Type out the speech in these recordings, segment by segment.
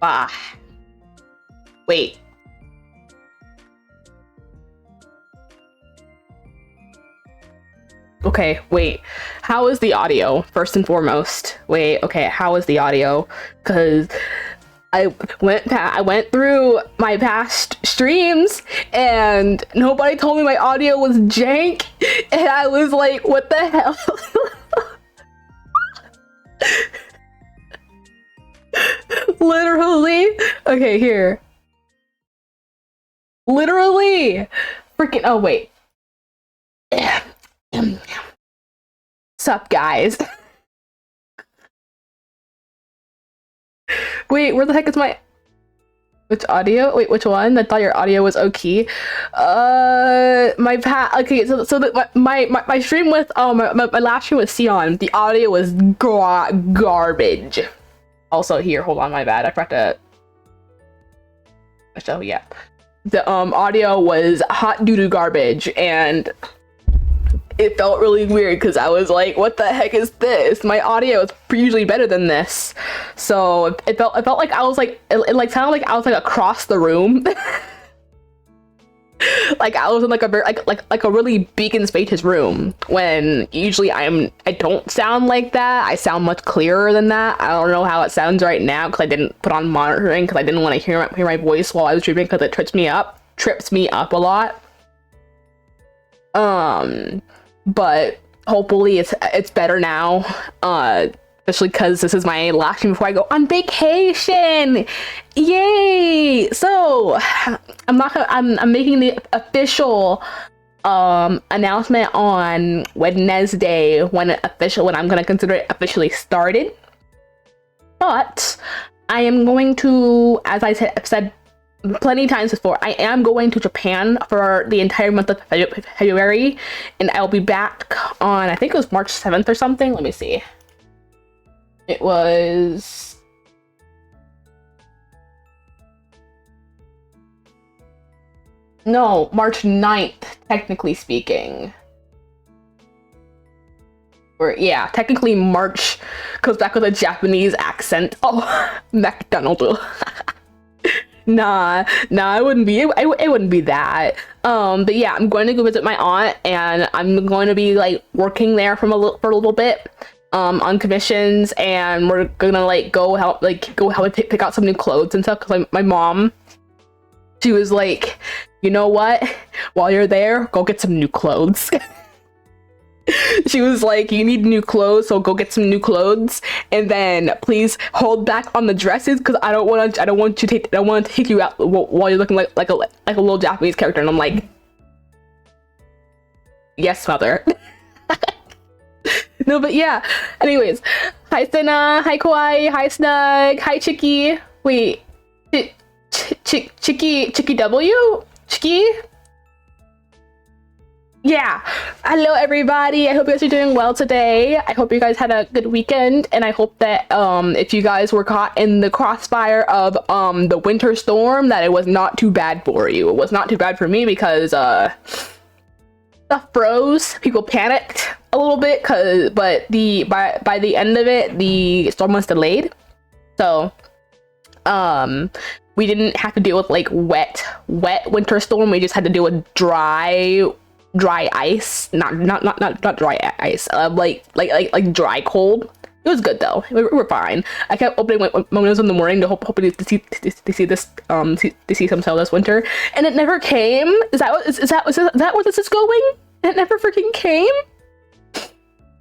Ah, wait. Okay, wait. How is the audio, first and foremost? Wait, okay, how is the audio? Because I went through my past streams and nobody told me my audio was jank, and I was like, what the hell? Literally. Okay, here. Literally. Freaking, oh wait. Sup, guys? Wait, where the heck is my... Which audio? Wait, which one? I thought your audio was okay. Okay, so my stream with my last stream with Sion, the audio was garbage. Also here, hold on, my bad. I forgot to... So yeah, the audio was hot doo-doo garbage, and it felt really weird because I was like, what the heck is this? My audio is usually better than this. So it felt like I was like, it like sounded like I was like across the room. Like I was in like a very like a really big and spacious room, when usually I don't sound like that. I sound much clearer than that. I don't know how it sounds right now because I didn't put on monitoring, because I didn't want to hear my voice while I was streaming, because it trips me up a lot. But hopefully it's better now, especially because this is my last stream before I go on vacation. Yay! So I'm making the official announcement on Wednesday when I'm gonna consider it officially started. But I am going to, as I've said plenty of times before, I am going to Japan for the entire month of February, and I'll be back on, I think it was March 7th or something. Let me see. It was... No, March 9th, technically speaking. Or, yeah, technically March goes back with a Japanese accent. Oh, McDonald. Nah, it wouldn't be. It wouldn't be that. But yeah, I'm going to go visit my aunt, and I'm going to be like working there for a little bit, on commissions, and we're gonna like go help pick out some new clothes and stuff. Cause my mom, she was like, you know what? While you're there, go get some new clothes. She was like, you need new clothes, so go get some new clothes, and then please hold back on the dresses, because I don't want to take you out while you're looking like a little Japanese character. And I'm like, yes, mother. No, but yeah. Anyways, hi Senna, hi Kawaii, hi Snug, hi Chicky. Wait, Chicky W? Chicky? Yeah, hello everybody. I hope you guys are doing well today. I hope you guys had a good weekend, and I hope that if you guys were caught in the crossfire of the winter storm, that it was not too bad for you. It was not too bad for me, because stuff froze. People panicked a little bit, but by the end of it, the storm was delayed. So we didn't have to deal with like wet winter storm. We just had to deal with dry ice, not dry ice, like dry cold. It was good though. We were fine. I kept opening my windows in the morning to hoping to see some snow this winter, and it never came. Is that what this is going? It never freaking came.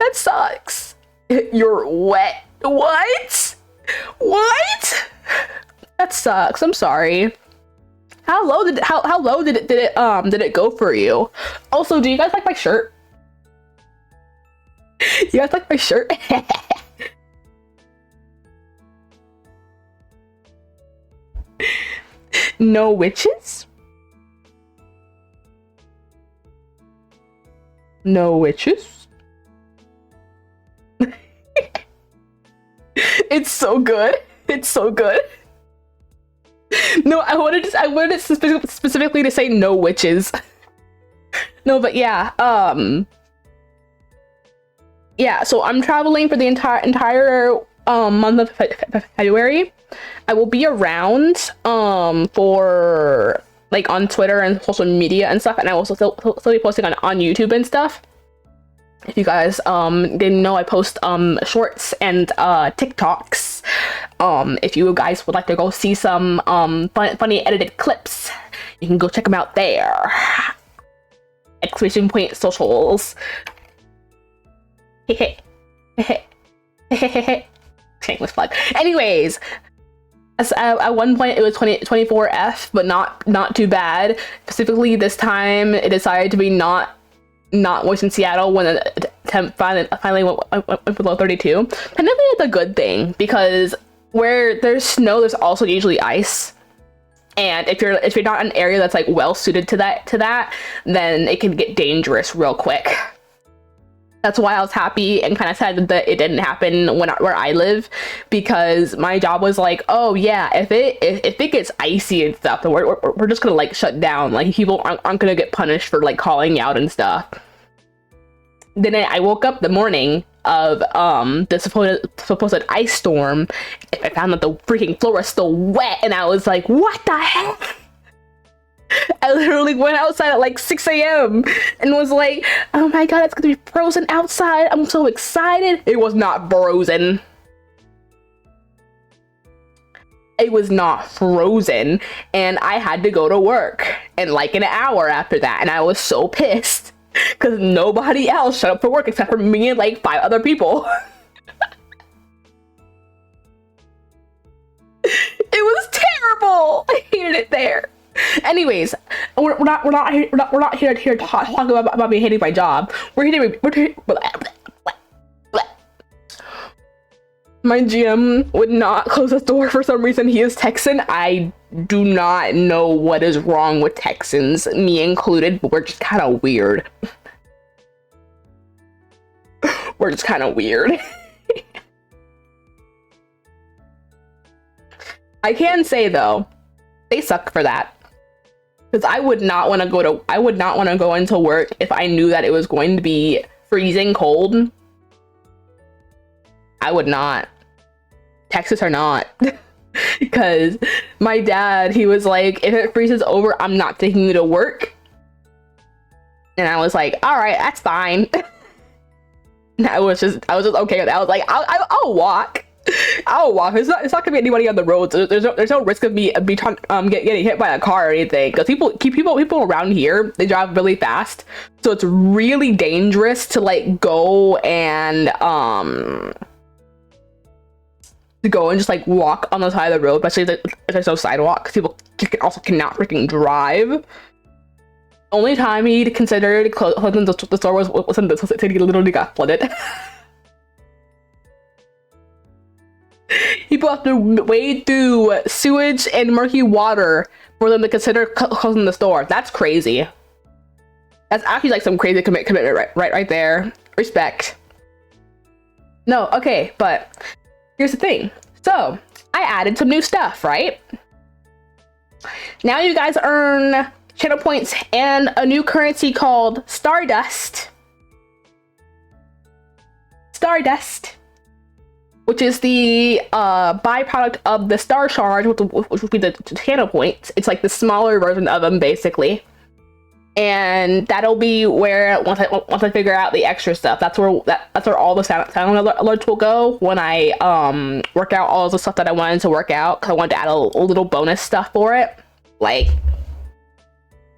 That sucks. You're wet. What? That sucks. I'm sorry. How low did it go for you? Also, do you guys like my shirt? You guys like my shirt? No witches? No witches? It's so good. It's so good. No, I wanted specifically to say no witches. No, but yeah, yeah, so I'm traveling for the entire month of February, I will be around for like on Twitter and social media and stuff, and I will still be posting on YouTube and stuff. If you guys didn't know, I post shorts and TikToks. If you guys would like to go see some funny edited clips, you can go check them out there. Exclamation point socials. Shameless plug. Anyways, at one point it was 24F, but not too bad. Specifically this time it decided to be not moist in Seattle when the temp finally went below 32. Technically it's a good thing, because where there's snow there's also usually ice. And if you're not in an area that's like well suited to that, then it can get dangerous real quick. That's why I was happy and kind of sad that it didn't happen where I live, because my job was like, oh yeah, if it gets icy and stuff, then we're just gonna like shut down. Like people aren't gonna get punished for like calling out and stuff. Then I woke up the morning of the supposed ice storm. I found that the freaking floor was still wet, and I was like, what the heck? I literally went outside at like 6 a.m. and was like, oh my god, it's gonna be frozen outside. I'm so excited. It was not frozen. It was not frozen, and I had to go to work in like an hour after that, and I was so pissed because nobody else showed up for work except for me and like 5 other people. It was terrible. I hated it there. Anyways, we're not here to talk about me hating my job. We're here my GM would not close the door for some reason. He is Texan. I do not know what is wrong with Texans, me included, but we're just kind of weird. We're just kind of weird. I can say though, they suck for that. Because I would not want to go into work if I knew that it was going to be freezing cold. I would not. Texas or not. Because my dad, he was like, if it freezes over, I'm not taking you to work. And I was like, all right, that's fine. And I was just okay with that. I was like, I'll walk. I'll walk. It's not gonna be anybody on the roads. There's no risk of me getting hit by a car or anything. Because people around here, they drive really fast, so it's really dangerous to like go and just like walk on the side of the road, especially if there's no sidewalk. People also cannot freaking drive. Only time he considered closing the store was when the city literally got flooded. People have to wade through sewage and murky water for them to consider closing the store. That's crazy. That's actually like some crazy commitment right there. Respect. No, okay, but here's the thing. So I added some new stuff, right? Now you guys earn channel points and a new currency called Stardust. Stardust, which is the byproduct of the star charge, which would be the channel points. It's like the smaller version of them, basically. And that'll be where once I figure out the extra stuff, that's where all the sound alerts will go when I work out all the stuff that I wanted to work out, because I wanted to add a little bonus stuff for it. Like,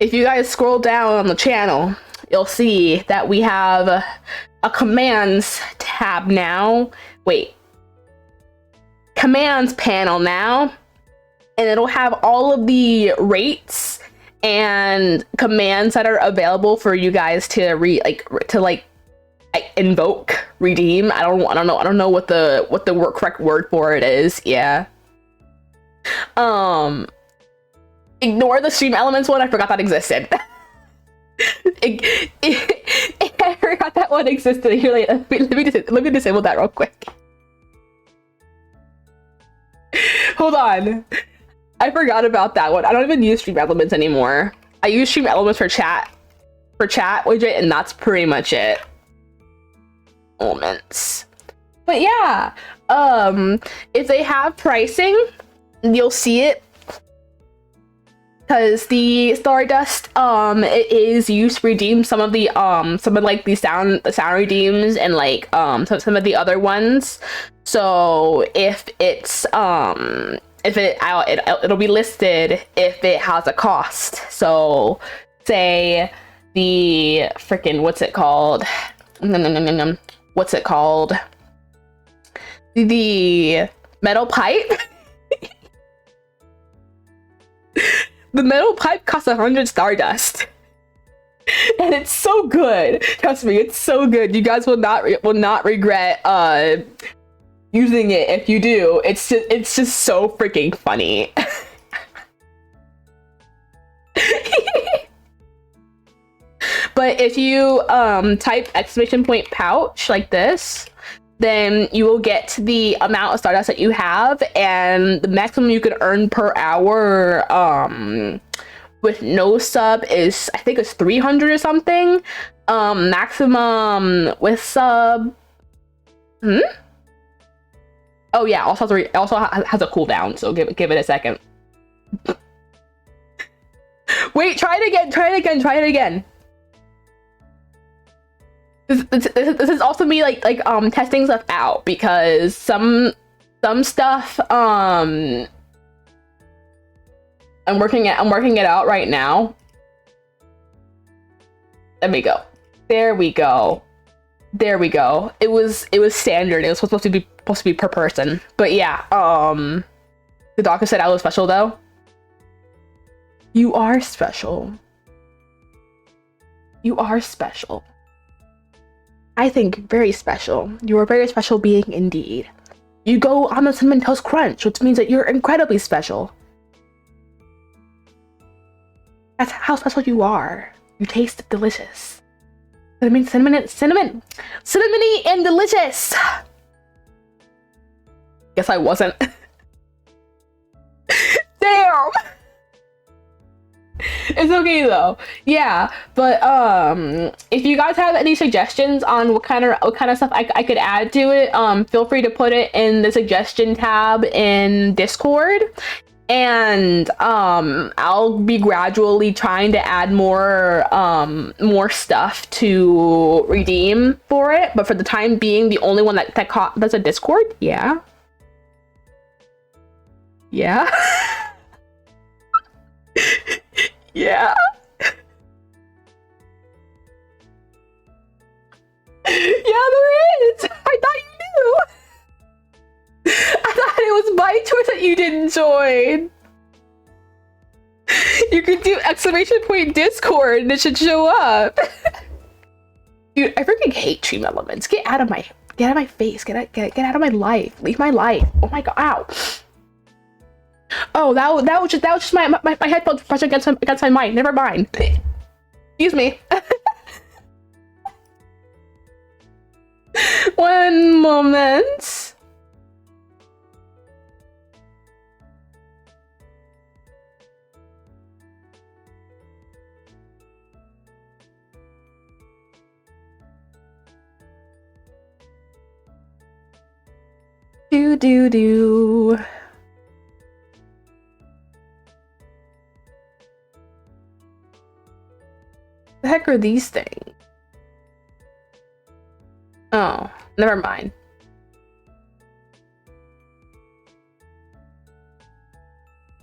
if you guys scroll down on the channel, you'll see that we have a commands tab now. Wait. Commands panel now, and it'll have all of the rates and commands that are available for you guys to invoke, redeem. I don't know what the correct word for it is. Yeah. Ignore the stream elements one. I forgot that existed. I forgot that one existed. Here, let me disable that real quick. Hold on. I forgot about that one. I don't even use stream elements anymore. I use stream elements for chat widget, and that's pretty much it. Moments. But yeah, if they have pricing, you'll see it, because the Stardust it is used to redeem some of the like the sound redeems, and like some of the other ones. So if it's it'll be listed if it has a cost. So say the freaking what's it called? What's it called? The metal pipe. The metal pipe costs 100 Stardust, and it's so good. Trust me, it's so good. You guys will not regret using it if you do. It's just so freaking funny. But if you type exclamation point pouch like this, then you will get the amount of Stardust that you have, and the maximum you can earn per hour with no sub is, I think it's 300 or something. Maximum with sub. Oh yeah, also has a cooldown, so give it a second. Wait, try it again. This is also me like testing stuff out, because some stuff I'm working it out right now. Let me go. There we go. It was standard. It was supposed to be per person. But yeah, the doctor said I was special though. You are special. You are special. I think very special. You are a very special being indeed. You go on the Cinnamon Toast Crunch, which means that you're incredibly special. That's how special you are. You taste delicious. Cinnamony and delicious. Guess I wasn't. Damn. It's okay though. Yeah, but if you guys have any suggestions on what kind of stuff I could add to it, feel free to put it in the suggestion tab in Discord, and I'll be gradually trying to add more stuff to redeem for it. But for the time being, the only one that's a Discord. Yeah. Yeah. Yeah, there is. I thought you knew. I thought it was my choice that you didn't join. You could do exclamation point Discord and it should show up. Dude, I freaking hate Dream Elements. Get out of my face. Get out of my life. Leave my life. Oh my god. Ow. Oh, that was just my headphones pressing against my mic. Never mind. Excuse me. One moment. Do. The heck are these things? Oh, never mind.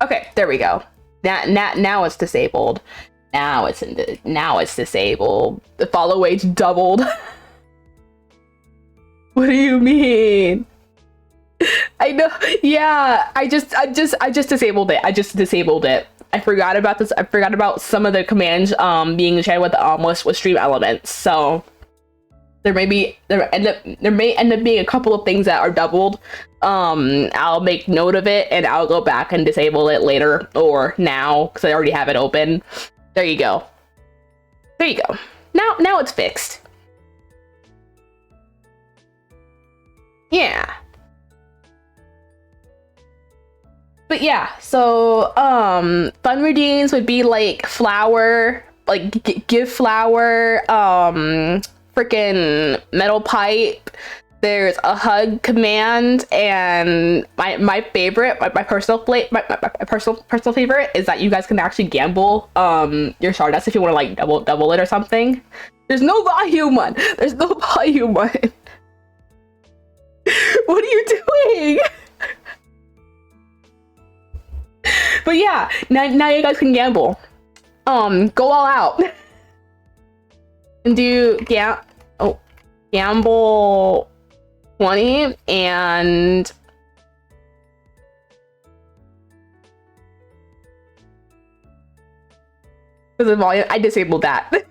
Okay, there we go. Now it's disabled. Now it's disabled. The follow weight doubled. What do you mean? I know. Yeah, I just disabled it. I forgot about this. I forgot about some of the commands being shared with Stream Elements. So there may end up being a couple of things that are doubled. I'll make note of it and I'll go back and disable it later or now because I already have it open. There you go. Now it's fixed. Yeah. But yeah, so fun redeems would be like flower, like give flower, freaking metal pipe, There's a hug command, and my favorite, my personal favorite is that you guys can actually gamble your Stardust if you want to like double it or something. There's no volume one. There's no volume one. What are you doing? But yeah, now you guys can gamble. Go all out and do gamble 20 and for the volume. I disabled that.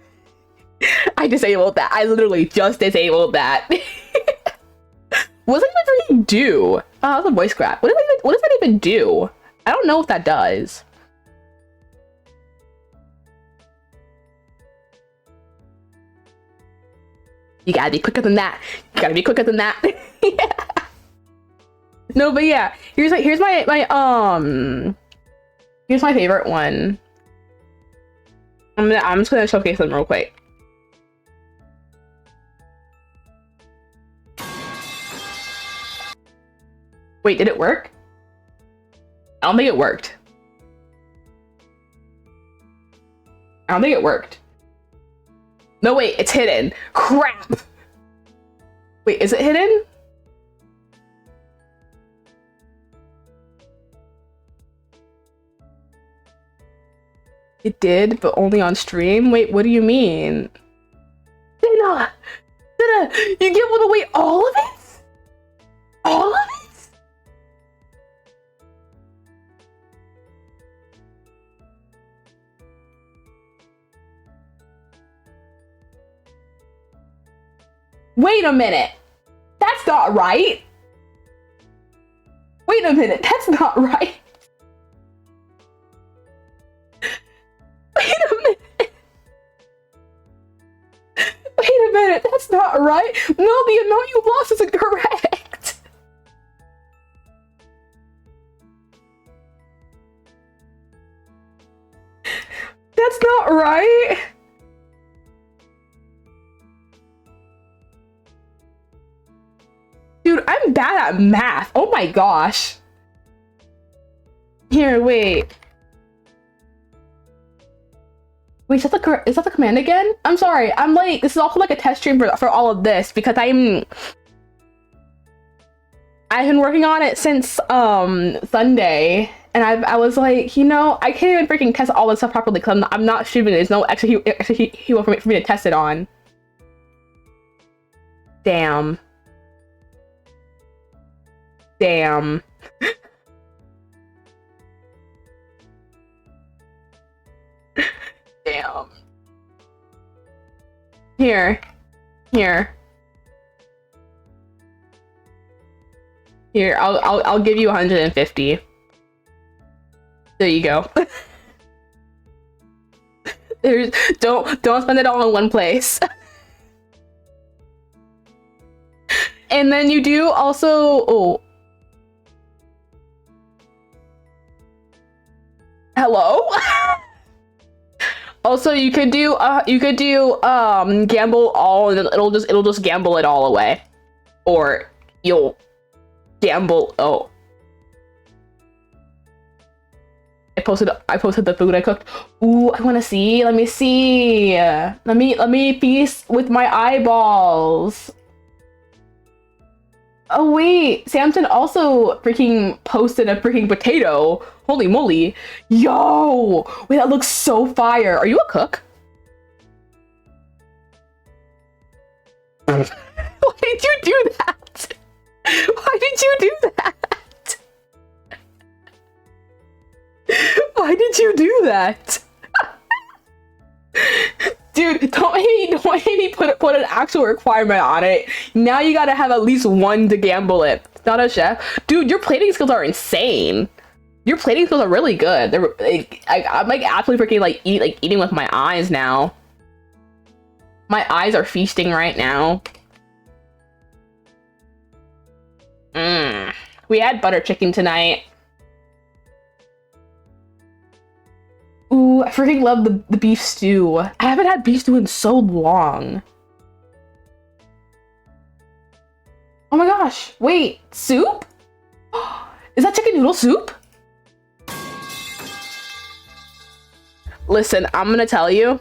I disabled that. I literally just disabled that. What does that even do? Oh, that's a voice crack. What does that even do? I don't know if that does. You gotta be quicker than that. You gotta be quicker than that. Yeah. No, but yeah, here's my favorite one. I'm just gonna showcase them real quick. Wait, did it work? I don't think it worked. I don't think it worked. No, wait, it's hidden. Crap! Wait, is it hidden? It did, but only on stream? Wait, what do you mean? Dana! You give away all of it? All of it? Wait a minute. That's not right. Wait a minute. That's not right. Wait a minute. Wait a minute. That's not right. No, the amount you lost isn't correct. That's not right. Dude, I'm bad at math. Oh my gosh. Here, wait. Wait, is that the command again? I'm sorry. I'm like, this is also like a test stream for all of this because I've been working on it since Sunday, and I was like, you know, I can't even freaking test all this stuff properly because I'm not streaming. There's no extra heal for me to test it on. Damn. Damn. Damn. Here. I'll give you 150. There you go. Don't spend it all in one place. And then you do also hello. Also, you could do gamble all, and it'll just gamble it all away, or you'll gamble. Oh, I posted the food I cooked. Ooh, I want to see. Let me see. Let me feast with my eyeballs. Oh wait, Samson also freaking posted a freaking potato. Holy moly. Yo! Wait, that looks so fire. Are you a cook? Why did you do that? Why did you do that? Why did you do that? Dude, don't make me put an actual requirement on it. Now you gotta have at least one to gamble it. Not a chef. Dude, your plating skills are insane. Your plating skills are really good. They're like, I'm like absolutely freaking eating with my eyes now. My eyes are feasting right now. We had butter chicken tonight. Ooh, I freaking love the beef stew. I haven't had beef stew in so long. Oh my gosh, wait, soup? Is that chicken noodle soup? Listen, I'm gonna tell you.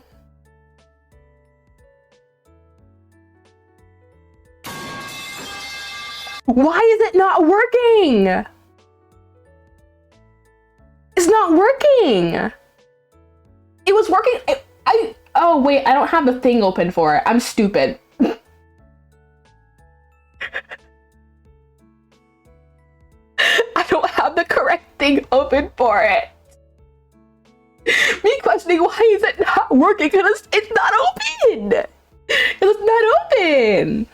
Why is it not working? It's not working. It was working. Oh wait, I don't have the thing open for it. I'm stupid. I don't have the correct thing open for it. Me questioning why is it not working because it's not open. It's not open.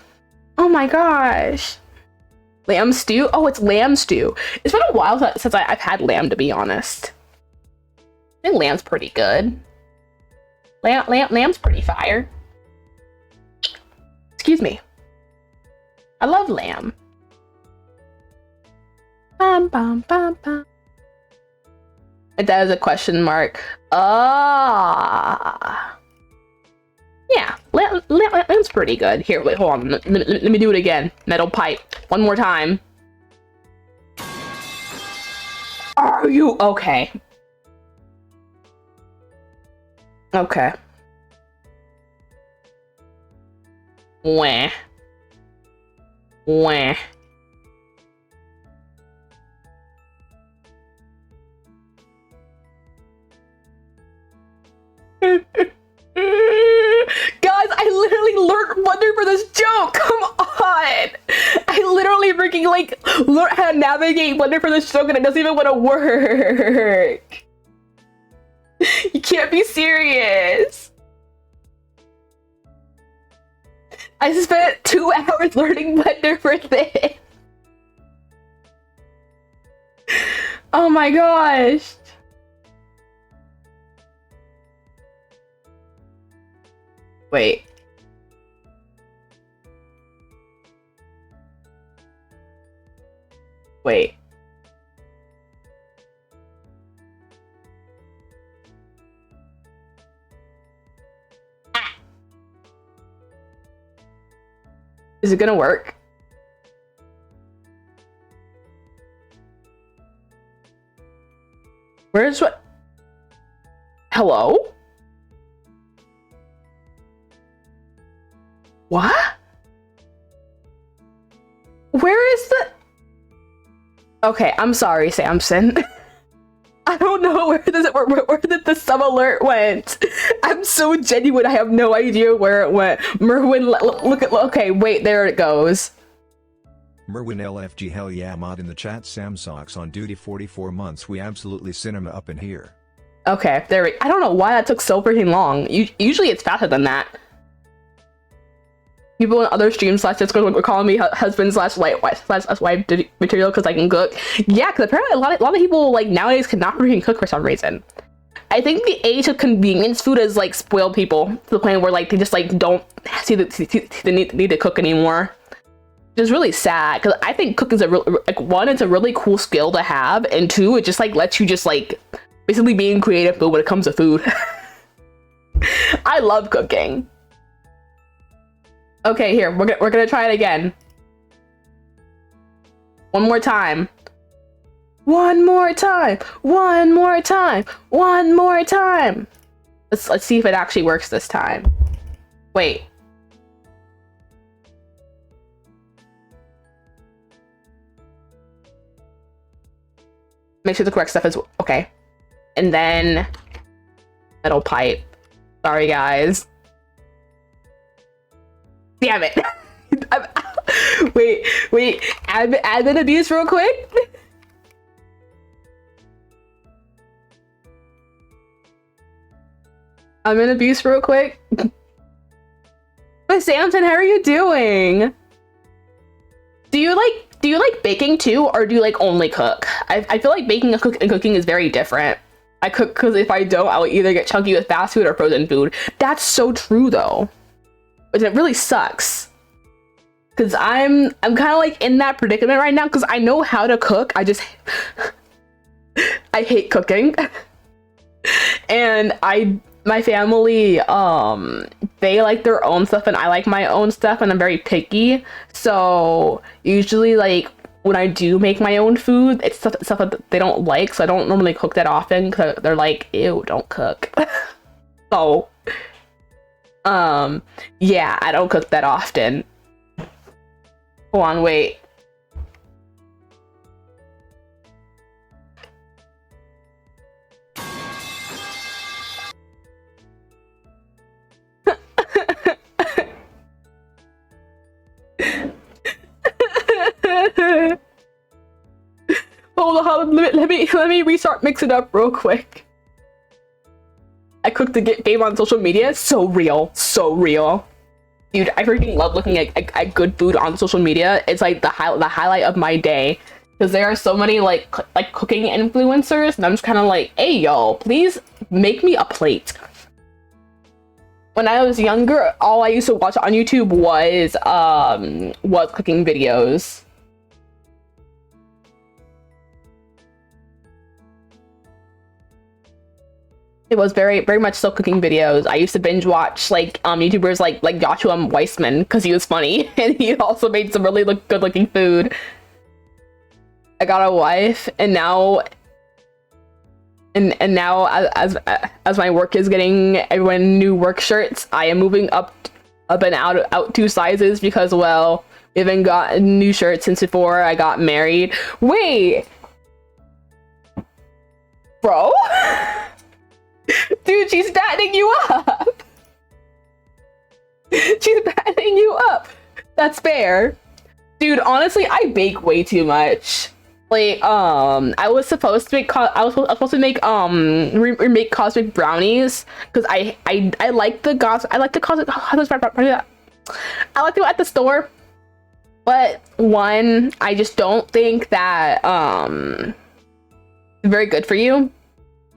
Oh my gosh. Lamb stew? Oh, it's lamb stew. It's been a while since I've had lamb, to be honest. I think lamb's pretty good. Lamb's pretty fire. Excuse me. I love lamb. Bum, bum, bum, bum. That is a question mark. Ah. Yeah, lamb's pretty good. Here, wait, hold on. Let me do it again. Metal pipe. One more time. Are you okay? Okay. Wah. Wah. Guys, I literally learned Wonder for this joke. Come on. I literally freaking like learned how to navigate Wonder for this joke and it doesn't even want to work. You can't be serious. I spent 2 hours learning Wonder for this. Oh my gosh. Wait. Wait. Ah. Is it gonna work? Where's what? Hello? What? Where is the... Okay, I'm sorry, Samson. I don't know where did the sub alert went. I'm so genuine, I have no idea where it went. Merwin, look at... Okay, wait, there it goes. Merwin LFG, hell yeah, mod in the chat. Sam Socks on duty 44 months. We absolutely cinema up in here. Okay, there we... I don't know why that took so freaking long. Usually it's faster than that. People in other streams slash Discord were calling me husband slash wife material because I can cook. Yeah, because apparently a lot of people like nowadays cannot freaking cook for some reason. I think the age of convenience food has like spoiled people to the point where like they just like don't see the need to cook anymore. Which is really sad because I think cooking is a real, like, one, it's a really cool skill to have, and two, it just like lets you just like basically being creative when it comes to food. I love cooking. Okay, here, we're gonna try it again. One more time. One more time. One more time. One more time. Let's see if it actually works this time. Wait. Make sure the correct stuff is okay. And then metal pipe. Sorry, guys. Damn it. Wait, admin abuse real quick. I'm in abuse real quick. But Samson, how are you doing? Do you like baking too, or do you like only cook? I feel like baking and cooking is very different. I cook because if I don't, I'll either get chunky with fast food or frozen food. That's so true though. But it really sucks. Cause I'm kind of like in that predicament right now because I know how to cook. I just I hate cooking. And my family, they like their own stuff and I like my own stuff, and I'm very picky. So usually, like, when I do make my own food, it's stuff that they don't like, so I don't normally cook that often because they're like, ew, don't cook. So, yeah, I don't cook that often. Hold on, wait. Hold on, let me restart, mix it up real quick. I cooked the game on social media. So real, so real. Dude, I freaking love looking at good food on social media. It's like the highlight of my day, because there are so many like cooking influencers, and I'm just kind of like, hey yo, please make me a plate. When I was younger, all I used to watch on YouTube was cooking videos. It was very much so cooking videos. I used to binge watch like YouTubers like Joshua Weissman because he was funny and he also made some really good looking food. I got a wife, and now as my work is getting everyone new work shirts, I am moving up and out 2 sizes because, well, we haven't gotten new shirts since before I got married. Wait, bro. Dude, she's battening you up. She's battening you up. That's fair. Dude, honestly, I bake way too much. Like, I was supposed to make remake cosmic brownies because I like the cosmic I like them at the store, but one, I just don't think that very good for you.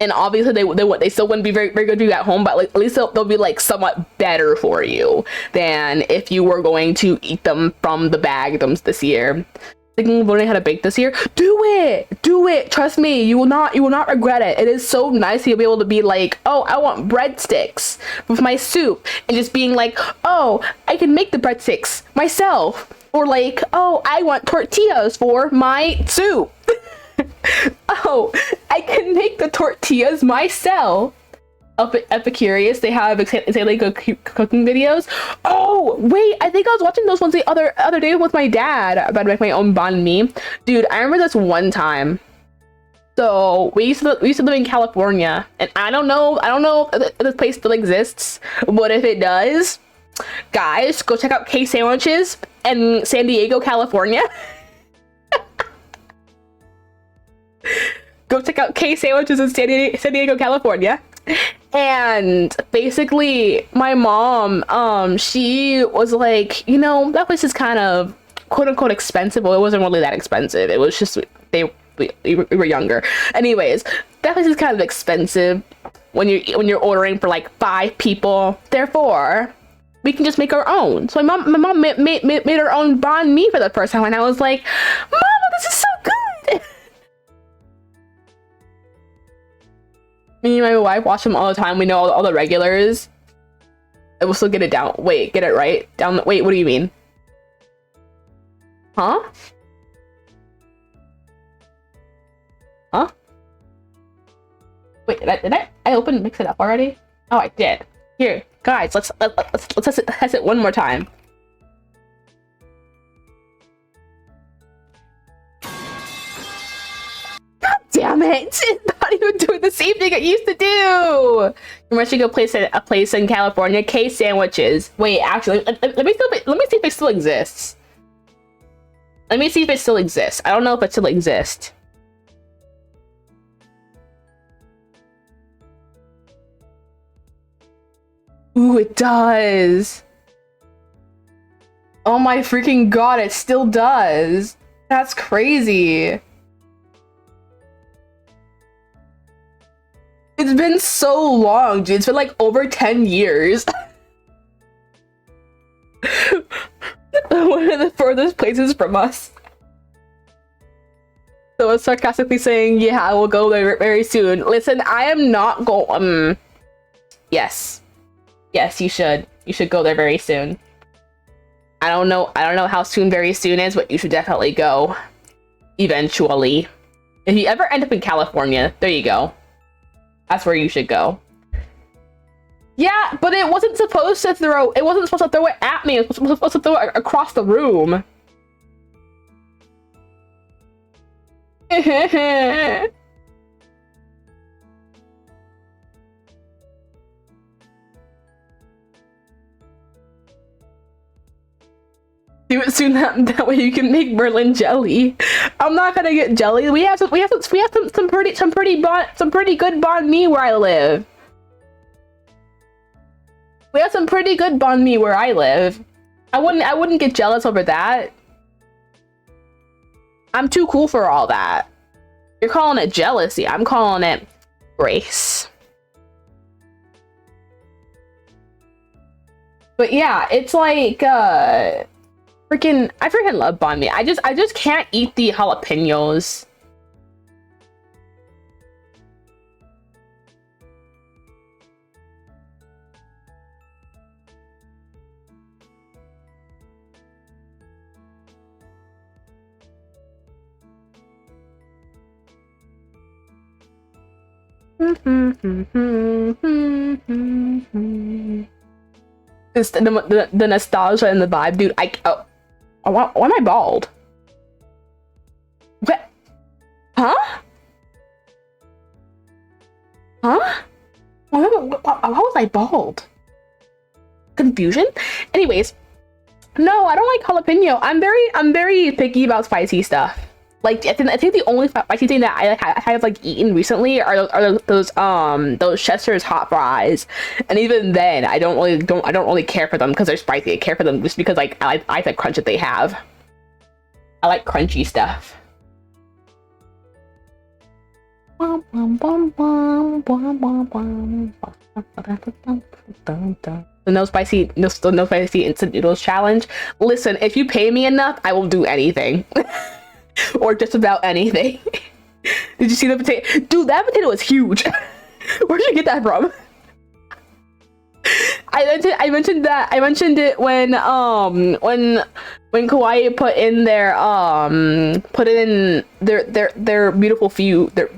And obviously they still wouldn't be very good for you at home, but like, at least they'll be like somewhat better for you than if you were going to eat them from the bag this year. Thinking of learning how to bake this year? Do it! Trust me, you will not regret it. It is so nice to be able to be like, oh, I want breadsticks with my soup, and just being like, oh, I can make the breadsticks myself. Or like, oh, I want tortillas for my soup. Oh, I can make the tortillas myself. Epicurious, they have insanely good cooking videos. Oh wait, I think I was watching those ones the other day with my dad about to make my own banh mi. Dude, I remember this one time. So we used to live in California, and I don't know if this place still exists, but if it does, guys, go check out K Sandwiches in San Diego, California. Go check out K Sandwiches in San Diego, California. And basically, my mom, she was like, you know, that place is kind of quote unquote expensive. Well, it wasn't really that expensive. It was just we were younger. Anyways, that place is kind of expensive when you're ordering for like 5 people. Therefore, we can just make our own. So my mom made her own banh mi for the first time, and I was like, Mama, this is so good. Me and my wife watch them all the time. We know all the regulars. I will still get it down. Wait, get it right. Wait, what do you mean? Huh? Huh? Wait, did I open and mix it up already? Oh, I did. Here, guys, let's test it one more time. Damn it! It's not even doing the same thing it used to do. You should go a place in California. K Sandwiches. Wait, actually, let me see if it still exists. Let me see if it still exists. I don't know if it still exists. Ooh, it does. Oh my freaking god! It still does. That's crazy. It's been so long, dude. It's been like over 10 years. One of the furthest places from us. So it's sarcastically saying, yeah, we'll go there very soon. Listen, I am not going... Yes. Yes, you should. You should go there very soon. I don't know how soon very soon is, but you should definitely go. Eventually. If you ever end up in California, there you go. That's where you should go. Yeah, but it wasn't supposed to throw it at me. It was supposed to throw it across the room. Do it soon, that way you can make Berlin jelly. I'm not gonna get jelly. We have some pretty good banh mi where I live. We have some pretty good banh mi where I live. I wouldn't get jealous over that. I'm too cool for all that. You're calling it jealousy. I'm calling it grace. But yeah, it's like I freaking love banh mi. I just can't eat the jalapenos. It's the nostalgia and the vibe, dude. Why am I bald? What? Huh? Huh? Why was I bald? Confusion? Anyways, no, I don't like jalapeno. I'm very picky about spicy stuff. Like, I think the only spicy thing that I have like eaten recently are those Chester's hot fries, and even then I don't really care for them because they're spicy. I care for them just because like I like the crunch that they have. I like crunchy stuff. The no spicy instant noodles challenge. Listen, if you pay me enough, I will do anything. Or just about anything. Did you see the potato? Dude, that potato is huge. Where'd you get that from? I mentioned it when Kawaii put in their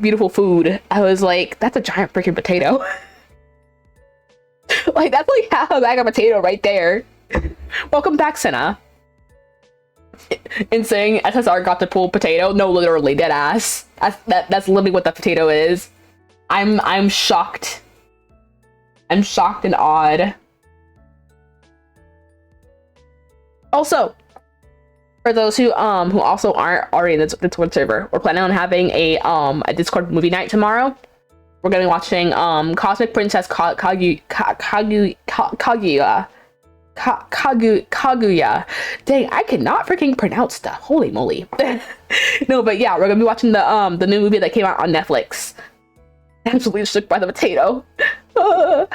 beautiful food. I was like, that's a giant freaking potato. Like, that's like half a bag of potato right there. Welcome back, Senna. And saying SSR got to pull potato. No, literally, dead ass. That's literally what the potato is. I'm shocked. I'm shocked and awed. Also, for those who also aren't already in the Discord server, we're planning on having a Discord movie night tomorrow. We're gonna be watching Cosmic Princess Kaguya. Dang, I cannot freaking pronounce stuff. Holy moly. No, but yeah, we're gonna be watching the new movie that came out on Netflix. Absolutely shook by the potato. I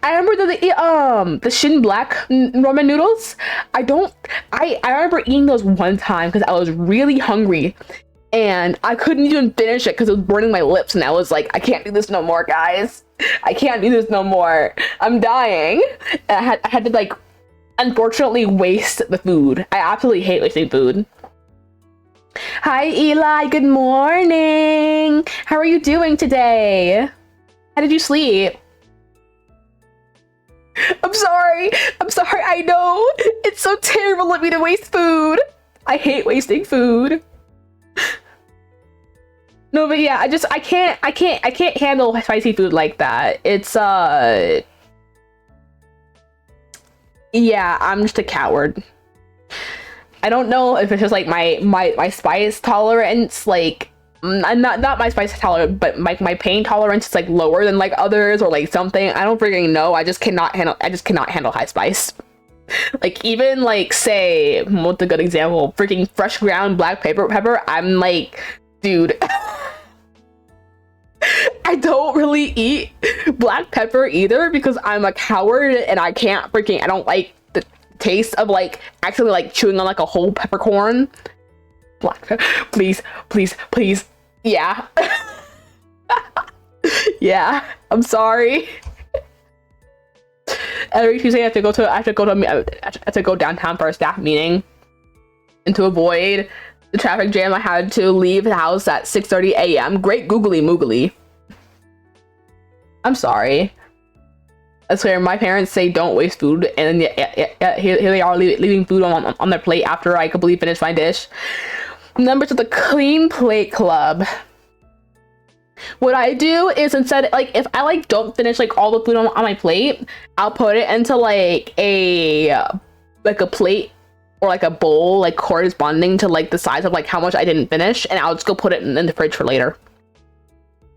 remember the Shin Black ramen noodles. I remember eating those one time because I was really hungry and I couldn't even finish it because it was burning my lips, and I was like, I can't do this no more, guys. I can't do this no more. I'm dying. And I had to like, unfortunately, waste the food. I absolutely hate wasting food. Hi, Eli. Good morning. How are you doing today? How did you sleep? I'm sorry. I know it's so terrible of me to waste food. I hate wasting food. No, but yeah, I can't handle spicy food like that. It's yeah, I'm just a coward. I don't know if it's just like my spice tolerance, like not my spice tolerance, but my pain tolerance is like lower than like others, or like something. I don't freaking know. I just cannot handle high spice. Like, even like, say, what's a good example? Freaking fresh ground black pepper. I'm like, dude. I don't really eat black pepper either because I'm a coward and I don't like the taste of like actually like chewing on like a whole peppercorn. Black pepper, please. Yeah. Yeah, I'm sorry. Every Tuesday I have to go downtown for a staff meeting. And to avoid the traffic jam, I had to leave the house at 6:30 a.m. Great googly moogly. I'm sorry. I swear, my parents say don't waste food, and then here they are leaving food on their plate after I completely finish my dish. Members of the Clean Plate Club. What I do is, instead, like, if I like don't finish like all the food on my plate, I'll put it into like a plate or like a bowl, like corresponding to like the size of like how much I didn't finish, and I'll just go put it in the fridge for later.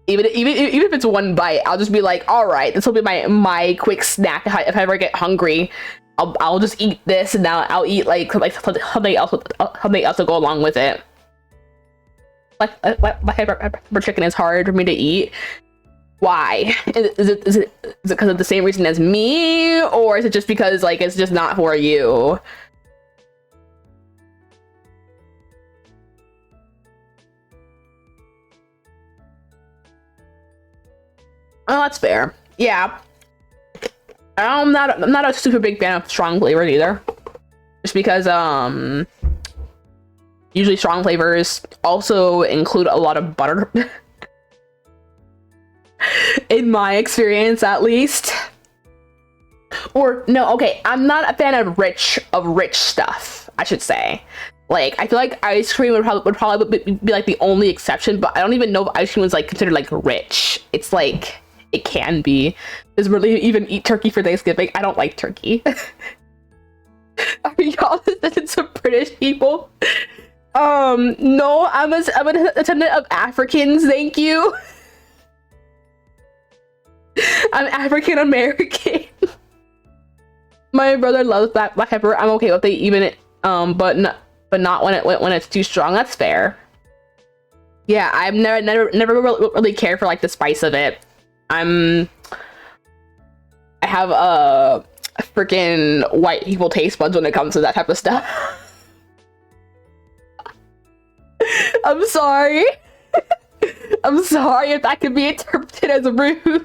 Even if it's one bite, I'll just be like, all right, this will be my quick snack if I ever get hungry. I'll just eat this, and now I'll eat like something else to go along with it. Like pepper chicken is hard for me to eat. Why? Is it because of the same reason as me, or is it just because like it's just not for you? Oh, that's fair. Yeah. I'm not a super big fan of strong flavors either. Just because usually strong flavors also include a lot of butter. In my experience, at least. Or no, okay, I'm not a fan of rich stuff, I should say. Like, I feel like ice cream would probably be like the only exception, but I don't even know if ice cream was like considered like rich. It's like, it can be. Does really even eat turkey for Thanksgiving? I don't like turkey. Are y'all descendants of British people? No, I'm a descendant of Africans, thank you. I'm African American. My brother loves black pepper. I'm okay with it, even but not when it's too strong. That's fair. Yeah, I've never really cared for like the spice of it. I have a freaking white people taste buds when it comes to that type of stuff. I'm sorry. I'm sorry if that could be interpreted as rude.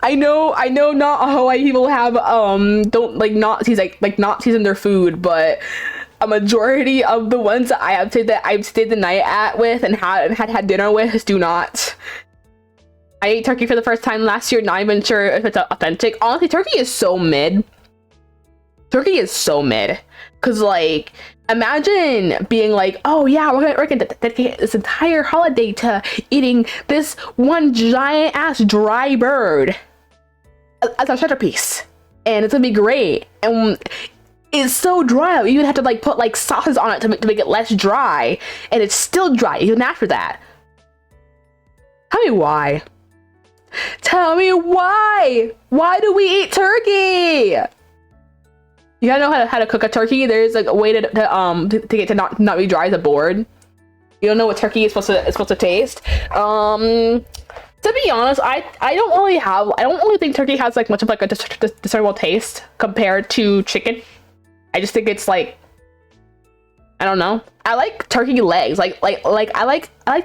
I know not Hawaii people have don't like Nazis like Nazis in their food, but a majority of the ones that I've stayed the night at with and had dinner with do not. I ate turkey for the first time last year, not even sure if it's authentic. Honestly, turkey is so mid. Turkey is so mid. Cause like, imagine being like, oh yeah, we're gonna dedicate this entire holiday to eating this one giant ass dry bird as a centerpiece, and it's gonna be great. And it's so dry, you even have to like put like sauces on it to make it less dry, and it's still dry even after that. Tell me why. Tell me why. Why do we eat turkey? You gotta know how to cook a turkey. There's like a way to get to not be dry as a board. You don't know what turkey is supposed to taste. To be honest, I don't really think turkey has like much of like a discernible taste compared to chicken. I just think it's like, I don't know. I like turkey legs. I like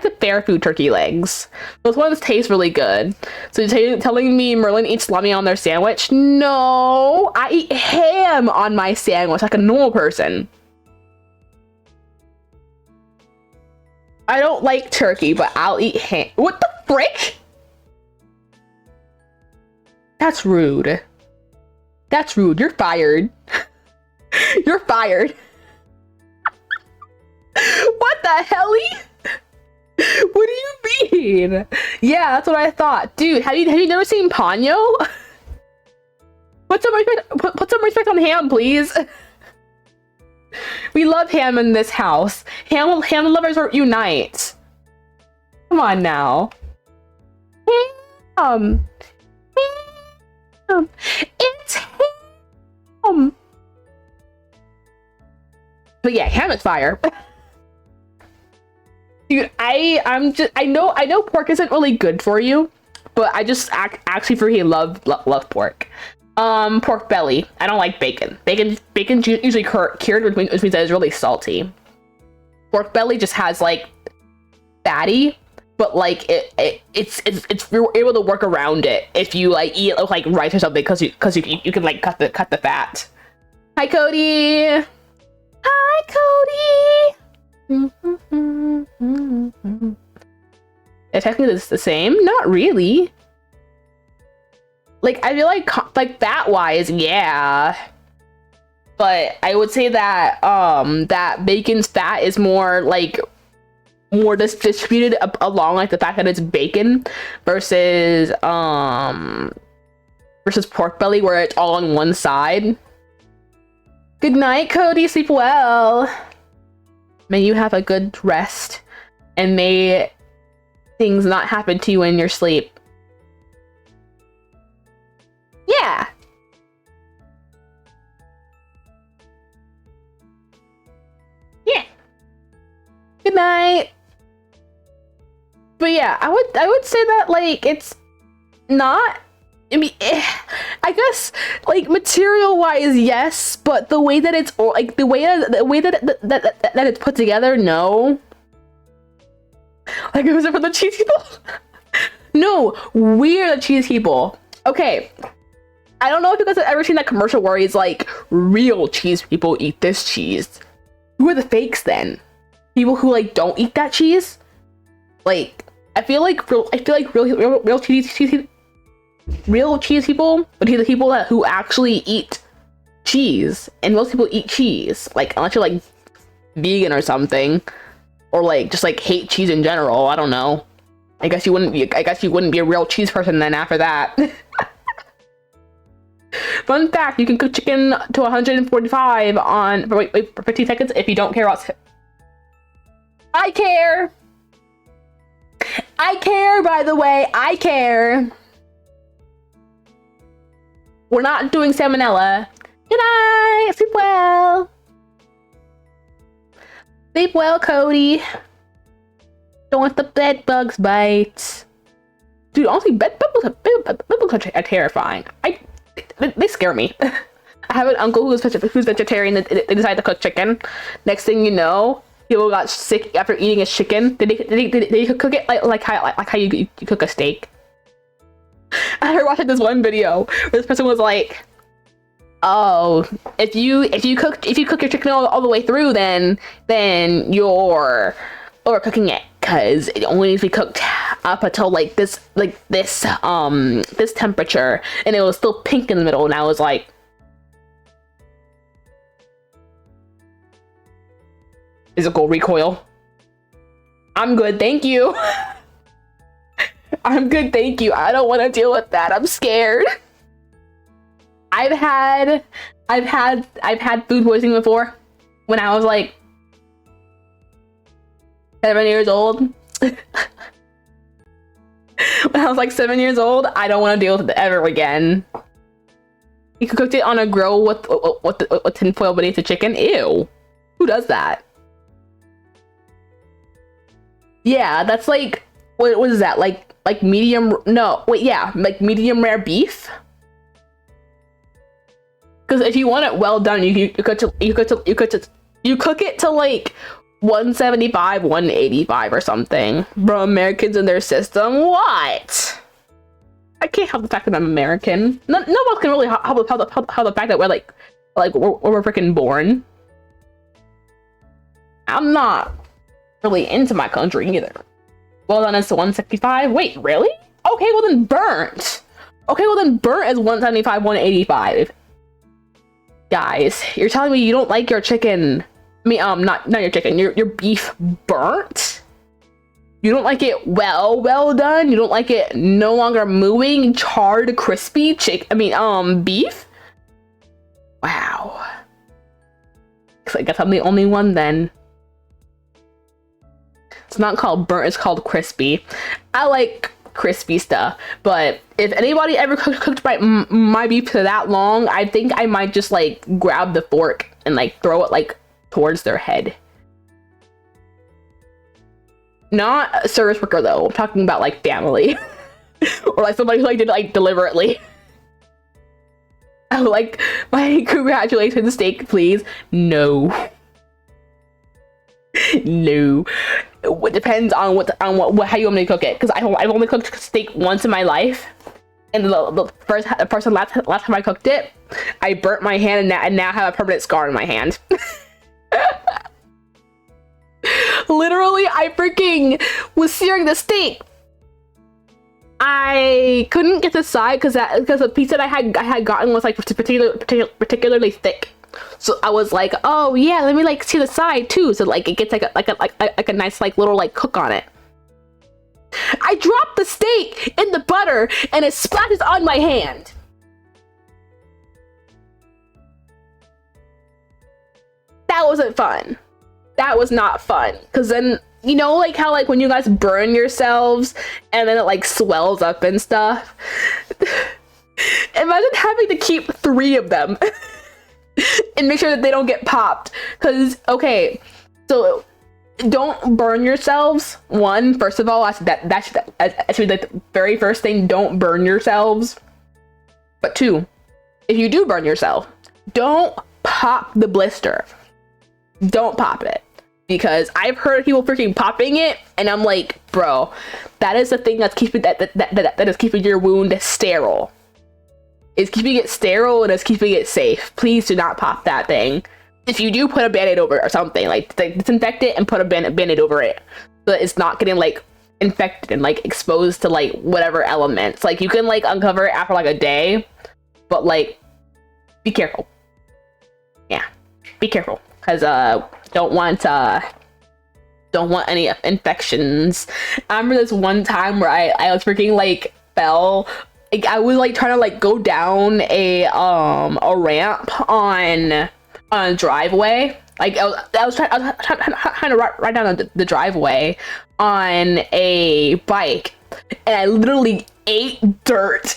the fair food turkey legs. Those ones taste really good. So you're telling me Merlin eats salami on their sandwich? No, I eat ham on my sandwich like a normal person. I don't like turkey, but I'll eat ham. What the frick? That's rude. That's rude. You're fired. You're fired. What the helly? What do you mean? Yeah, that's what I thought. Dude, have you never seen Ponyo? Put some respect on ham, please. We love ham in this house. Ham lovers unite. Come on now. It's ham. But yeah, ham is fire. Dude, I know pork isn't really good for you, but I just actually freaking love pork. Pork belly. I don't like bacon. Bacon's usually cured, which means that it's really salty. Pork belly just has like fatty, but like you're able to work around it if you like eat like rice or something, because you can like cut the fat. Hi Cody. Hi Cody. It's technically the same. Not really. Like I feel like fat wise, yeah. But I would say that that bacon's fat is more distributed along like the fact that it's bacon versus pork belly, where it's all on one side. Good night, Cody. Sleep well. May you have a good rest, and may things not happen to you in your sleep. Yeah. Yeah. Good night. But yeah, I would say that like it's not. I mean, I guess like material wise, yes, but the way that it's like the way that it's put together, no. Like, was it for the cheese people? No, we're the cheese people. Okay, I don't know if you guys have ever seen that commercial where he's like, real cheese people eat this cheese. Who are the fakes then? People who like don't eat that cheese? Like, I feel like real cheese people would be the people who actually eat cheese, and most people eat cheese, like unless you're like vegan or something, or like just like hate cheese in general. I don't know. I guess you wouldn't be a real cheese person then after that. Fun fact, you can cook chicken to 145 for 15 seconds if you don't care about. I care. I care, by the way. I care. We're not doing salmonella. Good night. Sleep well. Sleep well, Cody. Don't let the bed bugs bite. Dude, honestly, bed bugs are terrifying. They scare me. I have an uncle who's vegetarian. They decided to cook chicken. Next thing you know, people got sick after eating a chicken. Did they cook it like how you cook a steak? I remember watching this one video where this person was like, "Oh, if you cook your chicken all the way through, then you're overcooking it, because it only needs to be cooked up until this temperature." And it was still pink in the middle, and I was like, physical recoil. I'm good, thank you. I'm good, thank you. I don't want to deal with that. I'm scared. I've had food poisoning before when I was like 7 years old. When I was like 7 years old, I don't want to deal with it ever again. You cooked it on a grill with tinfoil beneath the chicken. Ew. Who does that? Yeah, that's like, what is that? Like medium? No, wait, yeah, like medium rare beef. Because if you want it well done, you cook it to like 175, 185 or something. Bro, Americans in their system, what? I can't help the fact that I'm American. No one else can really help the fact that we're we're freaking born. I'm not really into my country either. Well done is 165. Wait, really? Okay, well then burnt. Okay, well then burnt is 175, 185. Guys, you're telling me you don't like your chicken? I mean, not your chicken. Your beef burnt? You don't like it well done? You don't like it no longer moving, charred, crispy beef? Wow. I guess I'm the only one then. It's not called burnt, it's called crispy. I like crispy stuff, but if anybody ever cooked my beef for that long, I think I might just like grab the fork and like throw it like towards their head. Not a service worker though, I'm talking about like family. Or like somebody who like did it like deliberately. I would like my congratulations steak, please. No. No. It depends on what how you want me to cook it, because I've only cooked steak once in my life, and last time I cooked it, I burnt my hand, and now I have a permanent scar on my hand. Literally, I freaking was searing the steak. I couldn't get the side because the piece that I had gotten was like particularly thick. So I was like, oh yeah, let me like see the side too, so like it gets like a nice like little like cook on it. I dropped the steak in the butter and it splashes on my hand. That wasn't fun. That was not fun, because then, you know, like how like when you guys burn yourselves and then it like swells up and stuff. Imagine having to keep 3 of them and make sure that they don't get popped. Because, okay, so don't burn yourselves. One, first of all, that should be like the very first thing. Don't burn yourselves. But 2, if you do burn yourself, don't pop the blister. Don't pop it, because I've heard people freaking popping it, and I'm like, bro, that is the thing that's keeping that is keeping your wound sterile. It's keeping it sterile and it's keeping it safe. Please do not pop that thing. If you do, put a band-aid over it or something, like disinfect it and put a band-aid over it, so that it's not getting like infected and like exposed to like whatever elements. Like you can like uncover it after like a day, but like be careful. Yeah, be careful. Because don't want any infections. I remember this one time where I was freaking like fell. Like, I was like trying to like go down a ramp on a driveway. Like I was trying to ride down the driveway on a bike, and I literally ate dirt.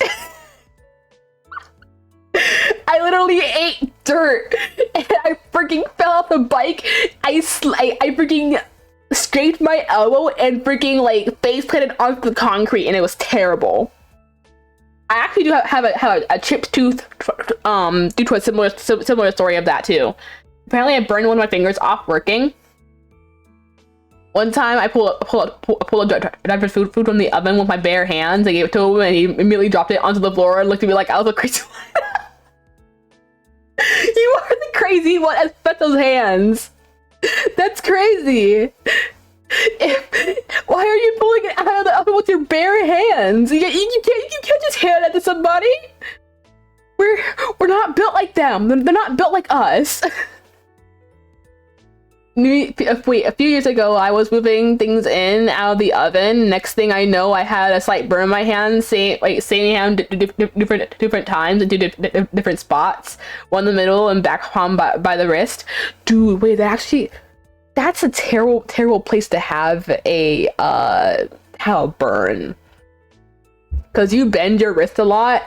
I literally ate dirt, and I freaking fell off the bike. I freaking scraped my elbow and freaking like face planted onto the concrete, and it was terrible. I actually do have a chipped tooth due to a similar story of that too. Apparently, I burned one of my fingers off working. One time, I pulled a food from the oven with my bare hands. I gave it to him, and he immediately dropped it onto the floor and looked at me like I was a crazy one. You are the crazy one at Feto's hands. That's crazy. Why are you pulling it out of the oven with your bare hands? You can't just hand it to somebody. We're not built like them. They're not built like us. Wait, a few years ago, I was moving things in out of the oven. Next thing I know, I had a slight burn in my hand, same hand different times into different spots. One in the middle and back palm by the wrist. Dude, wait, that's a terrible place to have a burn. Because you bend your wrist a lot.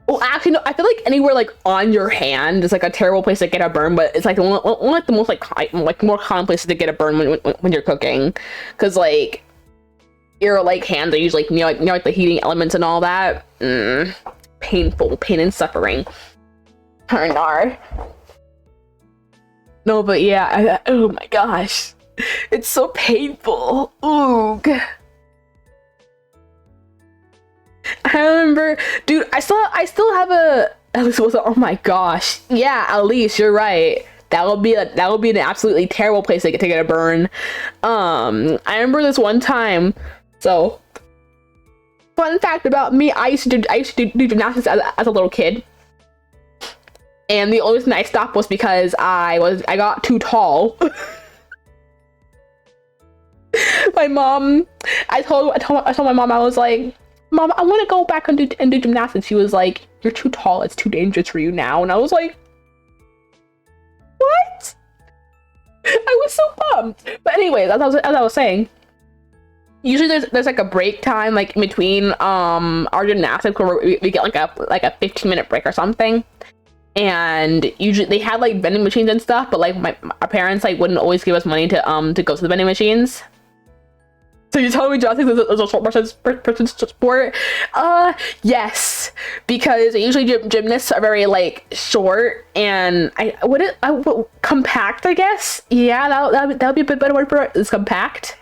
Well, actually, no. I feel like anywhere like on your hand is like a terrible place to get a burn, but it's like one like the most like more common places to get a burn when you're cooking, because like your like hands are usually near like the heating elements and all that. Painful, pain and suffering. Nar. No, but yeah. Oh my gosh, it's so painful. Ooh. I remember, dude, I still have oh my gosh. Yeah, Elise, you're right. That would be an absolutely terrible place to get a burn. I remember this one time. So, fun fact about me, I used to do gymnastics as a little kid. And the only reason I stopped was because I got too tall. My mom, I told my mom, I was like, Mom, I want to go back and do gymnastics. She was like, you're too tall. It's too dangerous for you now. And I was like, what? I was so bummed. But anyways, as I was saying, usually there's like a break time like in between our gymnastics where we get like a 15-minute break or something. And usually they had like vending machines and stuff, but like our parents like wouldn't always give us money to go to the vending machines. So you telling me gymnastics is a short person's sport? Yes, because usually gymnasts are very like short and compact, I guess. Yeah, that would be a bit better word for it. Is compact.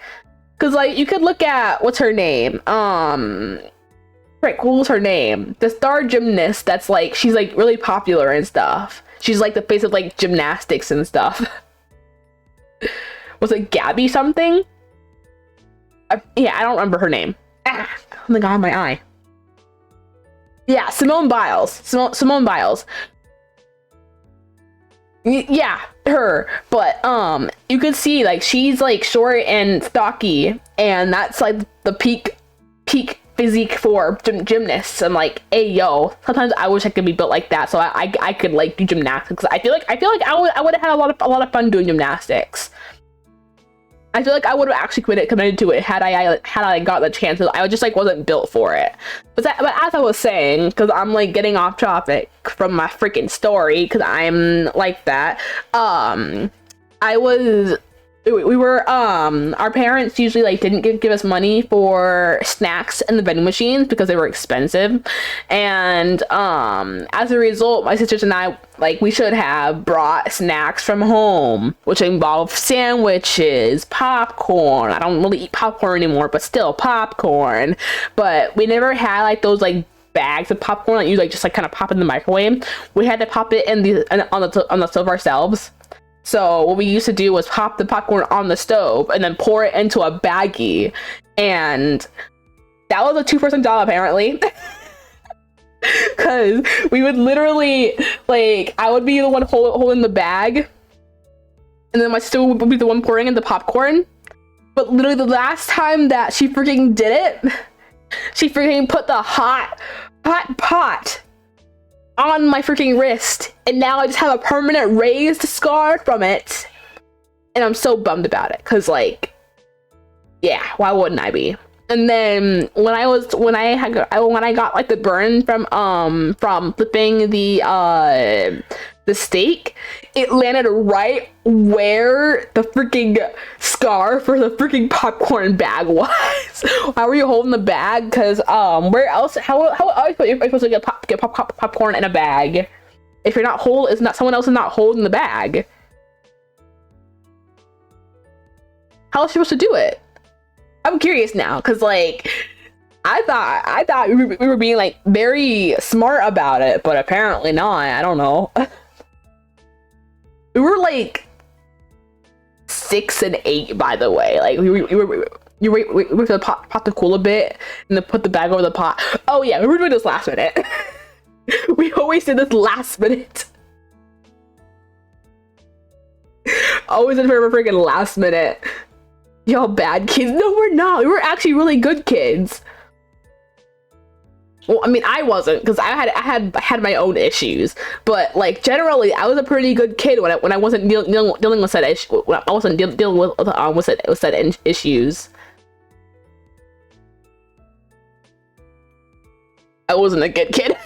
Cause like you could look at what's her name? Right, what was her name? The star gymnast that's like she's like really popular and stuff. She's like the face of like gymnastics and stuff. Was it Gabby something? Yeah, I don't remember her name. Oh my god, my eye. Yeah, Simone Biles. Simone Biles. Yeah, her. But you could see like she's like short and stocky, and that's like the peak physique for gymnasts. I'm like, hey yo, sometimes I wish I could be built like that, so I could like do gymnastics. I feel like I would have had a lot of fun doing gymnastics. I feel like I would have actually committed to it had I got the chance. I just like wasn't built for it. But as I was saying, because I'm like getting off topic from my freaking story, because I'm like that. We were our parents usually like didn't give us money for snacks in the vending machines because they were expensive, and as a result my sisters and I like we should have brought snacks from home, which involved sandwiches, popcorn. I don't really eat popcorn anymore, but still popcorn. But we never had like those like bags of popcorn that you like just like kind of pop in the microwave. We had to pop it on the stove ourselves. So what we used to do was pop the popcorn on the stove and then pour it into a baggie. And that was a 2-person job apparently. Cause we would literally like, I would be the one holding the bag. And then my sister would be the one pouring in the popcorn. But literally the last time that she freaking did it, she freaking put the hot pot on my freaking wrist, and now I just have a permanent raised scar from it, and I'm so bummed about it because like, yeah, why wouldn't I be? And then when I got like the burn from flipping the steak, it landed right where the freaking scar for the freaking popcorn bag was. How were you holding the bag? Because where else? How are you supposed to get popcorn in a bag if you're not someone else is not holding the bag? How else are you supposed to do it? I'm curious now, because like I thought we were being like very smart about it, but apparently not. I don't know. We were like 6 and 8, by the way. Like we were to pot to cool a bit and then put the bag over the pot. Oh yeah, we were doing this last minute. We always did this last minute. Always did for freaking last minute. Y'all bad kids. No, we're not. We were actually really good kids. Well, I mean, I wasn't, because I had my own issues, but like generally, I was a pretty good kid when I wasn't dealing with said issue. When I wasn't dealing with said issues. I wasn't a good kid.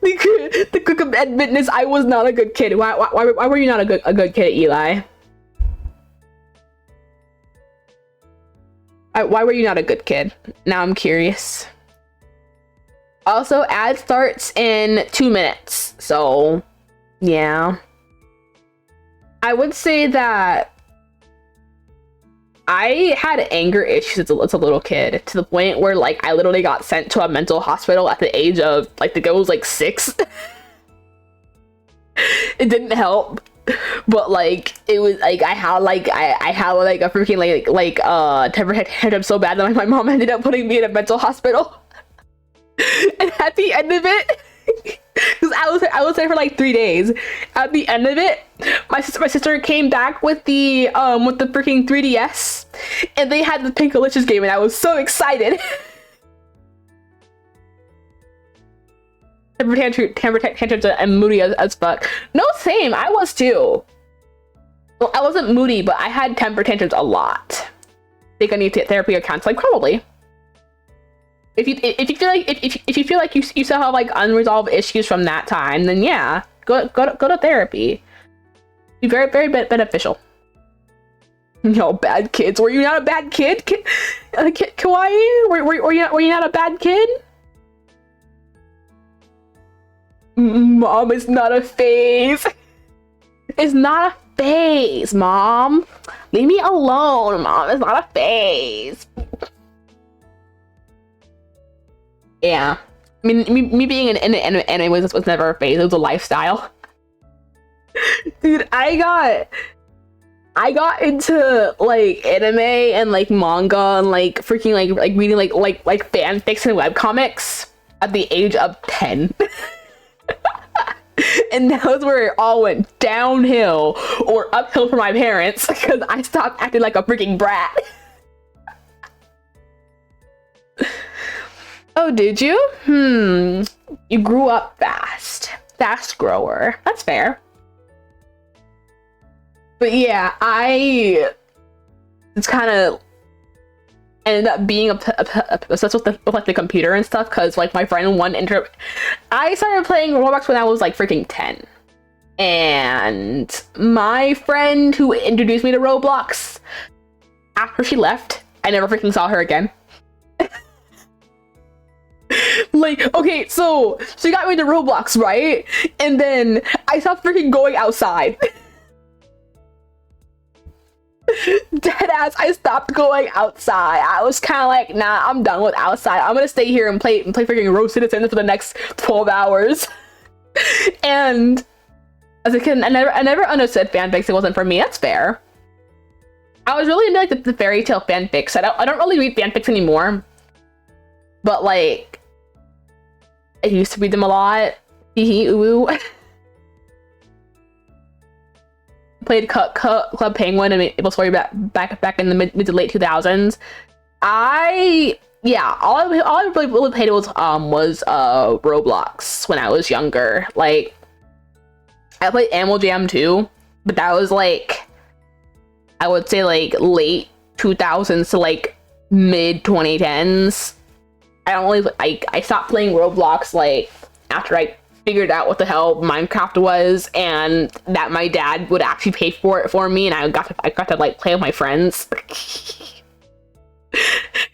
The quick admittance, I was not a good kid. Why were you not a good kid, Eli? Why were you not a good kid? Now I'm curious. Also, ad starts in 2 minutes, so yeah. I would say that I had anger issues as a little kid, to the point where like I literally got sent to a mental hospital at the age of like the girl was like 6. It didn't help, but like it was like I had like a freaking like temper tantrum so bad that my mom ended up putting me in a mental hospital. And at the end of it, because I was there for like 3 days. At the end of it, my sister came back with the freaking 3DS, and they had the Pinkalicious game, and I was so excited. Temper tantrums and moody as fuck. No, same. I was too. Well, I wasn't moody, but I had temper tantrums a lot. Think I need therapy or counseling? Probably. If you feel like you still have like unresolved issues from that time, then yeah, go to therapy. Be very beneficial. No, bad kids. Were you not a bad kid? Kawaii? Were you not a bad kid? Mom, it's not a phase. It's not a phase, Mom. Leave me alone, Mom. It's not a phase. Yeah. I mean, me being an anime was never a phase. It was a lifestyle. Dude, I got into like anime and like manga and like freaking like reading like fanfics and webcomics at the age of 10. And that was where it all went downhill or uphill for my parents because I stopped acting like a freaking brat. Oh, did you? You grew up fast. Fast grower. That's fair. But yeah, it's kind of ended up being obsessed with like the computer and stuff because like my friend I started playing Roblox when I was like freaking 10. And my friend who introduced me to Roblox, after she left, I never freaking saw her again. Like, okay, so she got me to Roblox, right? And then I stopped freaking going outside. Deadass, I stopped going outside. I was kind of like, nah, I'm done with outside. I'm gonna stay here and play freaking Row Citizens for the next 12 hours. And as a kid, I never understood fanfics. It wasn't for me. That's fair. I was really into like the fairy tale fanfics. I don't really read fanfics anymore. But like, I used to read them a lot. Hee ooh. Played Club Penguin and Maple Story back in the mid to late 2000s. All I really played was Roblox when I was younger. Like, I played Animal Jam too, but that was like, I would say like late 2000s to like mid 2010s. I stopped playing Roblox like after I figured out what the hell Minecraft was and that my dad would actually pay for it for me, and I got to like play with my friends.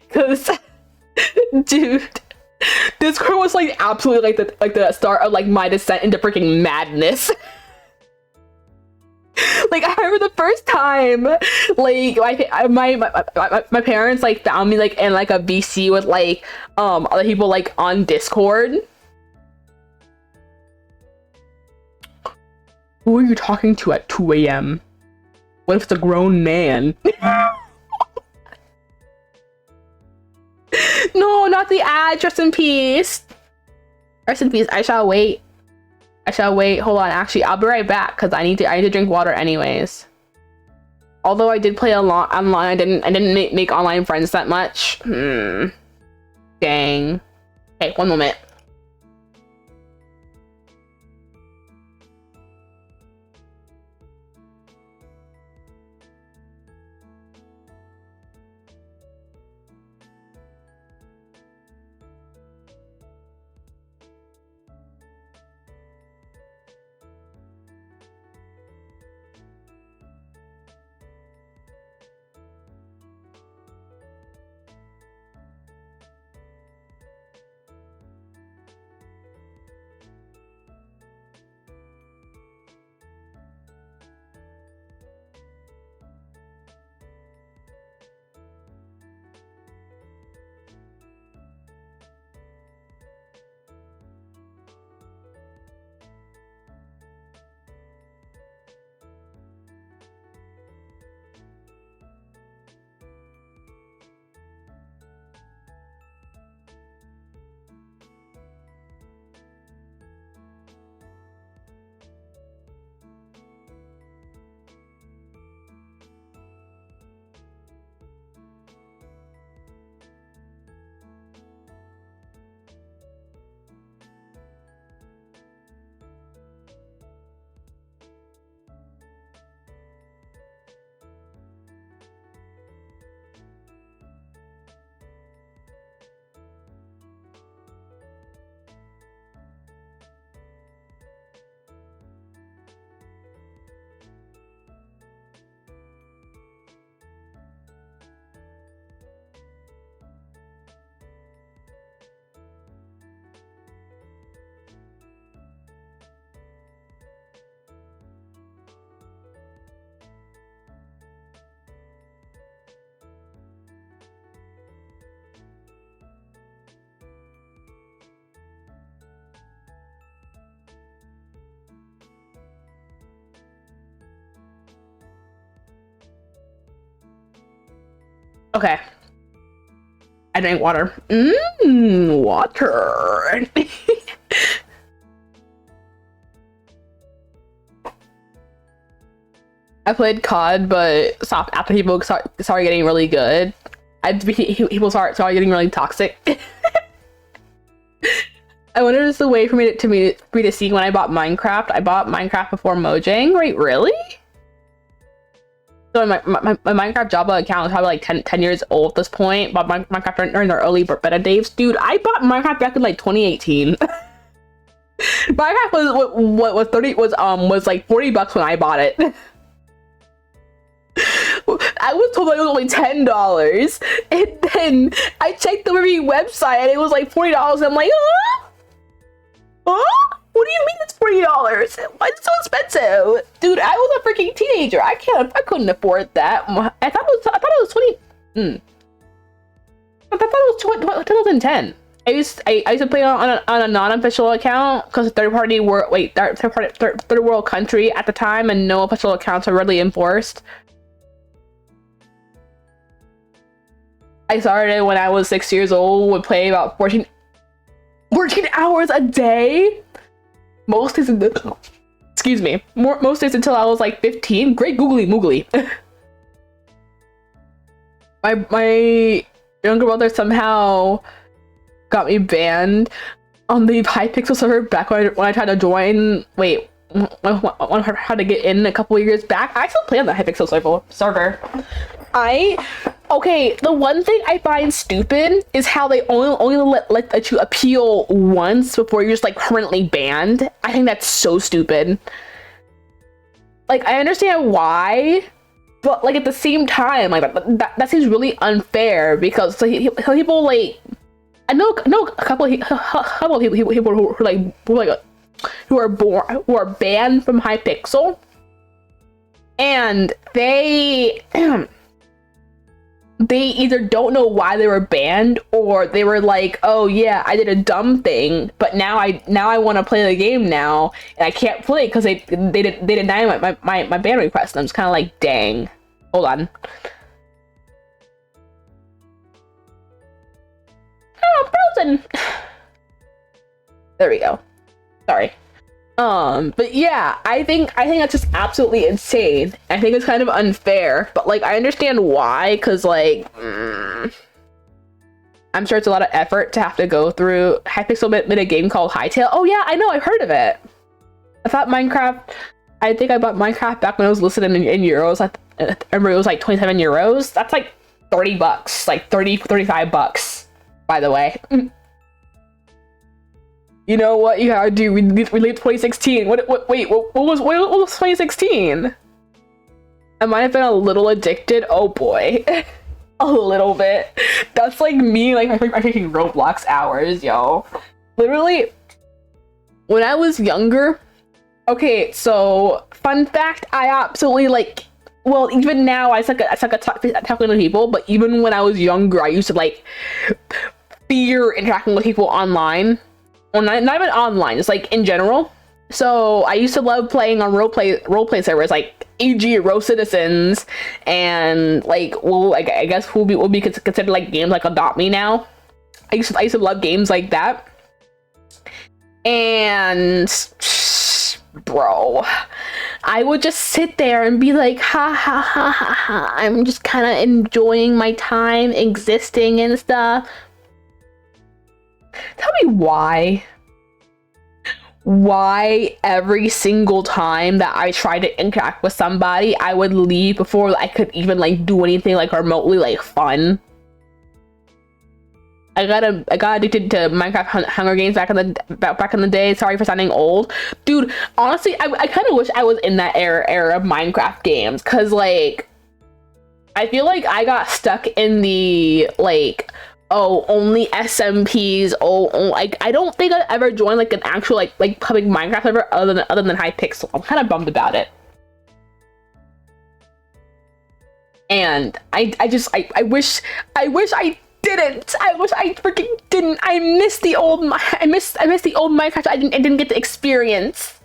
Cause dude, Discord was like absolutely like the start of like my descent into freaking madness. Like, I remember the first time, like, my parents like found me like in like a VC with like other people like on Discord. Who are you talking to at 2 a.m? What if it's a grown man? No, not the ad. Rest in peace. Rest in peace. I shall wait. Hold on. Actually, I'll be right back because I need to drink water anyways. Although I did play a lot online, I didn't make online friends that much. Dang. Hey, one moment. Okay. I drink water. Water. I played COD, but stopped after people started getting really good. People started getting really toxic. I wonder if there's a way for me to see when I bought Minecraft. I bought Minecraft before Mojang. Wait, really? So my Minecraft Java account is probably like 10 years old at this point. Bought Minecraft during their early beta days. Dude, I bought Minecraft back in like 2018. Minecraft was like $40 when I bought it. I was told it was only $10, and then I checked the review website and it was like $40. I'm like, huh? What do you mean it's $40? Why is it so expensive? Dude, I was a freaking teenager. I couldn't afford that. I thought it was 20. I thought it was 2010. I used to play on a non-official account because third world country at the time, and no official accounts are readily enforced. I started when I was 6 years old. Would play about 14 hours a day. Most days, excuse me. Most days until I was like 15. Great googly moogly. my younger brother somehow got me banned on the Hypixel server back when I tried to join. Wait, when I had to get in a couple of years back. I still play on the Hypixel server. Okay, the one thing I find stupid is how they only let you appeal once before you're just like permanently banned. I think that's so stupid. Like, I understand why, but like at the same time, like that seems really unfair because like, people like I know a couple of people who are banned from Hypixel, and they either don't know why they were banned, or they were like, oh yeah, I did a dumb thing, but now I want to play the game now, and I can't play because they deny my ban request. And I'm just kind of like, dang. Hold on. Oh, I'm frozen. There we go. Sorry. But yeah, I think that's just absolutely insane. I think it's kind of unfair, but like I understand why, because like I'm sure it's a lot of effort to have to go through. Hypixel made a game called Hytale. Oh yeah, I know, I've heard of it. I thought I think I bought Minecraft back when I was listed in euros. I remember it was like 27 euros. That's like $30, like $35, by the way. You know what you gotta do? We leave 2016. Wait, what was 2016? I might have been a little addicted. Oh boy. A little bit. That's like me, like my freaking Roblox hours, yo. Literally, when I was younger, okay, so fun fact, I absolutely like, well, even now I suck at talking to people, but even when I was younger, I used to like fear interacting with people online. Well, not even online, just like in general. So I used to love playing on roleplay servers like AG, Row Citizens, and like, well, I guess will be considered like games like Adopt Me now. I used to love games like that. And bro, I would just sit there and be like, ha ha ha ha ha. I'm just kind of enjoying my time existing and stuff. Tell me why every single time that I tried to interact with somebody, I would leave before I could even like do anything like remotely like fun. I got addicted to Minecraft Hunger Games back in the day. Sorry for sounding old, dude. Honestly, I kind of wish I was in that era of Minecraft games, cause like I feel like I got stuck in the like, oh, only SMPs. Oh, like I don't think I ever joined like an actual like public Minecraft server other than Hypixel. I'm kind of bummed about it. And I wish I didn't. I wish I freaking didn't. I miss the old Minecraft I didn't get to experience.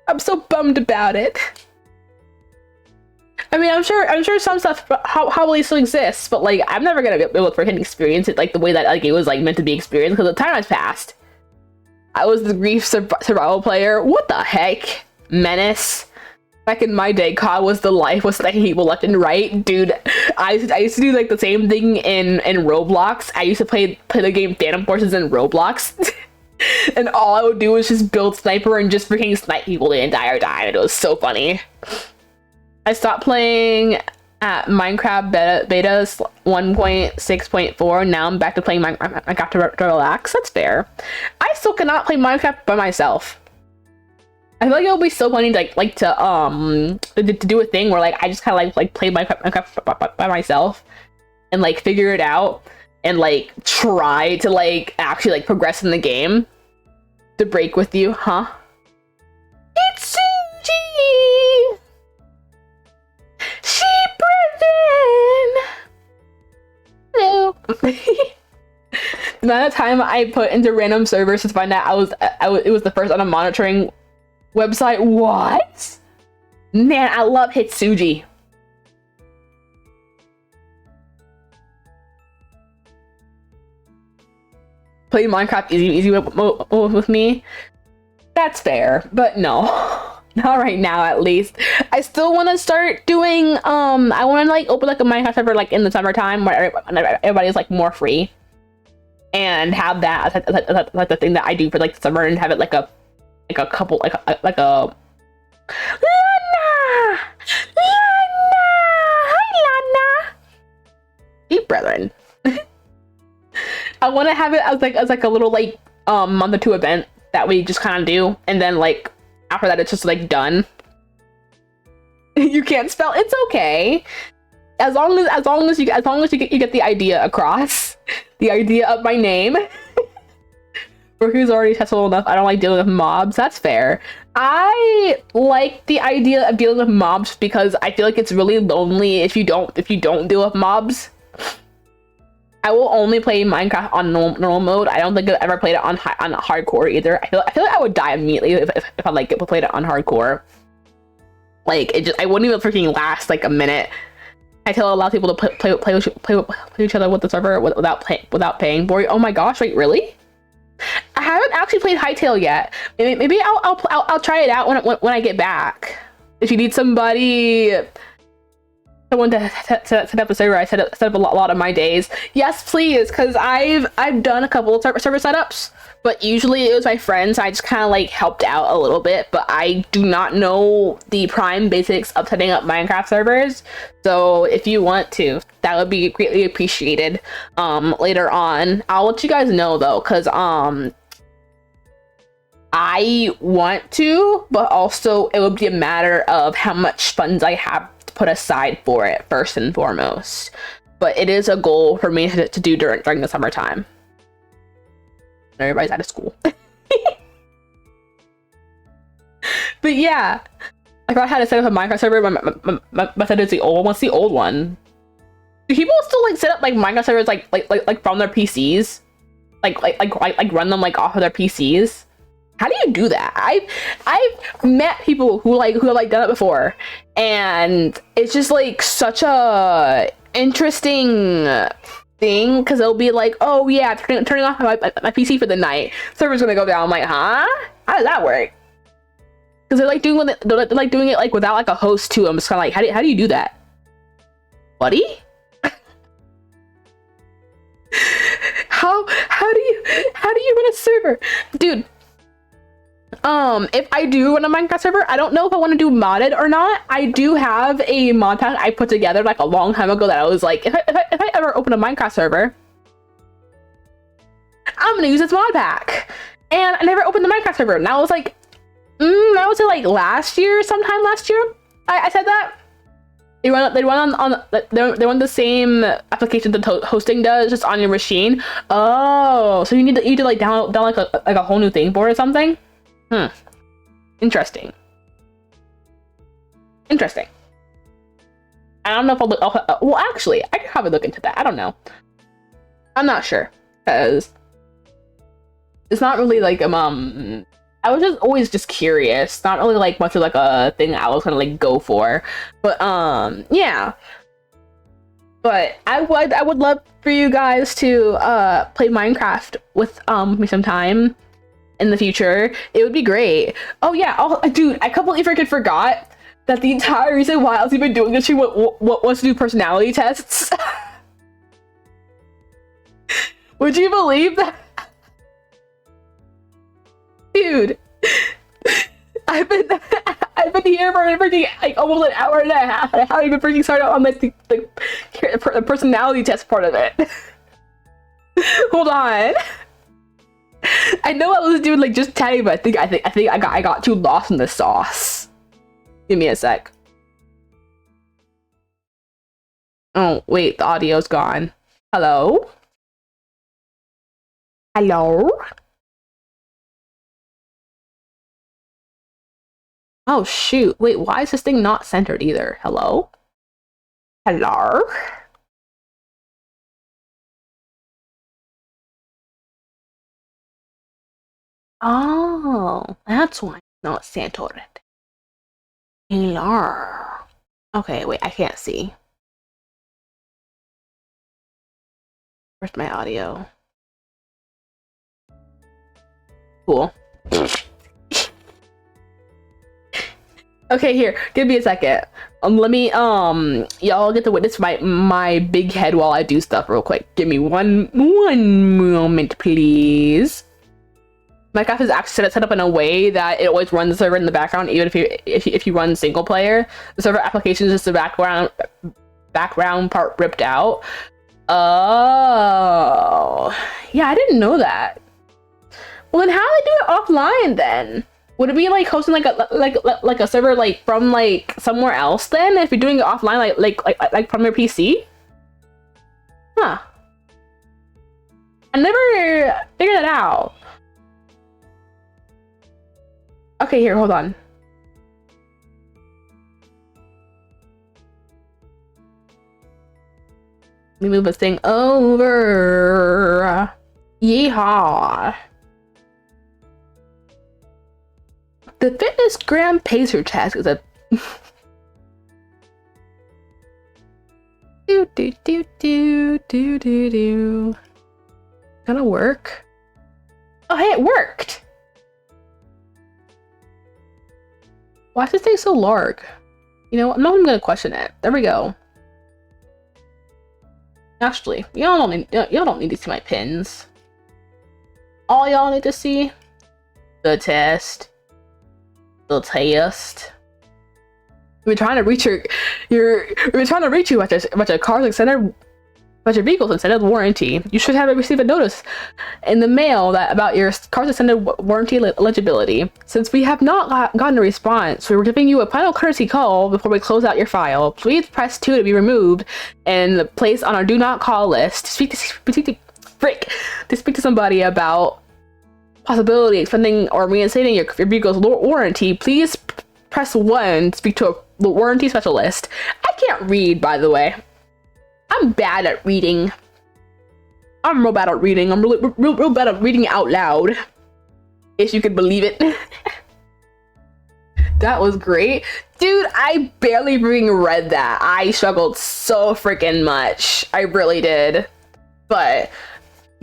I'm so bummed about it. I mean, I'm sure some stuff probably still exists, but like I'm never gonna be able to freaking experience it like the way that like it was like meant to be experienced because the time has passed. I was the grief survival player. What the heck, Menace? Back in my day, COD was the life, was sniping people left and right. Dude, I used to do like the same thing in Roblox. I used to play the game Phantom Forces in Roblox. And all I would do was just build sniper and just freaking snipe people the entire time. It was so funny. I stopped playing at Minecraft betas 1.6.4. Now I'm back to playing Minecraft to relax. That's fair. I still cannot play Minecraft by myself. I feel like it would be so funny to do a thing where like I just kind of like play Minecraft by myself and like figure it out and like try to like actually like progress in the game. To break with you, huh? It's Suji! She Hello. The amount of time I put into random servers to find out it was the first on a monitoring website. What? Man, I love Hitsuji. Play Minecraft easy with me. That's fair, but no. Not right now, at least. I still want to start doing, I want to like open like a Minecraft server like in the summertime where everybody's like more free. And have that like the thing that I do for like the summer and have it like a couple, like a Lana! Lana! Hi, Lana! Deep brethren. I want to have it as like a little like month or two event that we just kind of do, and then like after that it's just like done. You can't spell, it's okay. As long as you get the idea across, the idea of my name. For who's already testable enough, I don't like dealing with mobs. That's fair. I like the idea of dealing with mobs because I feel like it's really lonely if you don't deal with mobs. I will only play Minecraft on normal mode. I don't think I've ever played it on hardcore either. I feel like I would die immediately if I like played it on hardcore. Like I wouldn't even freaking last like a minute. I tell a lot of people to play each other with the server without paying for it. Oh my gosh! Wait, really? I haven't actually played Hytale yet. Maybe I'll try it out when I get back. If you need someone to set up a server, I set up a lot of my days. Yes, please, because I've done a couple of server setups, but usually it was my friends. I just kind of like helped out a little bit, but I do not know the prime basics of setting up Minecraft servers. So if you want to, that would be greatly appreciated. Later on, I'll let you guys know though, because I want to, but also it would be a matter of how much funds I have put aside for it first and foremost. But it is a goal for me to do during the summertime. Everybody's out of school. But yeah, I forgot how to set up a Minecraft server. My method is the old one. What's the old one? Do people still like set up like Minecraft servers like from their PCs? Like run them like off of their PCs? How do you do that? I've met people who have done it before, and it's just like such a interesting thing because they'll be like, oh yeah, turning off my PC for the night, server's gonna go down. I'm like, huh? How does that work? Because they're like doing it like without like a host too. I'm just kind of like, how do you do that, buddy? how do you run a server, dude? If I do run a Minecraft server, I don't know if I want to do modded or not. I do have a mod pack I put together like a long time ago that I was like, if I ever open a Minecraft server, I'm gonna use this mod pack. And I never opened the Minecraft server. And I was like, I would say like sometime last year, I said that. They run the same application that hosting does, just on your machine. Oh, so you need to like download like a whole new thing for it or something. Interesting. I don't know if well, actually, I could probably look into that. I don't know. I'm not sure because it's not really like I I was just always just curious, not really like much of like a thing I was gonna like go for, but yeah. But I would love for you guys to play Minecraft with me sometime in the future. It would be great. Oh yeah, dude, I completely freaking forgot that the entire reason why I was even doing this, she was to do personality tests. Would you believe that? Dude, I've been here for freaking like almost an hour and a half. I haven't even freaking started on like the personality test part of it. Hold on. I know I was doing like just tiny, but I think I got too lost in the sauce. Give me a sec. Oh wait, the audio's gone. Hello? Hello? Oh shoot, wait, why is this thing not centered either? Hello? Hello? Oh, that's why it's not centered. Hello? Okay, wait, I can't see. Where's my audio? Cool. Okay, here, give me a second. Let me y'all get to witness my big head while I do stuff real quick. Give me one moment, please. Minecraft is actually set up in a way that it always runs the server in the background, even if you run single player. The server application is just the background part ripped out. Oh, yeah, I didn't know that. Well, then how do they do it offline then? Would it be like hosting like a server like from like somewhere else then? If you're doing it offline, like from your PC? Huh? I never figured that out. Okay, here, hold on. Let me move this thing over. Yeehaw. The fitness gram pacer task is a do. Gonna work. Oh hey, it worked. Why is this thing so large? You know, I'm not even gonna question it. There we go. Actually, y'all don't need to see my pins. All y'all need to see the test. The test. We're trying to reach you about your car's extended your vehicle's extended warranty. You should have received a notice in the mail about your car's extended warranty eligibility. Since we have not gotten a response, we were giving you a final courtesy call before we close out your file. Please press 2 to be removed and placed on our do not call list to speak to somebody about possibility of extending or reinstating your vehicle's warranty. Please press 1 to speak to a warranty specialist. I can't read, by the way. I'm bad at reading. I'm real bad at reading. I'm real bad at reading out loud. If you could believe it. That was great. Dude, I barely freaking read that. I struggled so freaking much. I really did. But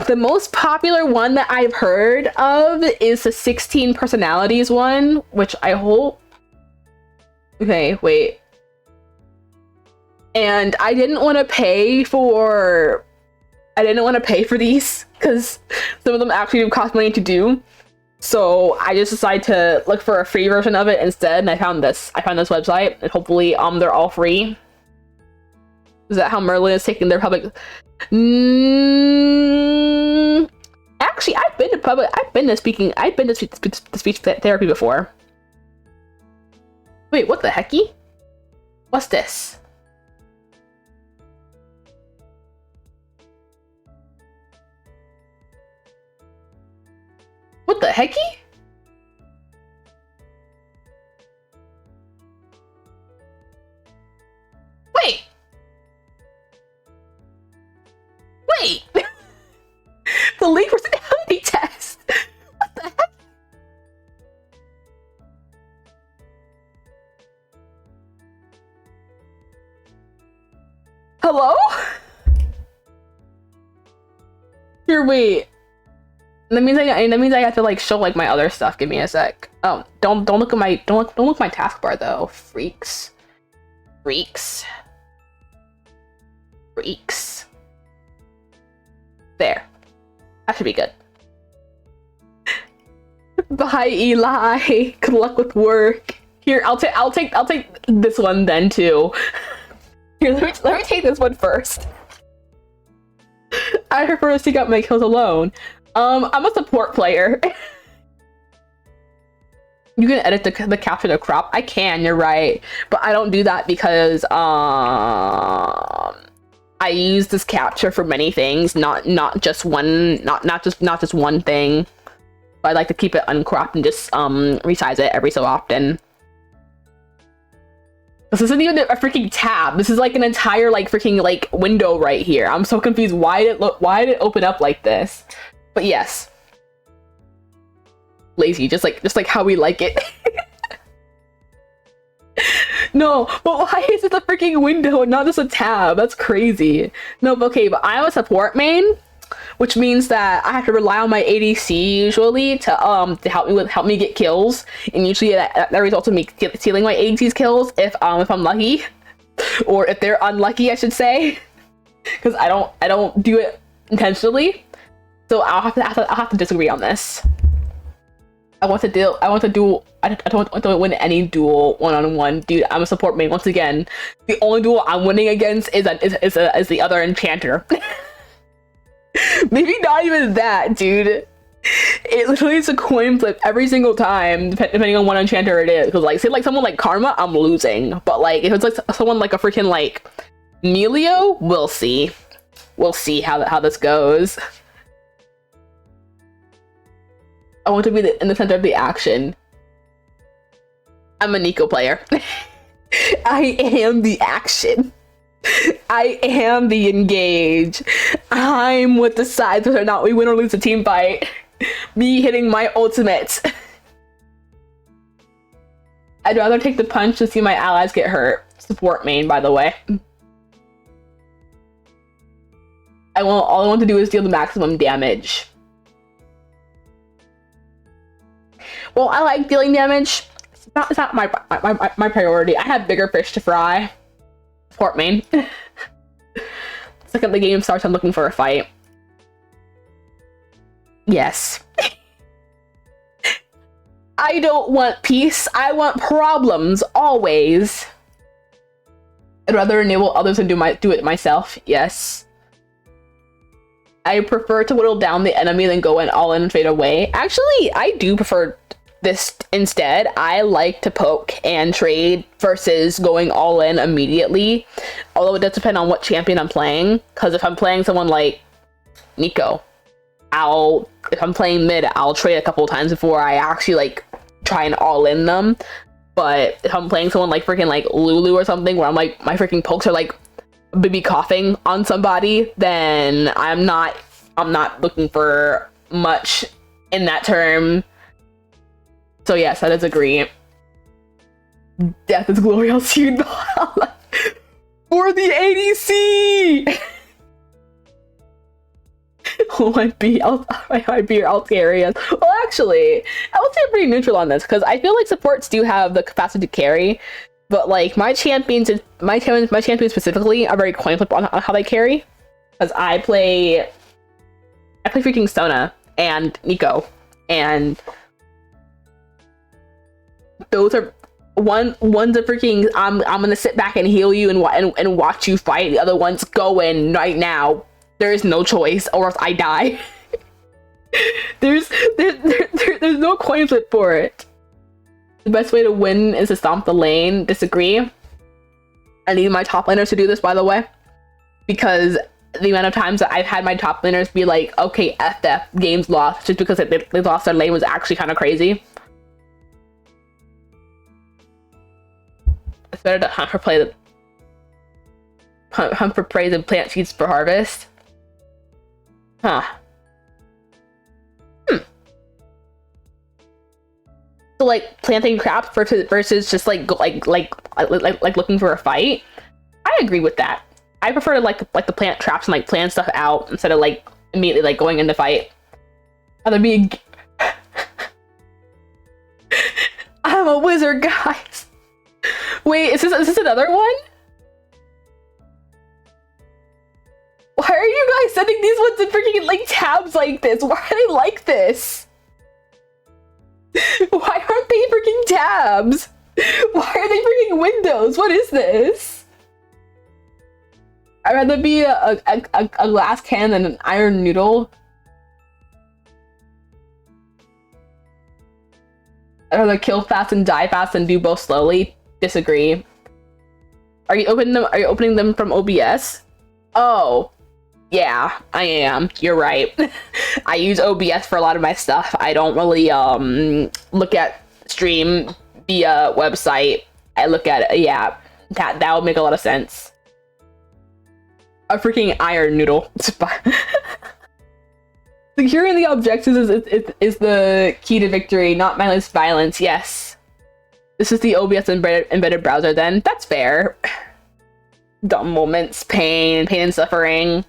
the most popular one that I've heard of is the 16 personalities one, which I hope... Okay, wait. And I didn't want to pay for these because some of them actually do cost money to do. So I just decided to look for a free version of it instead, and I found this website, and hopefully they're all free. Is that how Merlin is taking their public? Actually, I've been to speech therapy before. Wait, what the hecky? What's this? What the hecky? Wait. Wait. The lead personality test. What the heck? Hello? Here, wait. That means I have to like show like my other stuff. Give me a sec. Oh, don't look at my don't look at my taskbar though. Freaks. There. That should be good. Bye, Eli. Good luck with work. Here, I'll take this one then too. Here, let me take this one first. I prefer to seek out my kills alone. I'm a support player. You can edit the capture to crop. I can, you're right. But I don't do that because I use this capture for many things, not just one one thing. But I like to keep it uncropped and just resize it every so often. This isn't even a freaking tab. This is like an entire like freaking like window right here. I'm so confused. Why did it open up like this? But yes. Lazy, just like how we like it. No, but why is it a freaking window and not just a tab? That's crazy. No, but okay, but I'm a support main, which means that I have to rely on my ADC usually to help me get kills, and usually that results in me stealing my ADC's kills if I'm lucky, or if they're unlucky, I should say, because I don't do it intentionally. So I'll have to disagree on this. I want to win any duel one-on-one, dude. I'm a support main once again. The only duel I'm winning against is the other enchanter. Maybe not even that, dude. It literally is a coin flip every single time, depending on what enchanter it is. Because like, say like someone like Karma, I'm losing. But like, if it's like someone like a freaking like Melio, we'll see. We'll see how this goes. I want to be in the center of the action. I'm a Nico player. I am the action. I am the engage. I'm what decides whether or not we win or lose a team fight. Me hitting my ultimate. I'd rather take the punch than see my allies get hurt. Support main, by the way. All I want to do is deal the maximum damage. Well, I like dealing damage. It's not my priority. I have bigger fish to fry. Support main. The second the game starts, I'm looking for a fight. Yes. I don't want peace. I want problems, always. I'd rather enable others than do it myself. Yes. I prefer to whittle down the enemy than go all in and fade away. Actually, I do prefer this instead. I like to poke and trade versus going all in immediately. Although it does depend on what champion I'm playing. Because if I'm playing someone like Nico, if I'm playing mid, I'll trade a couple of times before I actually like try and all in them. But if I'm playing someone like freaking like Lulu or something, where I'm like my freaking pokes are like baby coughing on somebody, then I'm not looking for much in that term. So yes, I disagree. Death is glory, I'll see you for the ADC. Oh, might be your alt areas. Well, actually, I would say I'm pretty neutral on this because I feel like supports do have the capacity to carry, but like my champions specifically are very coin flip on how they carry. Because I play freaking Sona and Nico, and those are one's a freaking I'm gonna sit back and heal you and watch you fight. The other one's go in right now. There is no choice, or else I die. there's no coin flip for it. The best way to win is to stomp the lane. Disagree. I need my top laners to do this, by the way, because the amount of times that I've had my top laners be like, okay, FF, game's lost, just because they lost their lane was actually kind of crazy. It's better to hunt for praise and plant seeds for harvest. Huh. So like planting crops versus just like looking for a fight. I agree with that. I prefer to like the plant traps and like plan stuff out instead of like immediately like going into fight. Rather be I'm a wizard, guys. Wait, is this another one? Why are you guys sending these ones in freaking like tabs like this? Why are they like this? Why aren't they freaking tabs? Why are they freaking windows? What is this? I'd rather be a glass can than an iron noodle. I'd rather kill fast and die fast and do both slowly. Disagree. Are you opening them from OBS? Oh, yeah, I am. You're right. I use OBS for a lot of my stuff. I don't really look at stream via website. I look at it. Yeah, that would make a lot of sense. A freaking iron noodle. Securing the objectives is the key to victory, not mindless violence. Yes. This is the OBS embedded browser then. That's fair. Dumb moments, pain and suffering.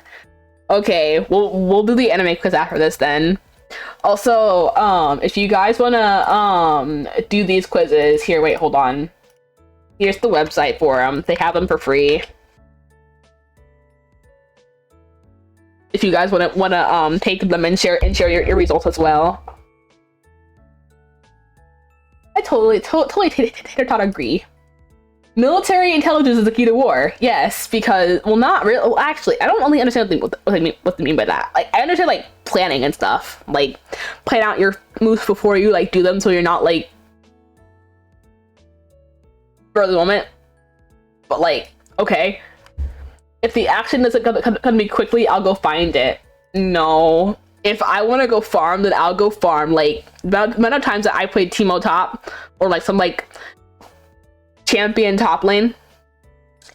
Okay, we'll do the anime quiz after this then. Also, if you guys wanna do these quizzes, here, wait, hold on. Here's the website for them. They have them for free. If you guys wanna take them and share your results as well. I totally agree. Military intelligence is the key to war. Yes, because well, not really. Well, actually, I don't really understand what they mean by that. Like, I understand like planning and stuff, like plan out your moves before you like do them, so you're not like for the moment. But like, okay. If the action doesn't come to me quickly, I'll go find it. No. If I want to go farm, then I'll go farm. Like, the amount of times that I played Teemo top, or like some like champion top lane,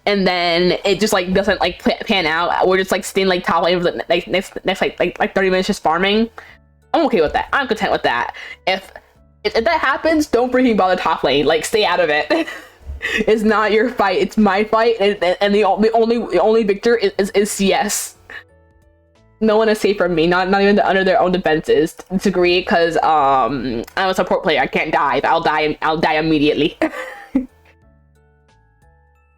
and then it just like doesn't like pan out. We're just like staying like top lane for the next 30 minutes just farming. I'm okay with that. I'm content with that. If that happens, don't freaking bother top lane. Like, stay out of it. It's not your fight, it's my fight, and the only victor is CS. No one is safe from me, not even under their own defenses. Disagree, because I'm a support player. I can't dive. I'll die immediately.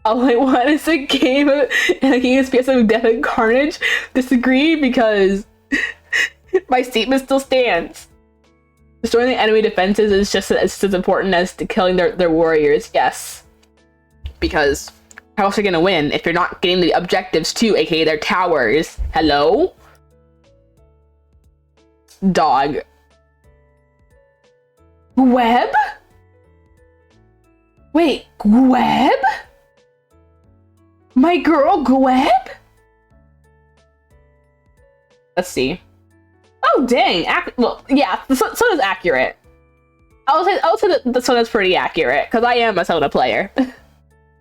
All I want is a game of PS of Death and Carnage. Disagree, because my statement still stands. Destroying the enemy defenses is just as important as killing their warriors. Yes. Because how else are you gonna win if you're not getting the objectives too, aka their towers? Hello? Dog. Gweb? Wait, Gweb? My girl Gweb? Let's see. Oh dang! Well, yeah, the Soda's accurate. I'll say that the Soda's pretty accurate because I am a Soda player.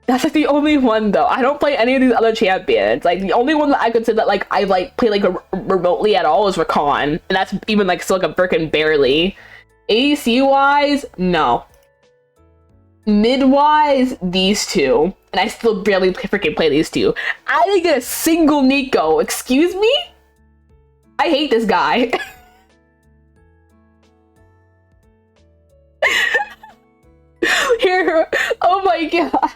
That's like the only one though. I don't play any of these other champions. Like, the only one that I could say that like I like play like remotely at all is Rakan, and that's even like still like a frickin' barely. ADC wise, no. Mid wise, these two, and I still barely freaking play these two. I didn't get a single Nico. Excuse me? I hate this guy. Here, oh my god.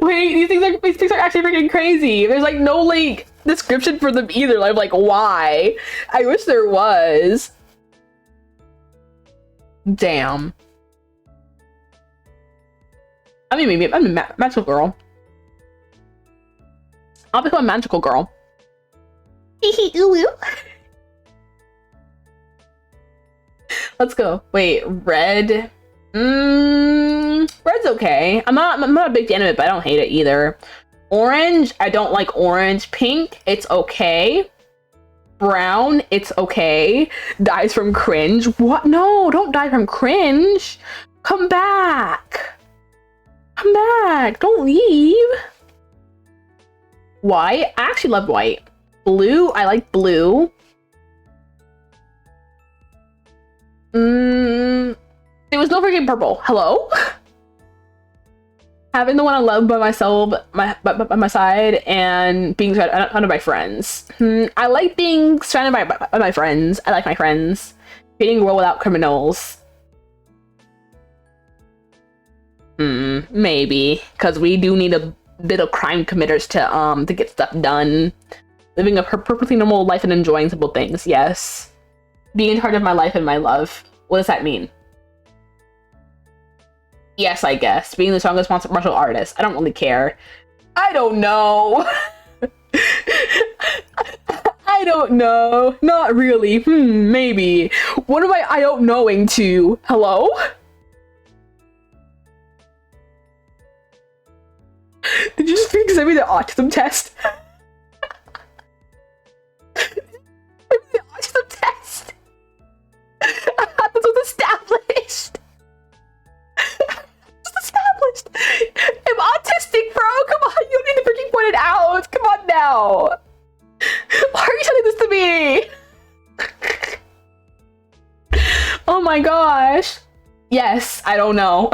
Wait, these things are actually freaking crazy. There's like no like description for them either. I'm like, why? I wish there was. Damn. I mean, maybe I'm a magical girl. I'll become a magical girl. Let's go. Wait, red. Red's okay. I'm not a big fan of it, but I don't hate it either. Orange, I don't like orange. Pink, it's okay. Brown, it's okay. Dies from cringe. What? No, don't die from cringe. Come back. Come back. Don't leave. White, I actually love white. Blue, I like blue. There was no freaking purple. Hello? Having the one I love by myself, by my side, and being surrounded by friends. I like being surrounded by my friends. I like my friends. Creating a world without criminals. Maybe, because we do need a bit of crime committers to get stuff done. Living a perfectly normal life and enjoying simple things. Yes. Being in charge of my life and my love. What does that mean? Yes, I guess. Being the strongest martial artist. I don't really care. I don't know. I don't know. Not really. Maybe. What am I don't knowing to? Hello? Did you just send me the autism test? The autism test? I thought this was established. Established. I'm autistic, bro. Come on, you don't need to freaking point it out. Come on now. Why are you telling this to me? Oh my gosh. Yes, I don't know.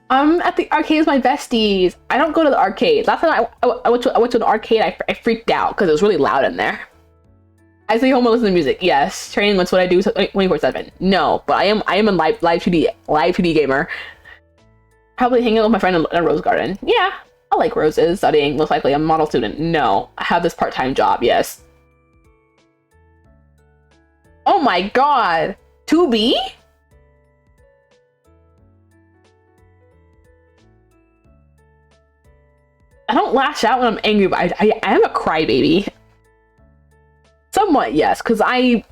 I'm at the arcade with my besties. I don't go to the arcade. Last time I went to an arcade, I freaked out because it was really loud in there. I stay home and listen to music. Yes, training. That's what I do 24/7. No, but I am a live 2D gamer. Probably hanging out with my friend in a rose garden. Yeah, I like roses. Studying. Most likely, I'm a model student. No, I have this part-time job. Yes. Oh my god, 2B? I don't lash out when I'm angry, but I am a crybaby. Somewhat, yes, because I'm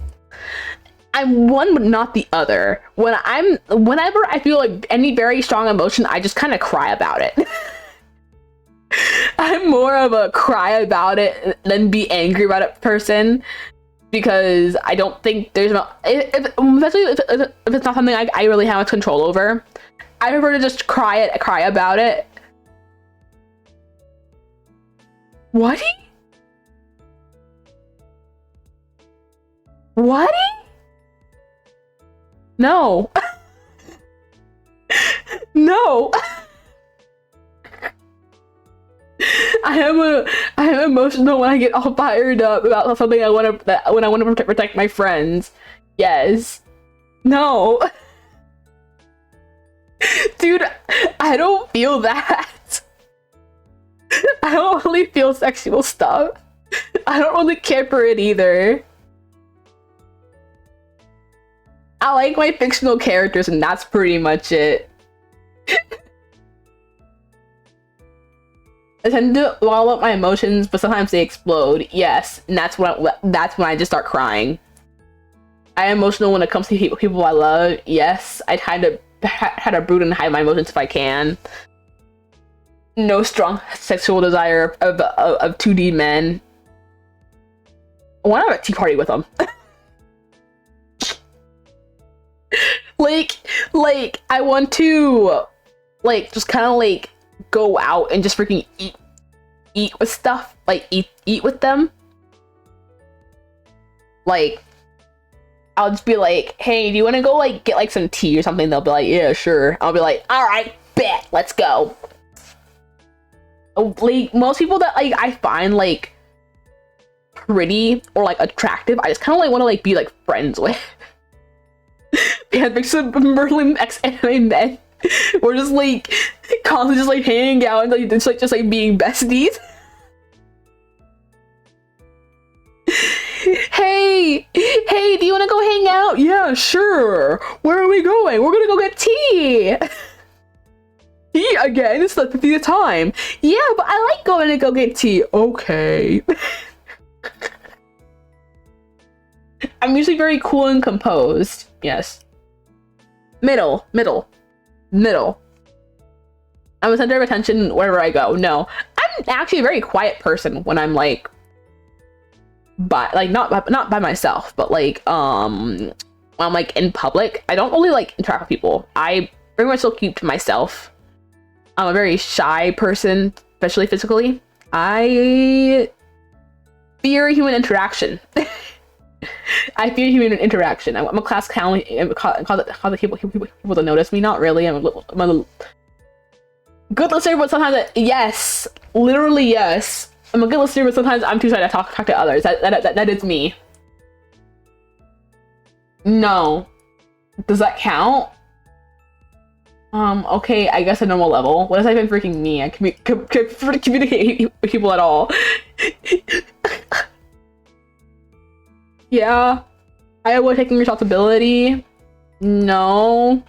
one but not the other. Whenever I feel like any very strong emotion, I just kind of cry about it. I'm more of a cry about it than be angry about it person, because I don't think there's especially if it's not something I really have much control over. I prefer to just cry about it. What? What? No. No. I am emotional when I get all fired up about something when I want to protect my friends. Yes. No. Dude, I don't feel that. I don't really feel sexual stuff. I don't really care for it either. I like my fictional characters and that's pretty much it. I tend to wall up my emotions, but sometimes they explode. Yes, and that's when I just start crying. I am emotional when it comes to people I love. Yes, I try to brood and hide my emotions if I can. No strong sexual desire of 2D men. I want to have a tea party with them. like I want to just kind of go out and just freaking eat with stuff, eat with them. I'll just be like, hey, do you want to go get some tea or something? They'll be like, yeah, sure. I'll be like, all right, bet, let's go. Most people that I find pretty or attractive, I just kind of want to be friends with. Yeah, make some Merlin ex-anime men. We're just constantly just hanging out and just being besties. Hey, do you want to go hang out? Yeah, sure. Where are we going? We're gonna go get tea. Tea again? It's the 50th time. Yeah, but I like going to go get tea. Okay. I'm usually very cool and composed. Yes. Middle. I'm a center of attention wherever I go. No, I'm actually a very quiet person when I'm not by myself, but when I'm in public. I don't really interact with people. I very much still keep to myself. I'm a very shy person, especially physically. I fear human interaction. I fear human interaction. I'm a class clown. Cause people to notice me. Not really. I'm a little good listener, but sometimes yes, literally yes. I'm a good listener, but sometimes I'm too shy to talk to others. That is me. No, does that count? Okay, I guess a normal level. What does that even freaking mean? I communicate with people at all. Yeah, I avoid taking responsibility. No,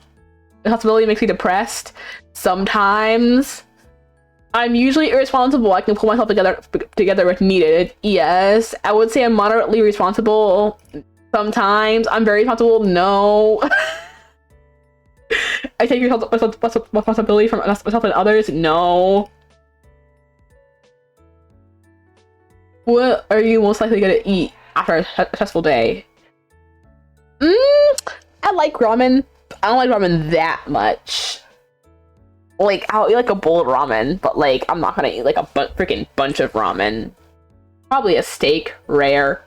responsibility makes me depressed. Sometimes. I'm usually irresponsible. I can pull myself together if needed. Yes, I would say I'm moderately responsible. Sometimes I'm very responsible. No. I take responsibility from myself and others. No. What are you most likely gonna eat after a stressful day? I like ramen. I don't like ramen that much. Like, I'll eat like a bowl of ramen, but like, I'm not gonna eat like a freaking bunch of ramen. Probably a steak, rare.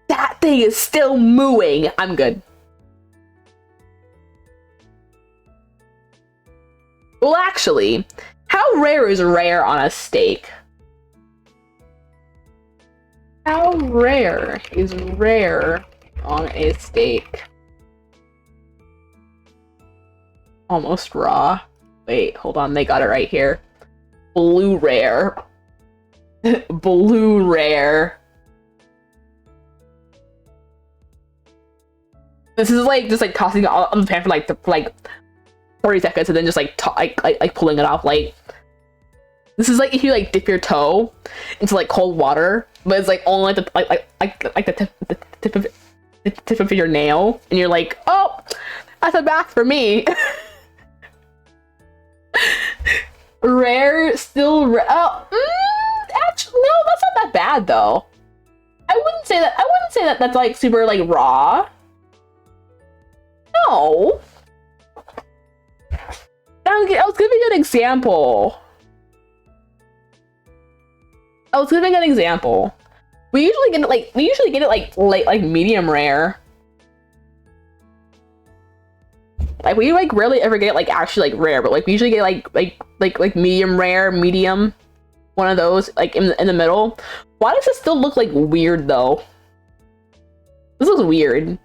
That thing is still mooing. I'm good. Well, actually, how rare is rare on a steak? How rare is rare on a steak? Almost raw. Wait, hold on, they got it right here. Blue rare. Blue rare. This is like just like tossing it on the pan for like 30 seconds and then just like pulling it off. Like, this is like if you like dip your toe into like cold water, but it's like only like the tip of your nail, and you're like, oh, that's a bath for me. Rare, still rare. Oh, actually, no, that's not that bad though. I wouldn't say that that's like super like raw. No. I was giving an example. We usually get it like medium rare. Like, we like rarely ever get it like actually like rare, but like we usually get like medium rare, medium, one of those like in the middle. Why does it still look like weird though? This looks weird.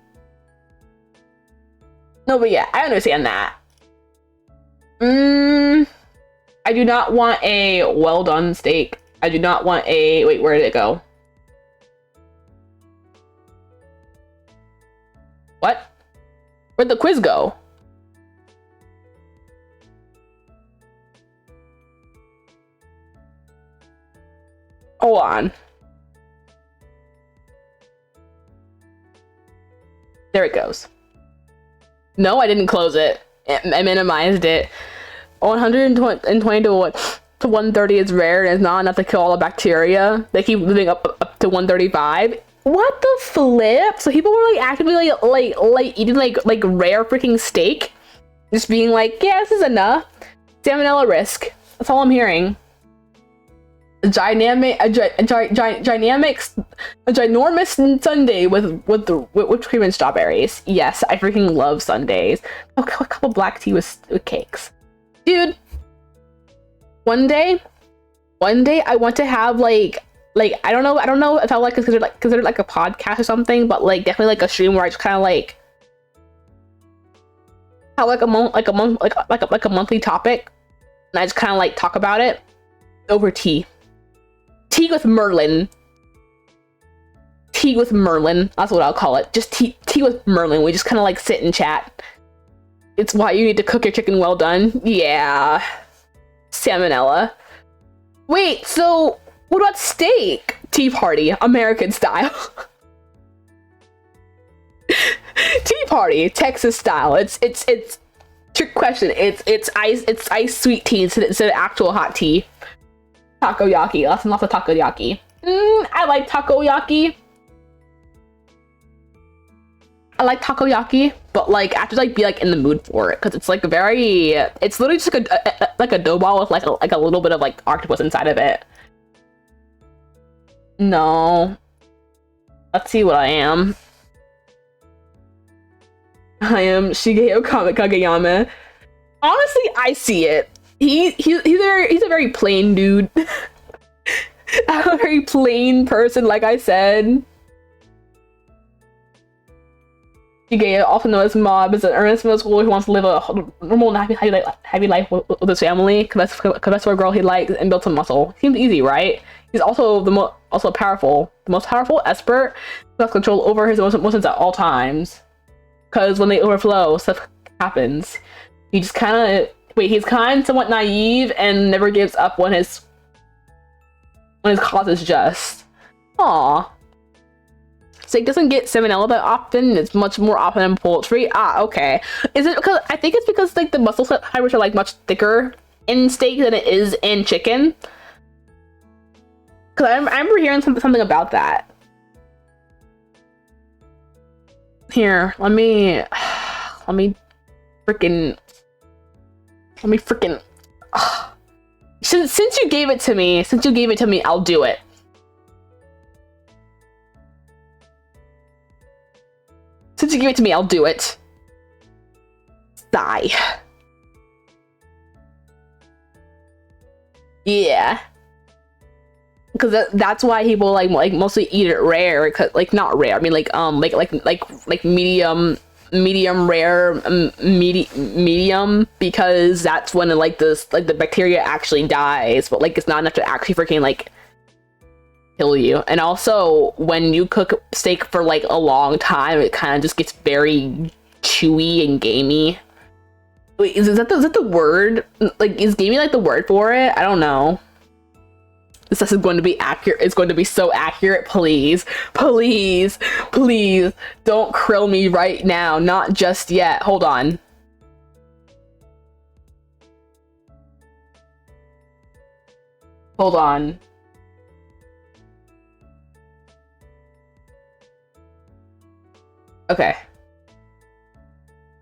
No, but yeah, I understand that. I do not want a well done steak. I do not want a wait, where did it go? What? Where'd the quiz go? Hold on. There it goes. No, I didn't close it. I minimized it. 120 to 130 is rare and it's not enough to kill all the bacteria. They keep moving up to 135. What the flip? So people were like actively like eating like rare freaking steak, just being like, yeah, this is enough. Salmonella risk. That's all I'm hearing. A ginormous sundae with whipped cream and strawberries. Yes, I freaking love sundaes. A couple black tea with cakes, dude. One day I want to have like I don't know if I like considered like a podcast or something, but like definitely like a stream where I just kind of like have like a monthly topic, and I just kind of like talk about it over tea. Tea with Merlin. Tea with Merlin. That's what I'll call it. Just tea with Merlin. We just kind of like sit and chat. It's why you need to cook your chicken well done. Yeah. Salmonella. Wait, so what about steak? Tea party, American style. Tea party, Texas style. It's trick question. It's ice sweet tea instead of actual hot tea. Takoyaki. Lots and lots of takoyaki. I like takoyaki. But like I have to like be like in the mood for it because it's like it's literally just like a dough ball with like a little bit of like octopus inside of it. No. Let's see what I am. I am Shigeo Kageyama. Honestly, I see it. He's a very plain dude. A very plain person, like I said. Shigeo, also known as Mob, is an earnest middle schooler who wants to live a normal and happy life with his family, because that's what a girl he likes, and build some muscle. Seems easy, right? He's also the most powerful expert who has control over his emotions at all times. Because when they overflow, stuff happens. He just he's kind, somewhat naive, and never gives up when his cause is just. Aww. So it doesn't get salmonella that often. It's much more often in poultry. Ah, okay. Is it because I think it's because like the muscle fibers are like much thicker in steak than it is in chicken? Because I remember hearing something about that. Here, let me freaking. Since you gave it to me, I'll do it. Since you gave it to me, I'll do it. Sigh. Yeah. Because that's why people like mostly eat it rare. Cause like not rare. I mean like medium rare, medium, because that's when the bacteria actually dies, but like it's not enough to actually freaking like kill you. And also when you cook steak for like a long time, it kind of just gets very chewy and gamey. Wait, is that the word? Like, is gamey like the word for it? I don't know. This is going to be accurate. It's going to be so accurate. Please, please, please don't krill me right now. Not just yet. Hold on. Hold on. Okay.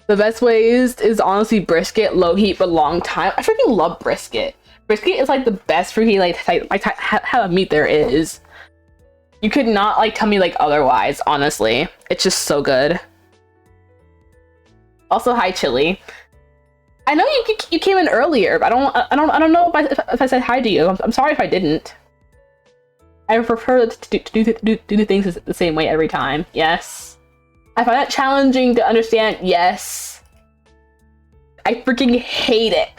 The best way is honestly brisket, low heat but long time. I freaking love brisket. Brisket is like the best freaking type of meat there is. You could not like tell me like otherwise, honestly. It's just so good. Also, hi Chili. I know you came in earlier, but I don't know if I said hi to you. I'm sorry if I didn't. I prefer to do things the same way every time. Yes. I find it challenging to understand. Yes. I freaking hate it.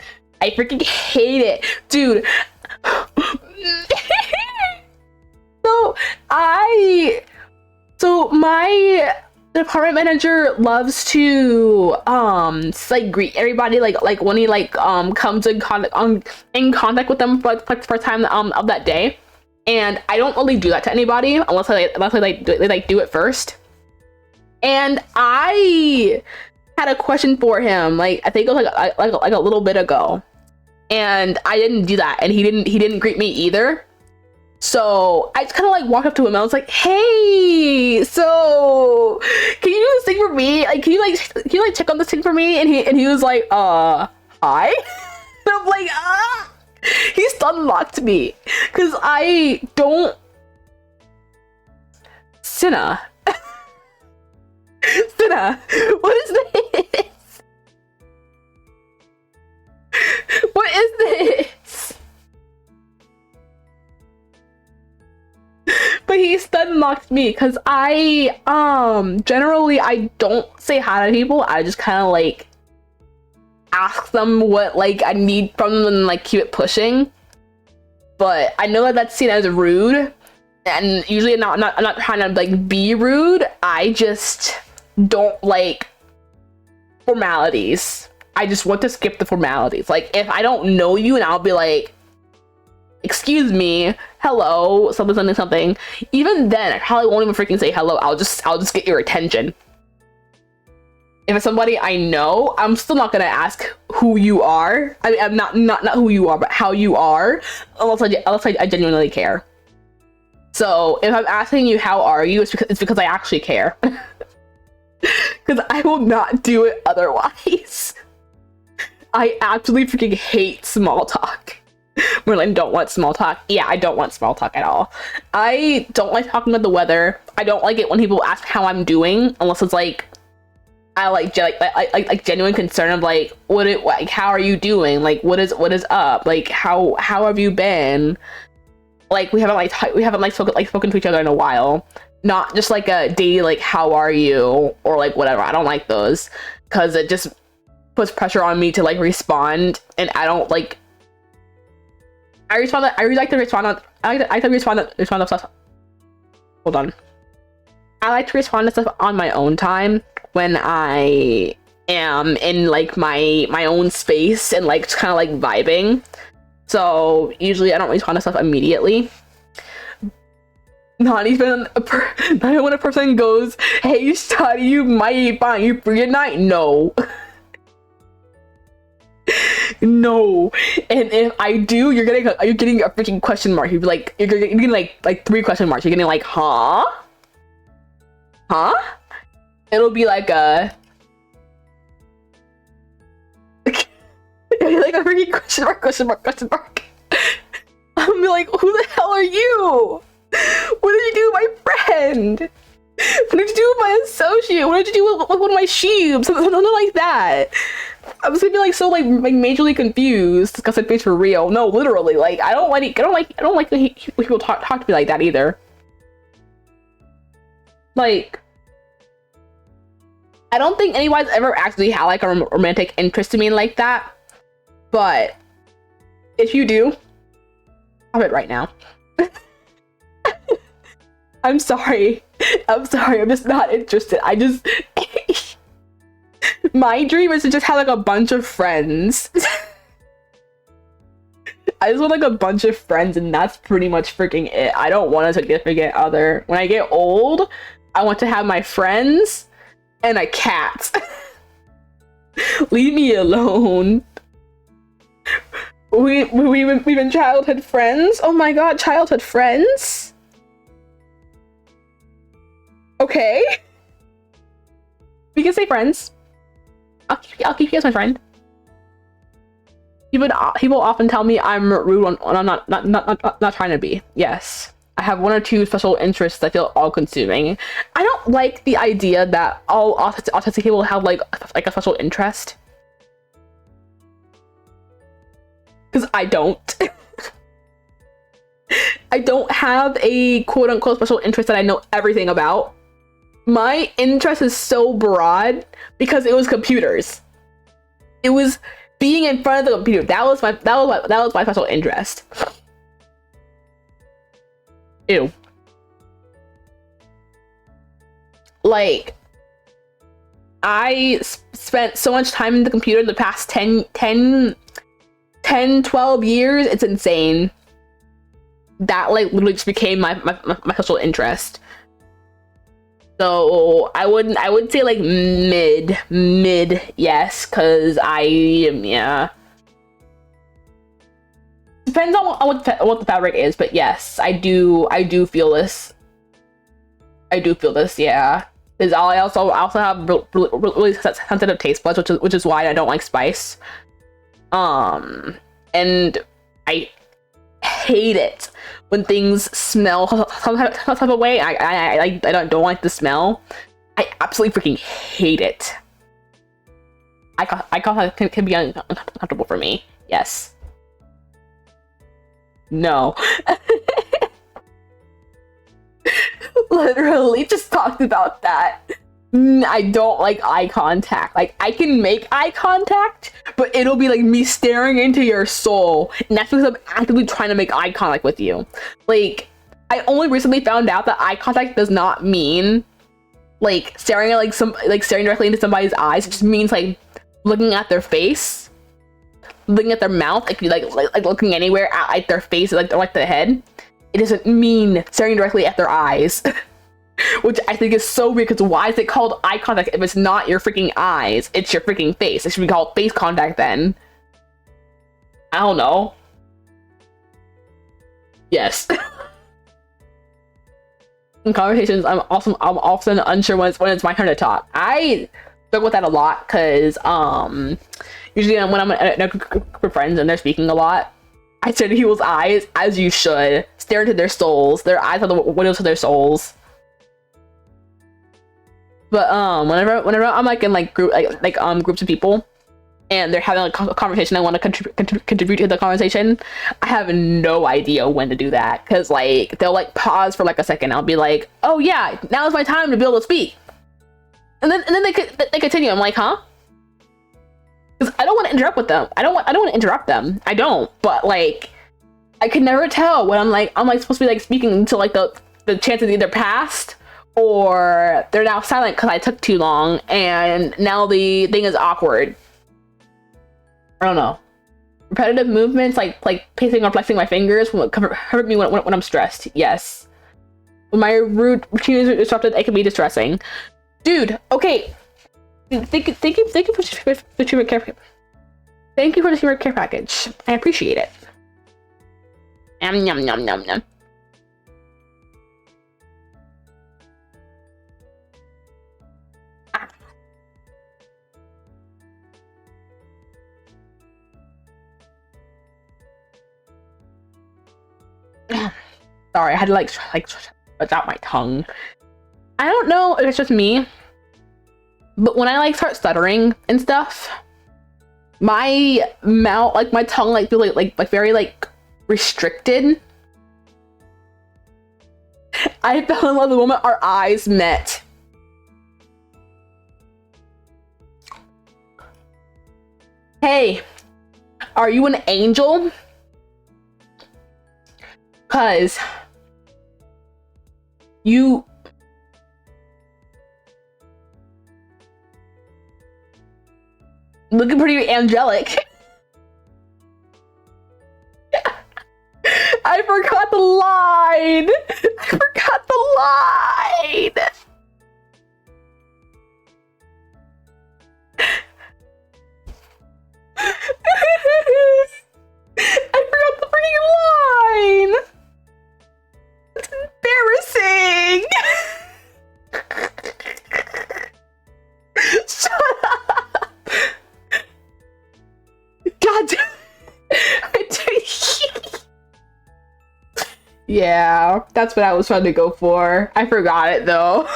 I freaking hate it. Dude. So my department manager loves to like greet everybody like when he like comes in contact with them for the time of that day. And I don't really do that to anybody unless I do it first. And I had a question for him, like I think it was like a little bit ago, and I didn't do that, and he didn't greet me either. So I just kind of like walked up to him and I was like, "Hey, so can you do this thing for me? Like, can you check on this thing for me?" And he was like, "Hi." And I'm like, "Ah." He stun-locked me because I don't. Cinna. Cinna, what is this? What is this? But he stun-locked me because I generally I don't say hi to people. I just kind of like ask them what like I need from them and like keep it pushing. But I know that that's seen as rude, and usually I'm not trying to like be rude. I just don't like formalities. I just want to skip the formalities. Like if I don't know you and I'll be like, "Excuse me, hello, something." Even then, I probably won't even freaking say hello. I'll just get your attention. If it's somebody I know, I'm still not gonna ask who you are. I mean, I'm not who you are, but how you are, unless I genuinely care. So if I'm asking you how are you, it's because I actually care. Because I will not do it otherwise. I absolutely freaking hate small talk. Merlin don't want small talk. Yeah, I don't want small talk at all. I don't like talking about the weather. I don't like it when people ask how I'm doing, unless it's like I like genuine concern of like like how are you doing, like what is up, like how have you been, like we haven't spoken to each other in a while, not just like a daily like how are you or like whatever. I don't like those because it just puts pressure on me to like respond, and I don't like. I really like to respond to stuff. Hold on. I like to respond to stuff on my own time when I am in like my own space and like kind of like vibing. So usually I don't respond to stuff immediately. Not even when a person goes, "Hey, study, you might be fine. You free at night?" No. No. And if I do, you're getting a freaking question mark. You'd be like, you're getting like 3 question marks. You're getting like, huh? It'll be like a like a freaking question mark. I'll be like, who the hell are you? What did you do with my friend? What did you do with my associate? What did you do with one of my sheeps? Something like that. I was gonna be like so like majorly confused because it for real. No, literally, like I don't like when people talk to me like that either. Like, I don't think anyone's ever actually had like a romantic interest in me like that. But if you do, stop it right now. I'm sorry. I'm just not interested. I just my dream is to just have like a bunch of friends. I just want like a bunch of friends, and that's pretty much freaking it. I don't want a significant other. When I get old, I want to have my friends and a cat. Leave me alone. We've been childhood friends. Oh my god, childhood friends. Okay. We can say friends. I'll keep you as my friend. He will often tell me I'm rude when I'm not trying to be. Yes. I have 1 or 2 special interests that feel all-consuming. I don't like the idea that all autistic people have like a special interest. Because I don't. I don't have a quote-unquote special interest that I know everything about. My interest is so broad because it was computers. It was being in front of the computer. That was my special interest. Ew. Like, I spent so much time in the computer in the past 12 years. It's insane. That like literally just became my special interest. So I would say like mid, yes, because yeah. Depends on what the fabric is, but yes, I do feel this. I do feel this, yeah. Because I also have really sensitive taste buds, which is why I don't like spice. And I hate it when things smell some type of way. I don't like the smell. I absolutely freaking hate it. I call it can be uncomfortable for me. Yes. No. Literally just talked about that. I don't like eye contact. Like, I can make eye contact, but it'll be like me staring into your soul, and that's because I'm actively trying to make eye contact with you. Like, I only recently found out that eye contact does not mean like staring at staring directly into somebody's eyes. It just means like looking at their face, looking at their mouth, like looking anywhere at their face, like their head. It doesn't mean staring directly at their eyes. Which I think is so weird, because why is it called eye contact if it's not your freaking eyes? It's your freaking face. It should be called face contact then. I don't know. Yes. In conversations, I'm often unsure when it's my turn to talk. I struggle with that a lot, because usually when I'm in a group of friends and they're speaking a lot, I stare into people's eyes, as you should. Stare into their souls. Their eyes are the windows to their souls. But whenever I'm like in like groups of people and they're having like a conversation, I want to contribute to the conversation. I have no idea when to do that, because like they'll like pause for like a second. I'll be like, oh yeah, now is my time to be able to speak, and then they continue. I'm like, huh? Because I don't want to interrupt with them. I don't want to interrupt them. I don't. But like, I can never tell when I'm like supposed to be like speaking until like the chance is either passed or they're now silent because I took too long and now the thing is awkward. I don't know. Repetitive movements like pacing or flexing my fingers hurt me when I'm stressed. Yes. When my routine is disrupted, it can be distressing. Dude, okay. Thank you for the treatment care. Thank you for the treatment care package. I appreciate it. Yum yum yum yum yum. Sorry, I had to like stretch out my tongue. I don't know if it's just me, but when I like start stuttering and stuff, my mouth, like my tongue, like feels like very like restricted. I fell in love the moment our eyes met. Hey, are you an angel? 'Cause you looking pretty angelic. I forgot the line. I forgot the line. I forgot the freaking line. It's embarrassing. Shut up. God damn. Yeah, that's what I was trying to go for. I forgot it though.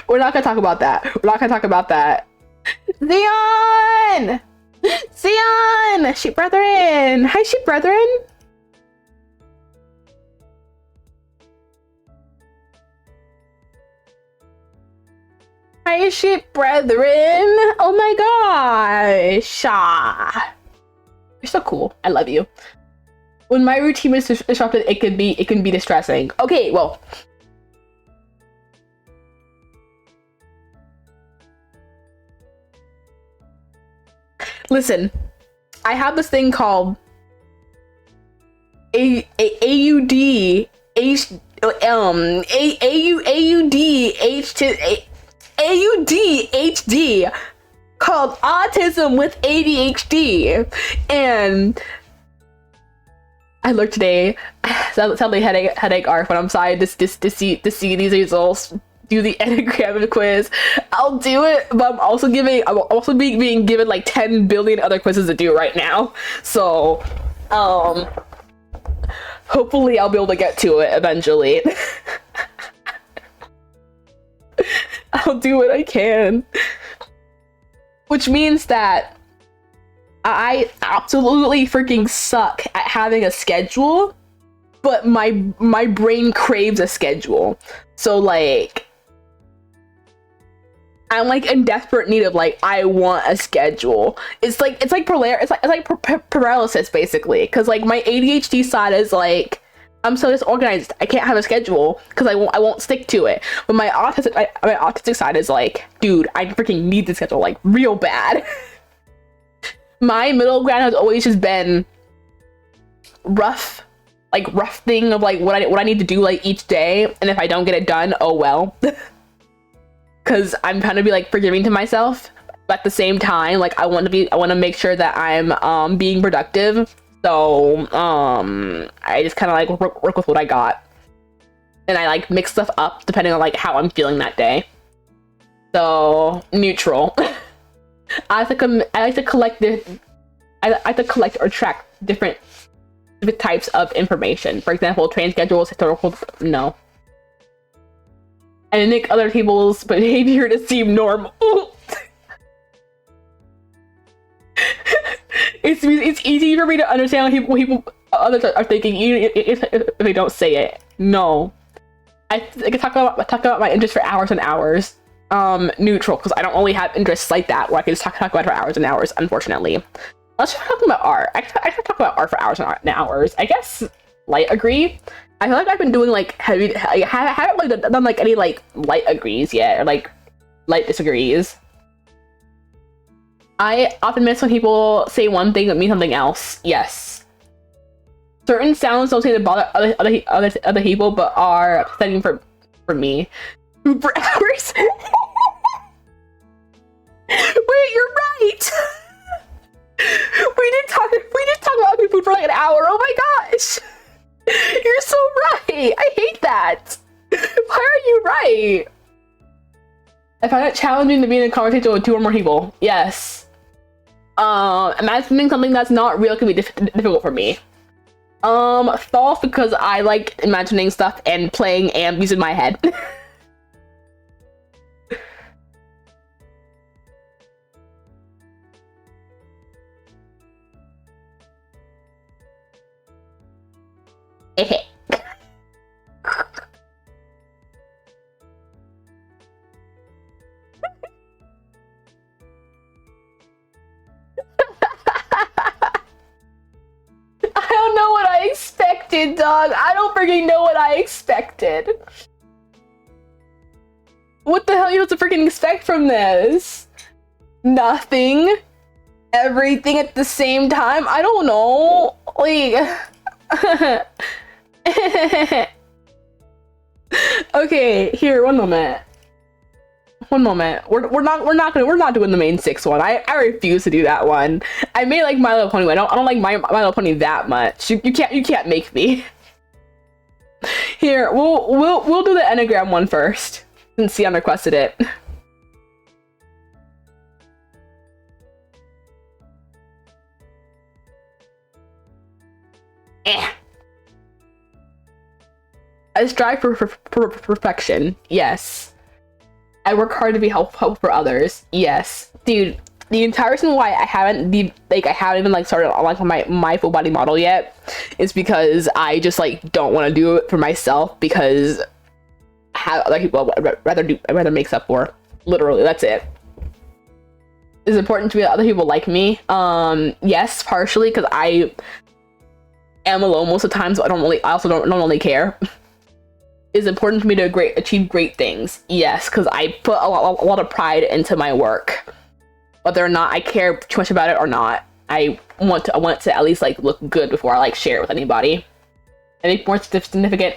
We're not gonna talk about that. We're not gonna talk about that. Zion! Zion! Sheep brethren! Hi, sheep brethren! Hi, sheep brethren! Oh my gosh! Ah. You're so cool. I love you. When my routine is disrupted, it can be distressing. Okay, well. Listen, I have this thing called AUD HD called autism with ADHD, and I looked today. Sadly, headache arc when I'm sorry to see these results. Do the Enneagram quiz. I'll do it, but I'm also being given like 10 billion other quizzes to do right now. So, hopefully I'll be able to get to it eventually. I'll do what I can. Which means that I absolutely freaking suck at having a schedule, but my brain craves a schedule. So like, I'm like in desperate need of like, I want a schedule. It's like paralysis basically, because like my ADHD side is like, I'm so disorganized, I can't have a schedule because I won't stick to it. But my autistic side is like, dude, I freaking need the schedule like real bad. My middle ground has always just been rough thing of like what I need to do like each day, and if I don't get it done, oh well. Because I'm trying to be like forgiving to myself, but at the same time, like I want to make sure that I'm being productive. So I just kind of like work with what I got, and I like mix stuff up depending on like how I'm feeling that day. So neutral. I like to collect or track different specific types of information. For example, train schedules, historical, no. And make other people's behavior to seem normal. It's easy for me to understand what people others are thinking, even if they don't say it. No. I can talk about my interests for hours and hours. Neutral, because I don't really have interests like that where I can just talk about it for hours and hours, unfortunately. Let's try talking about art. I can talk about art for hours and hours. I guess light agree. I feel like I've been doing like heavy. I haven't like done like any like light agrees yet, or like light disagrees. I often miss when people say one thing but mean something else. Yes. Certain sounds don't seem to bother other people, but are upsetting for me. Food for hours. Wait, you're right. We did talk about food for like an hour. Oh my gosh. You're so right. I hate that. Why are you right? I find it challenging to be in a conversation with 2 or more people. Yes. Imagining something that's not real can be difficult for me. False, because I like imagining stuff and playing ambies in my head. I don't know what I expected, dog. I don't freaking know what I expected. What the hell are you supposed to freaking expect from this? Nothing. Everything at the same time? I don't know. Like... Okay, here, one moment. We're not doing the main 6 one. I refuse to do that one. I may like My Little Pony. I don't like My Little Pony that much. You can't make me. Here, we'll do the Enneagram one first, since Sion requested it. I strive for perfection. Yes. I work hard to be helpful for others. Yes. Dude, the entire reason why I haven't even like started on like my full body model yet is because I just like don't want to do it for myself, because how other people rather makes up for. Literally, that's it. It's important to me that other people like me. Yes, partially because I am alone most of the time, so I also don't really care. It's important for me to achieve great things. Yes, because I put a lot of pride into my work. Whether or not I care too much about it or not, I want to at least like look good before I like share it with anybody. I make more significant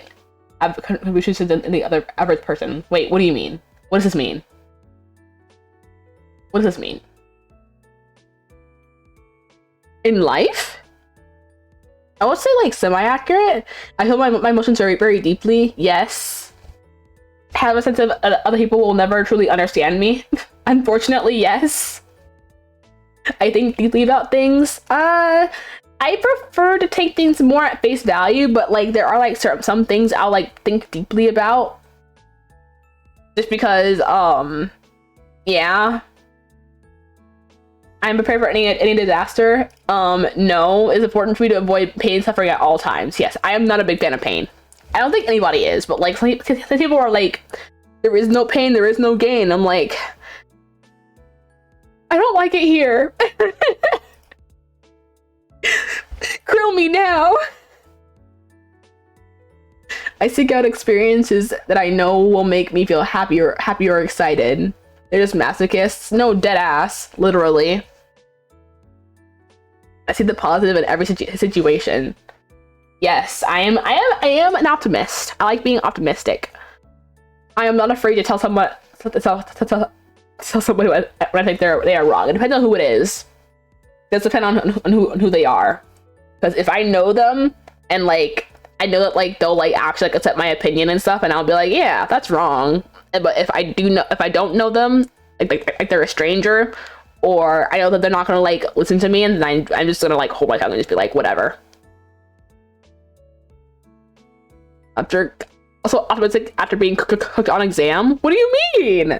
contributions than the other average person. Wait, what do you mean? What does this mean? What does this mean? In life? I would say like semi-accurate. I feel my emotions very, very deeply. Yes. Have a sense of other people will never truly understand me. Unfortunately, yes. I think deeply about things. I prefer to take things more at face value, but like there are like some things I'll like think deeply about. Just because, yeah. I'm prepared for any disaster. No, it's important for me to avoid pain and suffering at all times. Yes, I am not a big fan of pain. I don't think anybody is, but like some people are like, there is no pain, there is no gain. I'm like, I don't like it here. Grill me now. I seek out experiences that I know will make me feel happy or excited. They're just masochists. No, dead ass, literally. I see the positive in every situation. Yes, I am an optimist. I like being optimistic. I am not afraid to tell someone tell somebody when I think they are wrong. It depends on who it is. It does depend on who they are. Because if I know them and like I know that like they'll like actually like accept my opinion and stuff, and I'll be like, yeah, that's wrong. But if I don't know them, like they're a stranger, or I know that they're not gonna like listen to me, and then I'm just gonna like hold my tongue and just be like, whatever. After also optimistic after being cooked on exam? What do you mean?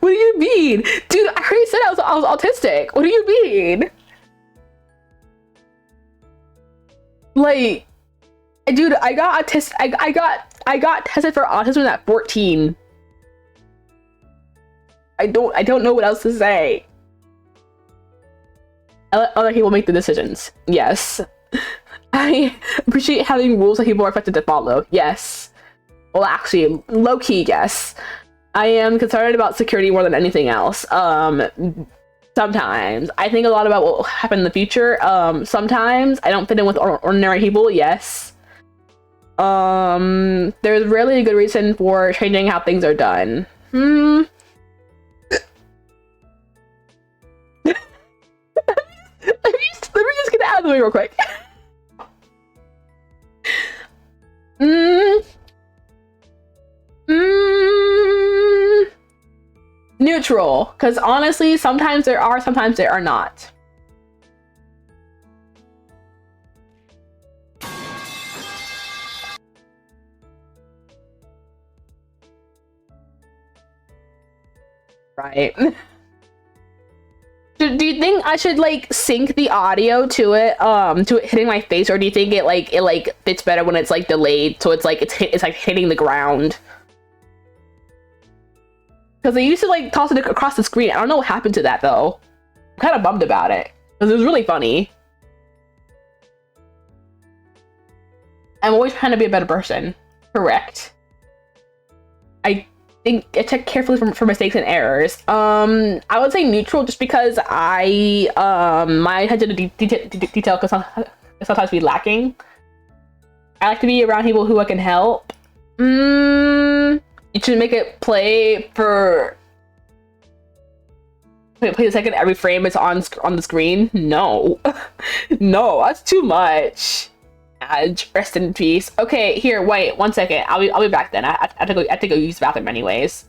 What do you mean? Dude, I already said I was autistic. What do you mean? Like, dude, I got autistic. I got tested for autism at 14. I don't know what else to say. I let other people make the decisions. Yes. I appreciate having rules that people are expected to follow. Yes. Well, actually, low-key, yes. I am concerned about security more than anything else. Sometimes. I think a lot about what will happen in the future. Sometimes I don't fit in with ordinary people. Yes. There's rarely a good reason for changing how things are done. Let me just get that out of the way real quick. Neutral, because honestly, sometimes there are, sometimes there are not. Right. Do you think I should like sync the audio to it hitting my face, or do you think it fits better when it's like delayed, so it's like it's like hitting the ground? Because they used to like toss it across the screen. I don't know what happened to that though. I'm kind of bummed about it because it was really funny. I'm always trying to be a better person. Correct. I check carefully for mistakes and errors. I would say neutral, just because my attention to detail can sometimes be lacking. I like to be around people who I can help. You should make it play the second every frame it's on the screen. No. No, that's too much. Rest in peace. Okay, here, wait 1 second. I'll be back then. I have to go use the bathroom anyways.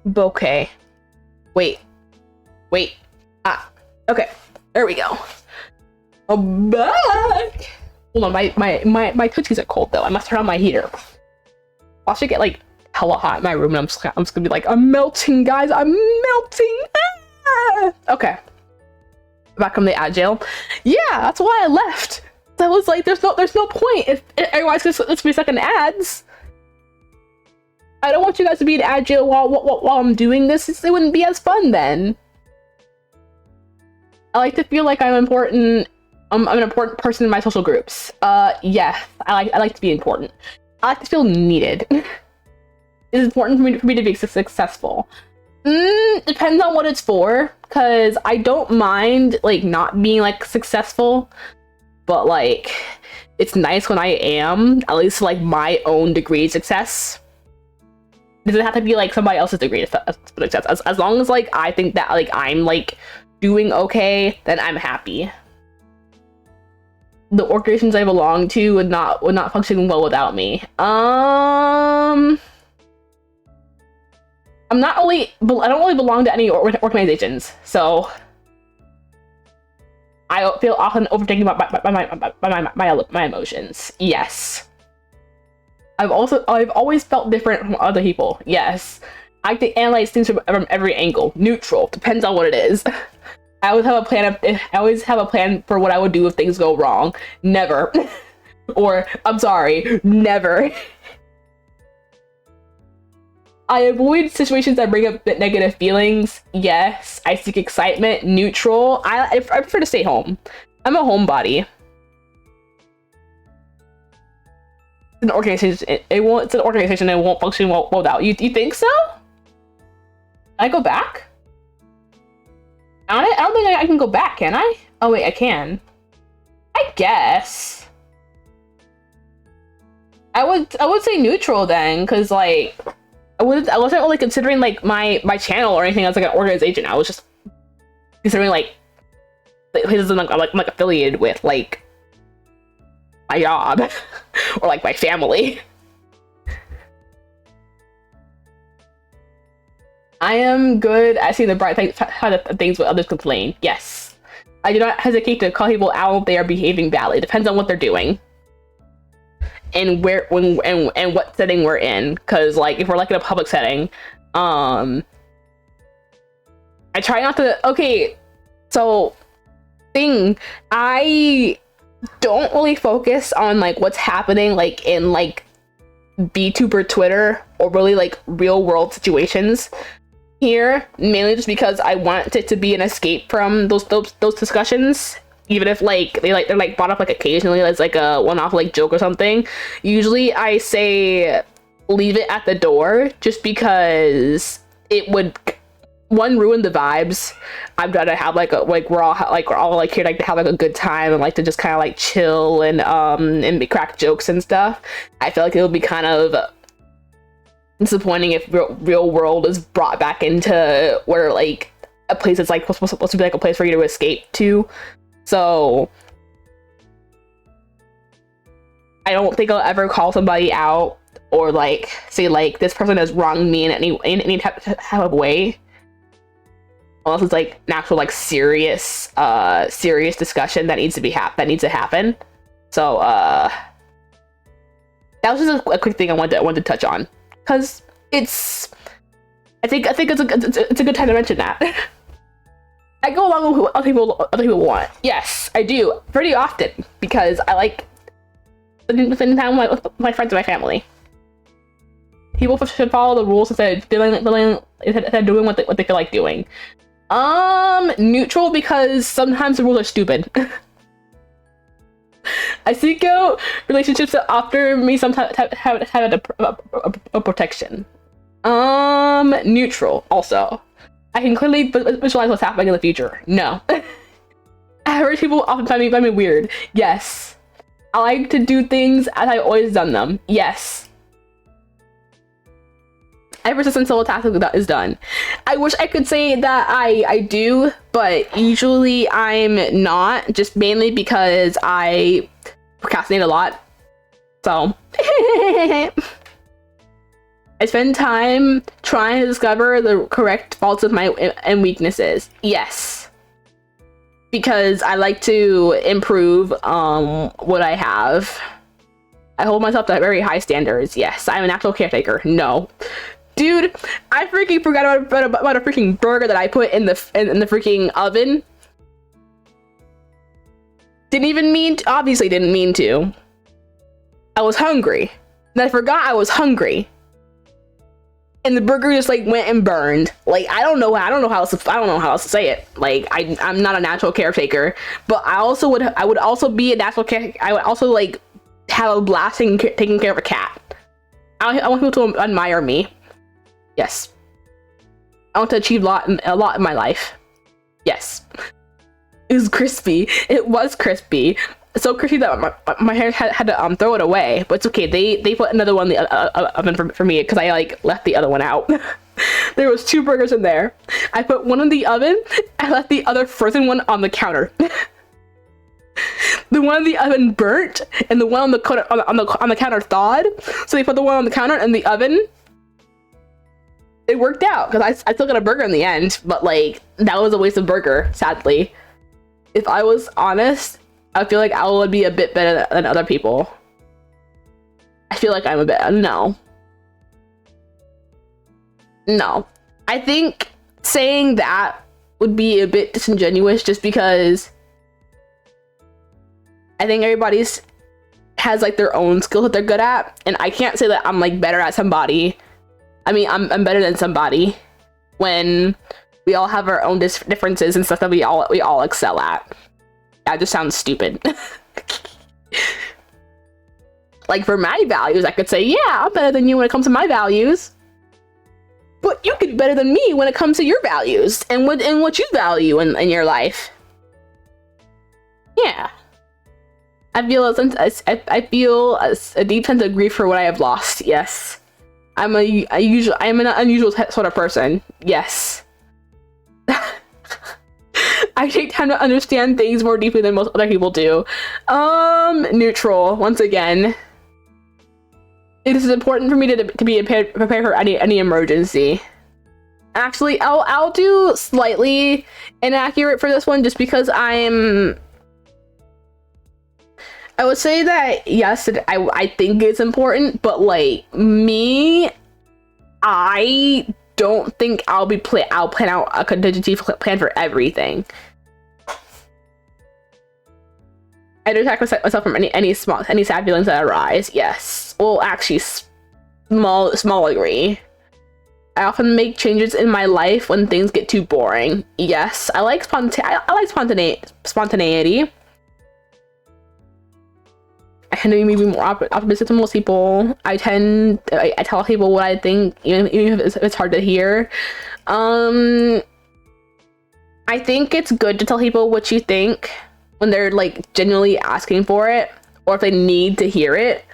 Bouquet. Wait. Okay. There we go. I'm back. Hold on, my tootsies are cold though. I must turn on my heater. I should get like hella hot in my room, and I'm just gonna be like, I'm melting, guys. I'm melting. Ah! Okay. Back from the agile. Yeah, that's why I left. I was like, there's no point if everyone's gonna be stuck in ads. I don't want you guys to be in agile while I'm doing this. It wouldn't be as fun then. I like to feel like I'm important. I'm an important person in my social groups. Yeah, I like to be important. I like to feel needed. It's important for me to be successful. Depends on what it's for, because I don't mind like not being like successful, but like it's nice when I am, at least like my own degree of success. It doesn't have to be like somebody else's degree of success. As long as like I think that like I'm like doing okay, then I'm happy. The organizations I belong to would not function well without me. I don't really belong to any organizations, so I feel often overtaken by my emotions. Yes. I've always felt different from other people. Yes. I like to analyze things from every angle. Neutral. Depends on what it is. I always have a plan for what I would do if things go wrong. Never. Or, I'm sorry, never. I avoid situations that bring up negative feelings. Yes. I seek excitement. Neutral. I prefer to stay home. I'm a homebody. It's an organization. It's an organization that won't function well without you. You think so? Can I go back? I don't think I can go back, can I? Oh wait, I can. I guess. I would say neutral then, because like I wasn't really considering like my channel or anything as like an organization. I was just considering like places I'm like affiliated with, like my job or like my family. I am good at seeing the bright things when others complain. Yes. I do not hesitate to call people out if they are behaving badly. Depends on what they're doing. And and what setting we're in. Cause like if we're like in a public setting, I try not to so I don't really focus on like what's happening like in like VTuber Twitter or really like real world situations here, mainly just because I want it to be an escape from those discussions, even if like they're like brought up like occasionally as like a one-off like joke or something. Usually I say leave it at the door just because it would ruin the vibes. I'm trying to have like we're all here like to have like a good time and like to just kind of like chill and crack jokes and stuff. I feel like it would be kind of disappointing if real world is brought back into where like a place that's like supposed to be like a place for you to escape to. So I don't think I'll ever call somebody out or like say like this person has wronged me in any type of way, unless it's like an actual like serious discussion that needs to happen. So that was just a quick thing I wanted to touch on, because I think it's a good time to mention that. I go along with what other people want. Yes, I do pretty often, because I like spending time with my friends and my family. People should follow the rules instead of doing what they feel like doing. Neutral, because sometimes the rules are stupid. I seek out relationships that offer me some type of protection. Neutral, also. I can clearly visualize what's happening in the future. No. Average people often find me weird. Yes. I like to do things as I've always done them. Yes. Ever since solo task is done. I wish I could say that I do, but usually I'm not, just mainly because I procrastinate a lot. So I I spend time trying to discover the correct faults of my and weaknesses. Yes. Because I like to improve what I have. I hold myself to very high standards. Yes, I'm a natural caretaker. No. Dude, I freaking forgot about a freaking burger that I put in the freaking oven. Obviously didn't mean to. I was hungry. And I forgot I was hungry. And the burger just like went and burned. Like I don't know how else to say it. Like I'm not a natural caretaker, but I would also be a natural care. I would also like have a blast taking care of a cat. I want people to admire me. Yes. I want to achieve a lot in my life. Yes. It was crispy. It was crispy. So crispy that my hair had to throw it away. But it's okay. They put another one in the oven for me because I like left the other one out. There was 2 burgers in there. I put one in the oven. I left the other frozen one on the counter. The one in the oven burnt, and the one on the counter thawed. So they put the one on the counter in the oven. It worked out because I still got a burger in the end, but like that was a waste of burger, sadly. If I was honest, I feel like I would be a bit better than other people. I feel like I'm a bit no. I think saying that would be a bit disingenuous just because I think everybody's has like their own skills that they're good at, and I can't say that I'm like better at somebody. I mean, I'm better than somebody when we all have our own differences and stuff that we all excel at. That just sounds stupid. Like for my values, I could say, yeah, I'm better than you when it comes to my values. But you could be better than me when it comes to your values and what you value in your life. Yeah. I feel a deep sense of grief for what I have lost. Yes. I'm an unusual sort of person. Yes. I take time to understand things more deeply than most other people do. Neutral, once again. It is important for me to be prepared for any emergency. Actually, I'll do slightly inaccurate for this one just because I would say that yes, I think it's important, but like me, I don't think I'll plan out a contingency plan for everything. I do protect myself from any sad feelings that arise. Yes, well, actually, small degree. I often make changes in my life when things get too boring. Yes, I like spontaneity. I tend to be more optimistic than most people. I tell people what I think, even if it's hard to hear. I think it's good to tell people what you think when they're like genuinely asking for it, or if they need to hear it.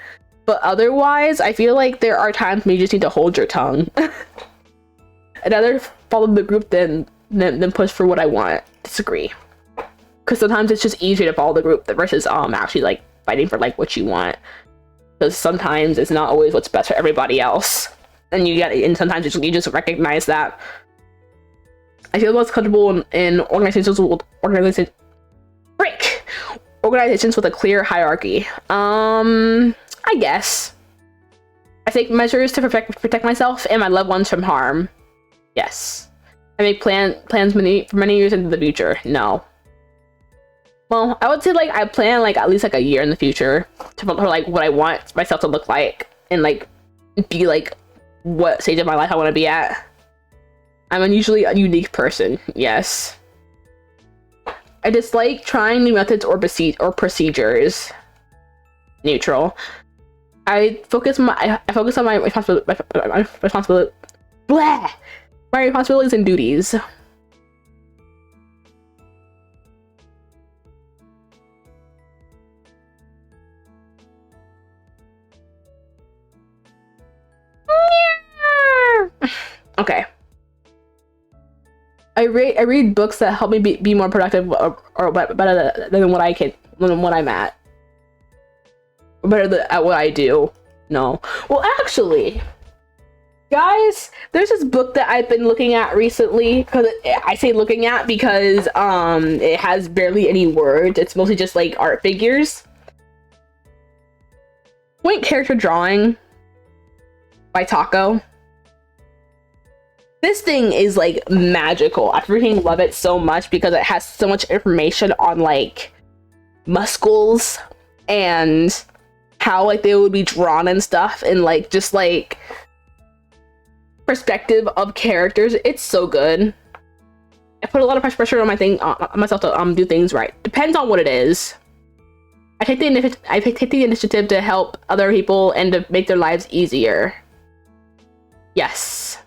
But otherwise, I feel like there are times when you just need to hold your tongue. I'd rather follow the group than push for what I want. Disagree. Because sometimes it's just easier to follow the group versus actually like fighting for like what you want, because sometimes it's not always what's best for everybody else, and sometimes you just recognize that. I feel most comfortable in organizations with a clear hierarchy. I guess I take measures to protect myself and my loved ones from harm. Yes. I make plans for many years into the future. No. Well, I would say like I plan like at least like a year in the future for like what I want myself to look like and like be like what stage of my life I want to be at. I'm usually a unique person. Yes. I dislike trying new methods or procedures. Neutral. I focus on my responsibilities and duties. Okay. I read books that help me be more productive or better than what I'm at. Or better at what I do. No. Well, actually, Guys, there's this book that I've been looking at recently. Because I say looking at because it has barely any words. It's mostly just like art figures. Point character drawing by Taco. This thing is like magical. I freaking love it so much because it has so much information on like muscles and how like they would be drawn and stuff, and like just like perspective of characters. It's so good. I put a lot of pressure on myself to do things right. Depends on what it is. I take the initiative to help other people and to make their lives easier. Yes.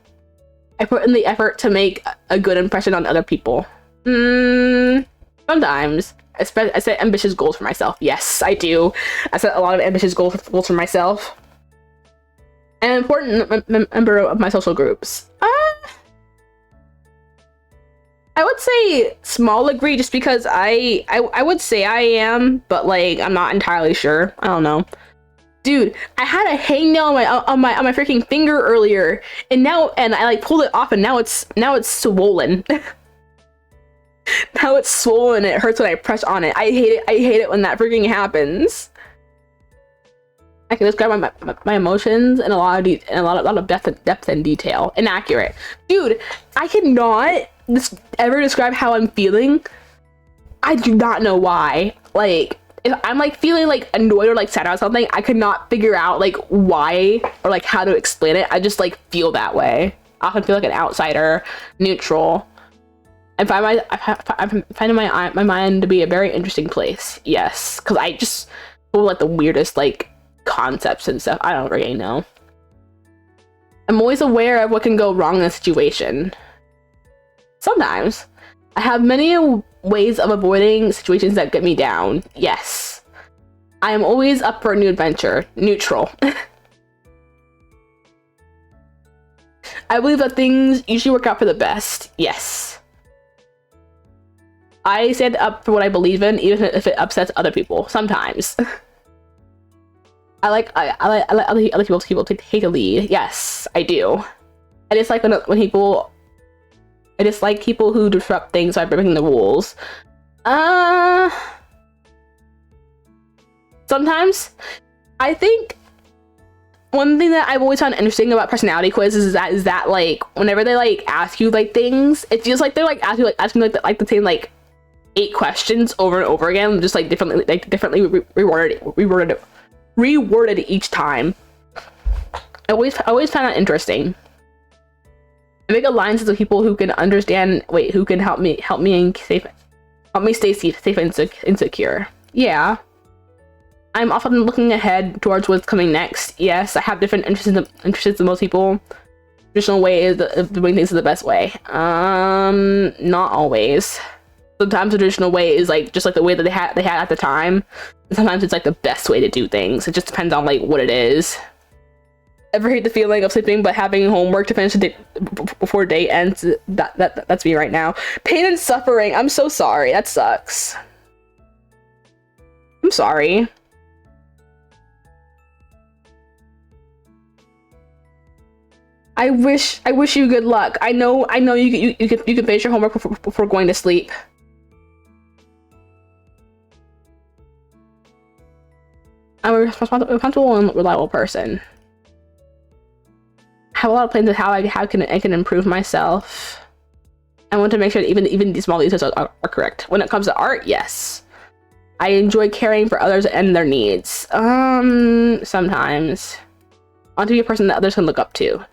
I put in the effort to make a good impression on other people. Sometimes. I set ambitious goals for myself. Yes, I do. I set a lot of ambitious goals for myself. An important member of my social groups. I would say small degree, just because I would say I am, but like I'm not entirely sure. I don't know. Dude, I had a hangnail on my freaking finger earlier, and I like pulled it off, and now it's swollen. Now it's swollen. It hurts when I press on it. I hate it when that freaking happens. I can describe my emotions in a lot of depth and detail. Inaccurate, dude. I cannot ever describe how I'm feeling. I do not know why. Like, if I'm like feeling like annoyed or like sad about something, I could not figure out like why or like how to explain it. I just like feel that way. I often feel like an outsider, neutral. I find my mind to be a very interesting place. Yes, because I just feel like the weirdest like concepts and stuff. I don't really know. I'm always aware of what can go wrong in a situation. Sometimes I have many ways of avoiding situations that get me down. Yes, I am always up for a new adventure. Neutral. I believe that things usually work out for the best. Yes, I stand up for what I believe in, even if it upsets other people. Sometimes. I like other people to take a lead. Yes, I do. I dislike when people. I dislike people who disrupt things by breaking the rules. Sometimes. I think one thing that I've always found interesting about personality quizzes is that like whenever they like ask you like things, it feels like they're like asking the same like 8 questions over and over again, just like differently reworded each time. I always find that interesting. I make alliances with people who can understand. Who can help me stay safe and secure. Yeah, I'm often looking ahead towards what's coming next. Yes, I have different interests than most people. Traditional way of doing things is the best way. Not always. Sometimes the traditional way is like just like the way that they had at the time. And sometimes it's like the best way to do things. It just depends on like what it is. Ever hate the feeling of sleeping but having homework to finish the day before day ends? That's me right now. Pain and suffering. I'm so sorry. That sucks. I'm sorry. I wish you good luck. I know you can finish your homework before going to sleep. I'm a responsible and reliable person. I have a lot of plans of how I can improve myself. I want to make sure that even these small details are correct. When it comes to art, yes. I enjoy caring for others and their needs. Sometimes. I want to be a person that others can look up to.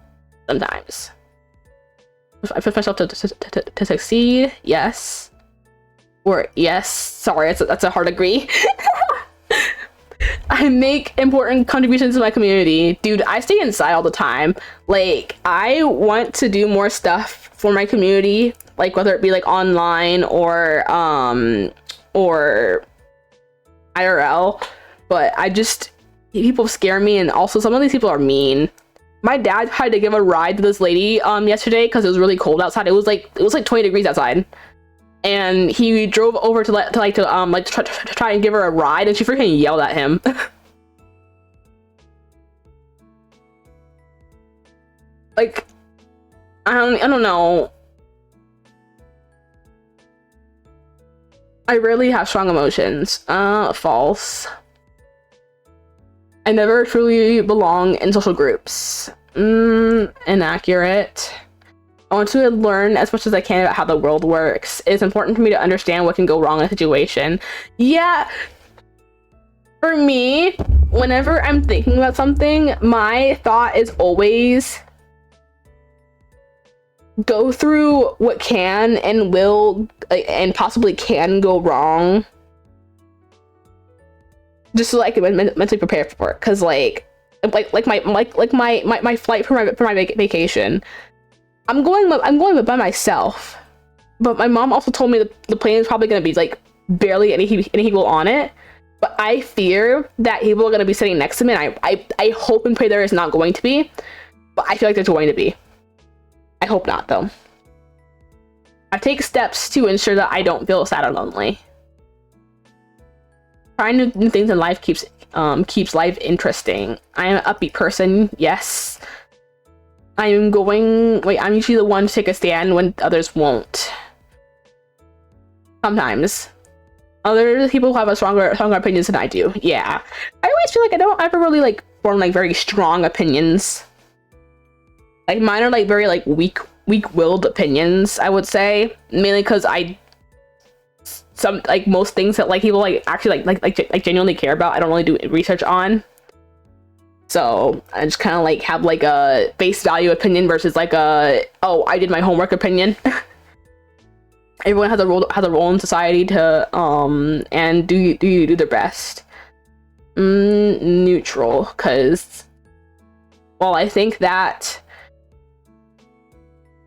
Sometimes. I push myself to succeed, yes. Or yes, sorry, that's a hard agree. I make important contributions to my community. Dude, I stay inside all the time. Like, I want to do more stuff for my community, like whether it be like online or IRL, but people scare me, and also some of these people are mean. My dad tried to give a ride to this lady yesterday because it was really cold outside. It was like 20 degrees outside. And he drove over to try and give her a ride, and she freaking yelled at him. Like, I don't know. I rarely have strong emotions. False. I never truly belong in social groups. Inaccurate. I want to learn as much as I can about how the world works. It's important for me to understand what can go wrong in a situation. Yeah, for me, whenever I'm thinking about something, my thought is always go through what can and will and possibly can go wrong, just so I can mentally prepare for it. Because like my flight for my vacation, I'm going by myself, but my mom also told me that the plane is probably going to be like barely any people on it. But I fear that people are going to be sitting next to me, and I hope and pray there is not going to be, but I feel like there's going to be. I hope not, though. I take steps to ensure that I don't feel sad or lonely. Trying new things in life keeps life interesting. I am an upbeat person, yes. I'm usually the one to take a stand when others won't. Sometimes. Other people have a stronger opinions than I do. Yeah. I always feel like I don't ever really like form like very strong opinions. Like mine are like very like weak-willed opinions, I would say. Mainly because most things that like people like actually like genuinely care about, I don't really do research on. So I just kind of like have like a face value opinion versus like a I did my homework opinion. Everyone has a role in society to and do their best. Neutral, because well, I think that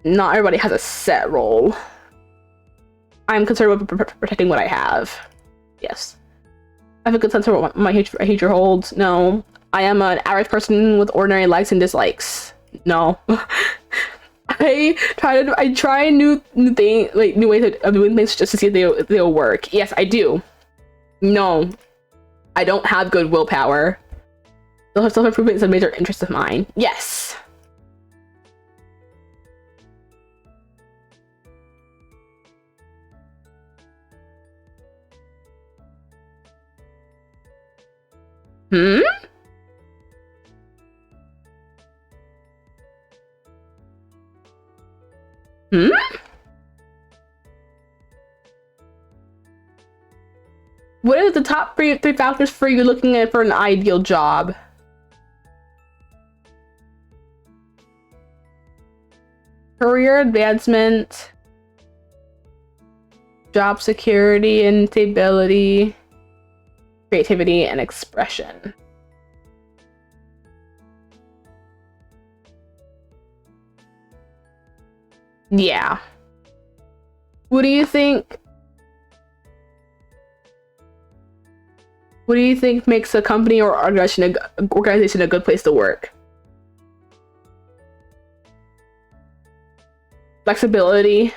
not everybody has a set role. I'm concerned with protecting what I have. Yes. I have a good sense of what my future holds. No. I am an average person with ordinary likes and dislikes. No. I try new things, like new ways of doing things just to see if they'll work. Yes, I do. No. I don't have good willpower. Self-improvement is a major interest of mine. Yes. Hmm? Hmm? What are the top three factors for you looking at for an ideal job? Career advancement, job security and stability, creativity and expression. Yeah. What do you think? What do you think makes a company or organization a good place to work? Flexibility,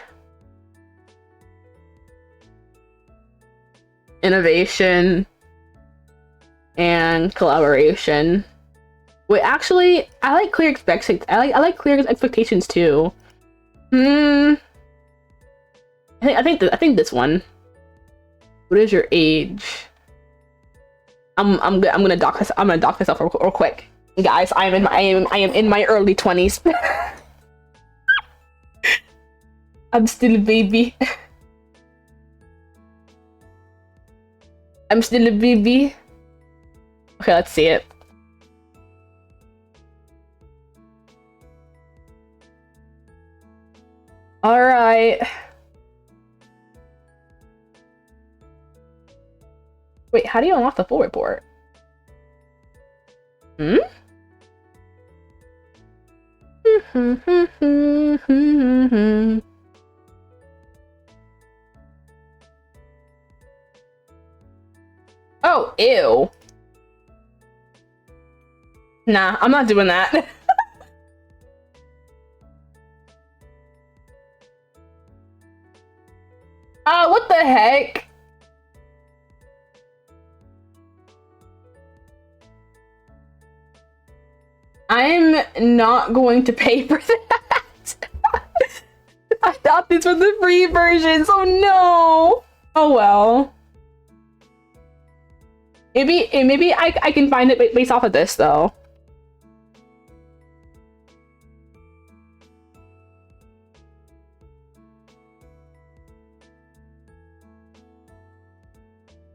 innovation, and collaboration. Wait, actually, I like clear expectations. I like clear expectations too. I think this one. What is your age? I'm gonna dock myself real quick, guys. I am in my early 20s. I'm still a baby. I'm still a baby. Okay, let's see it. All right. Wait, how do you unlock the full report? Hmm? Oh, ew. Nah, I'm not doing that. What the heck? I'm not going to pay for that. I thought these were the free versions. Oh no. Oh well. Maybe I can find it based off of this though.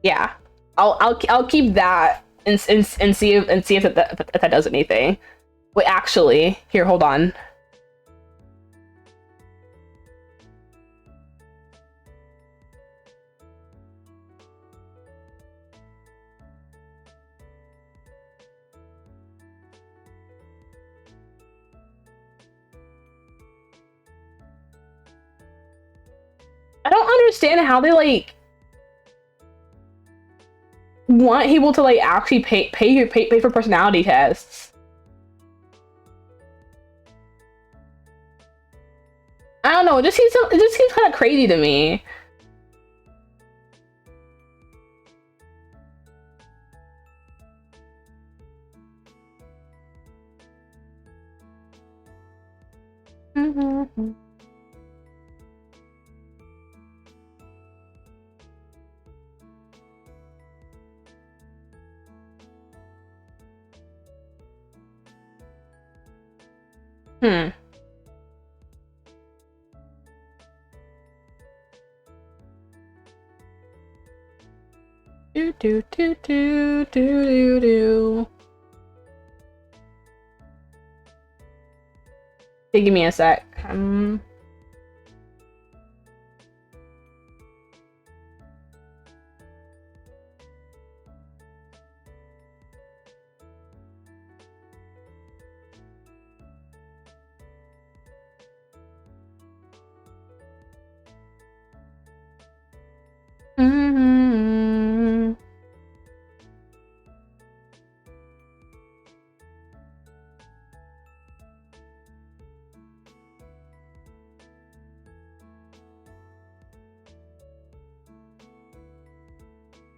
Yeah, I'll keep that and see if that does anything. Wait, actually, here, hold on. I don't understand how they like want people to like actually pay for personality tests. I don't know. It just seems kind of crazy to me. Mm-hmm. Hmm. Do do do do do do do. Hey, give me a sec. Mm-hmm.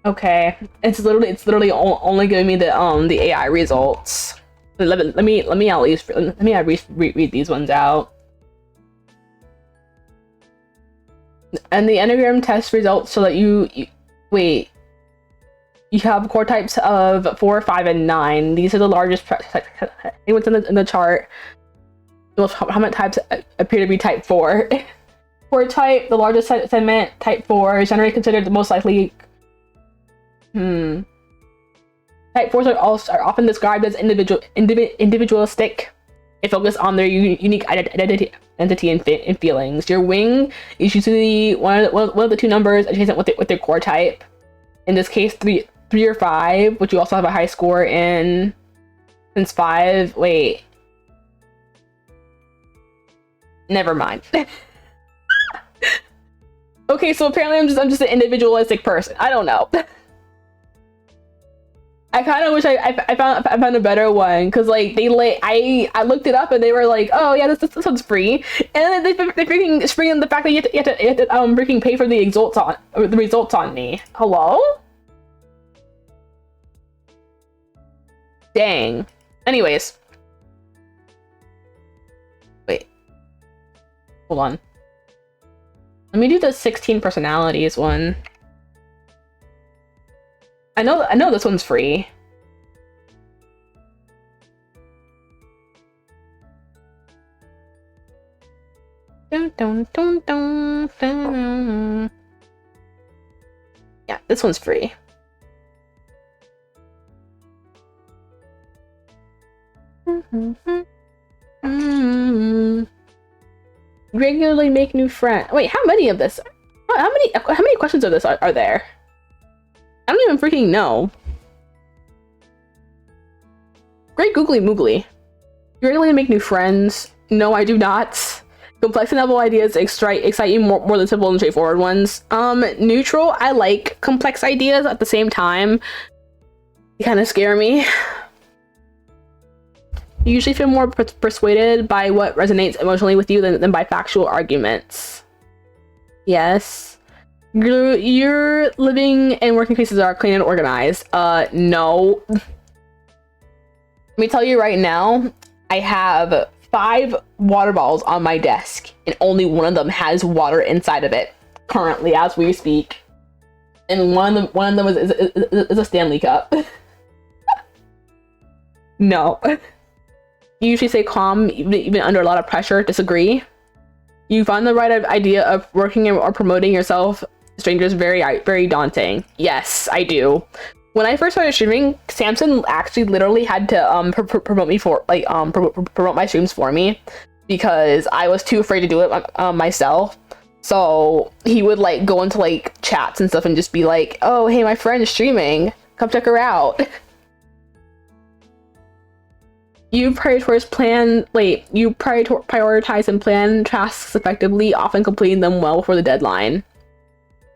Okay, it's literally only giving me the AI results. Let me at least read these ones out. And the Enneagram test results so that you wait. You have core types of 4, 5, and 9. These are the largest. What's in the chart? The most prominent types appear to be type 4. Core type, the largest segment, type 4, is generally considered the most likely. Type 4s are often described as individualistic. They focus on their unique identity and feelings. Your wing is usually one of the two numbers adjacent with their core type. In this case, 3 or 5, which you also have a high score in. Since 5, wait. Never mind. Okay, so apparently I'm just an individualistic person. I don't know. I kind of wish I found a better one, because like I looked it up and they were like, oh yeah, this one's free, and then they freaking spring in the fact that you have to freaking pay for the results on me. Hello? Dang. Anyways, wait, hold on. Let me do the 16 personalities one. I know this one's free. Dun, dun, dun, dun, dun. Yeah, this one's free. Regularly make new friends. Wait, how many of this? How many questions of this are there? I don't even freaking know. Great googly moogly. You regularly make new friends. No, I do not. Complex and novel ideas excite you more than simple and straightforward ones. Neutral. I like complex ideas at the same time. They kind of scare me. You usually feel more persuaded by what resonates emotionally with you than by factual arguments. Yes. Your living and working spaces are clean and organized. No. Let me tell you right now, I have 5 water bottles on my desk, and only one of them has water inside of it currently as we speak. And one of them is a Stanley Cup. No. You usually stay calm even under a lot of pressure. Disagree. You find the right idea of working or promoting yourself to strangers very daunting. Yes, I do. When I first started streaming, Samson actually literally had to promote me for promote my streams for me because I was too afraid to do it myself. So he would like go into like chats and stuff and just be like, "Oh, hey, my friend is streaming. Come check her out." You prioritize and plan tasks effectively, often completing them well before the deadline.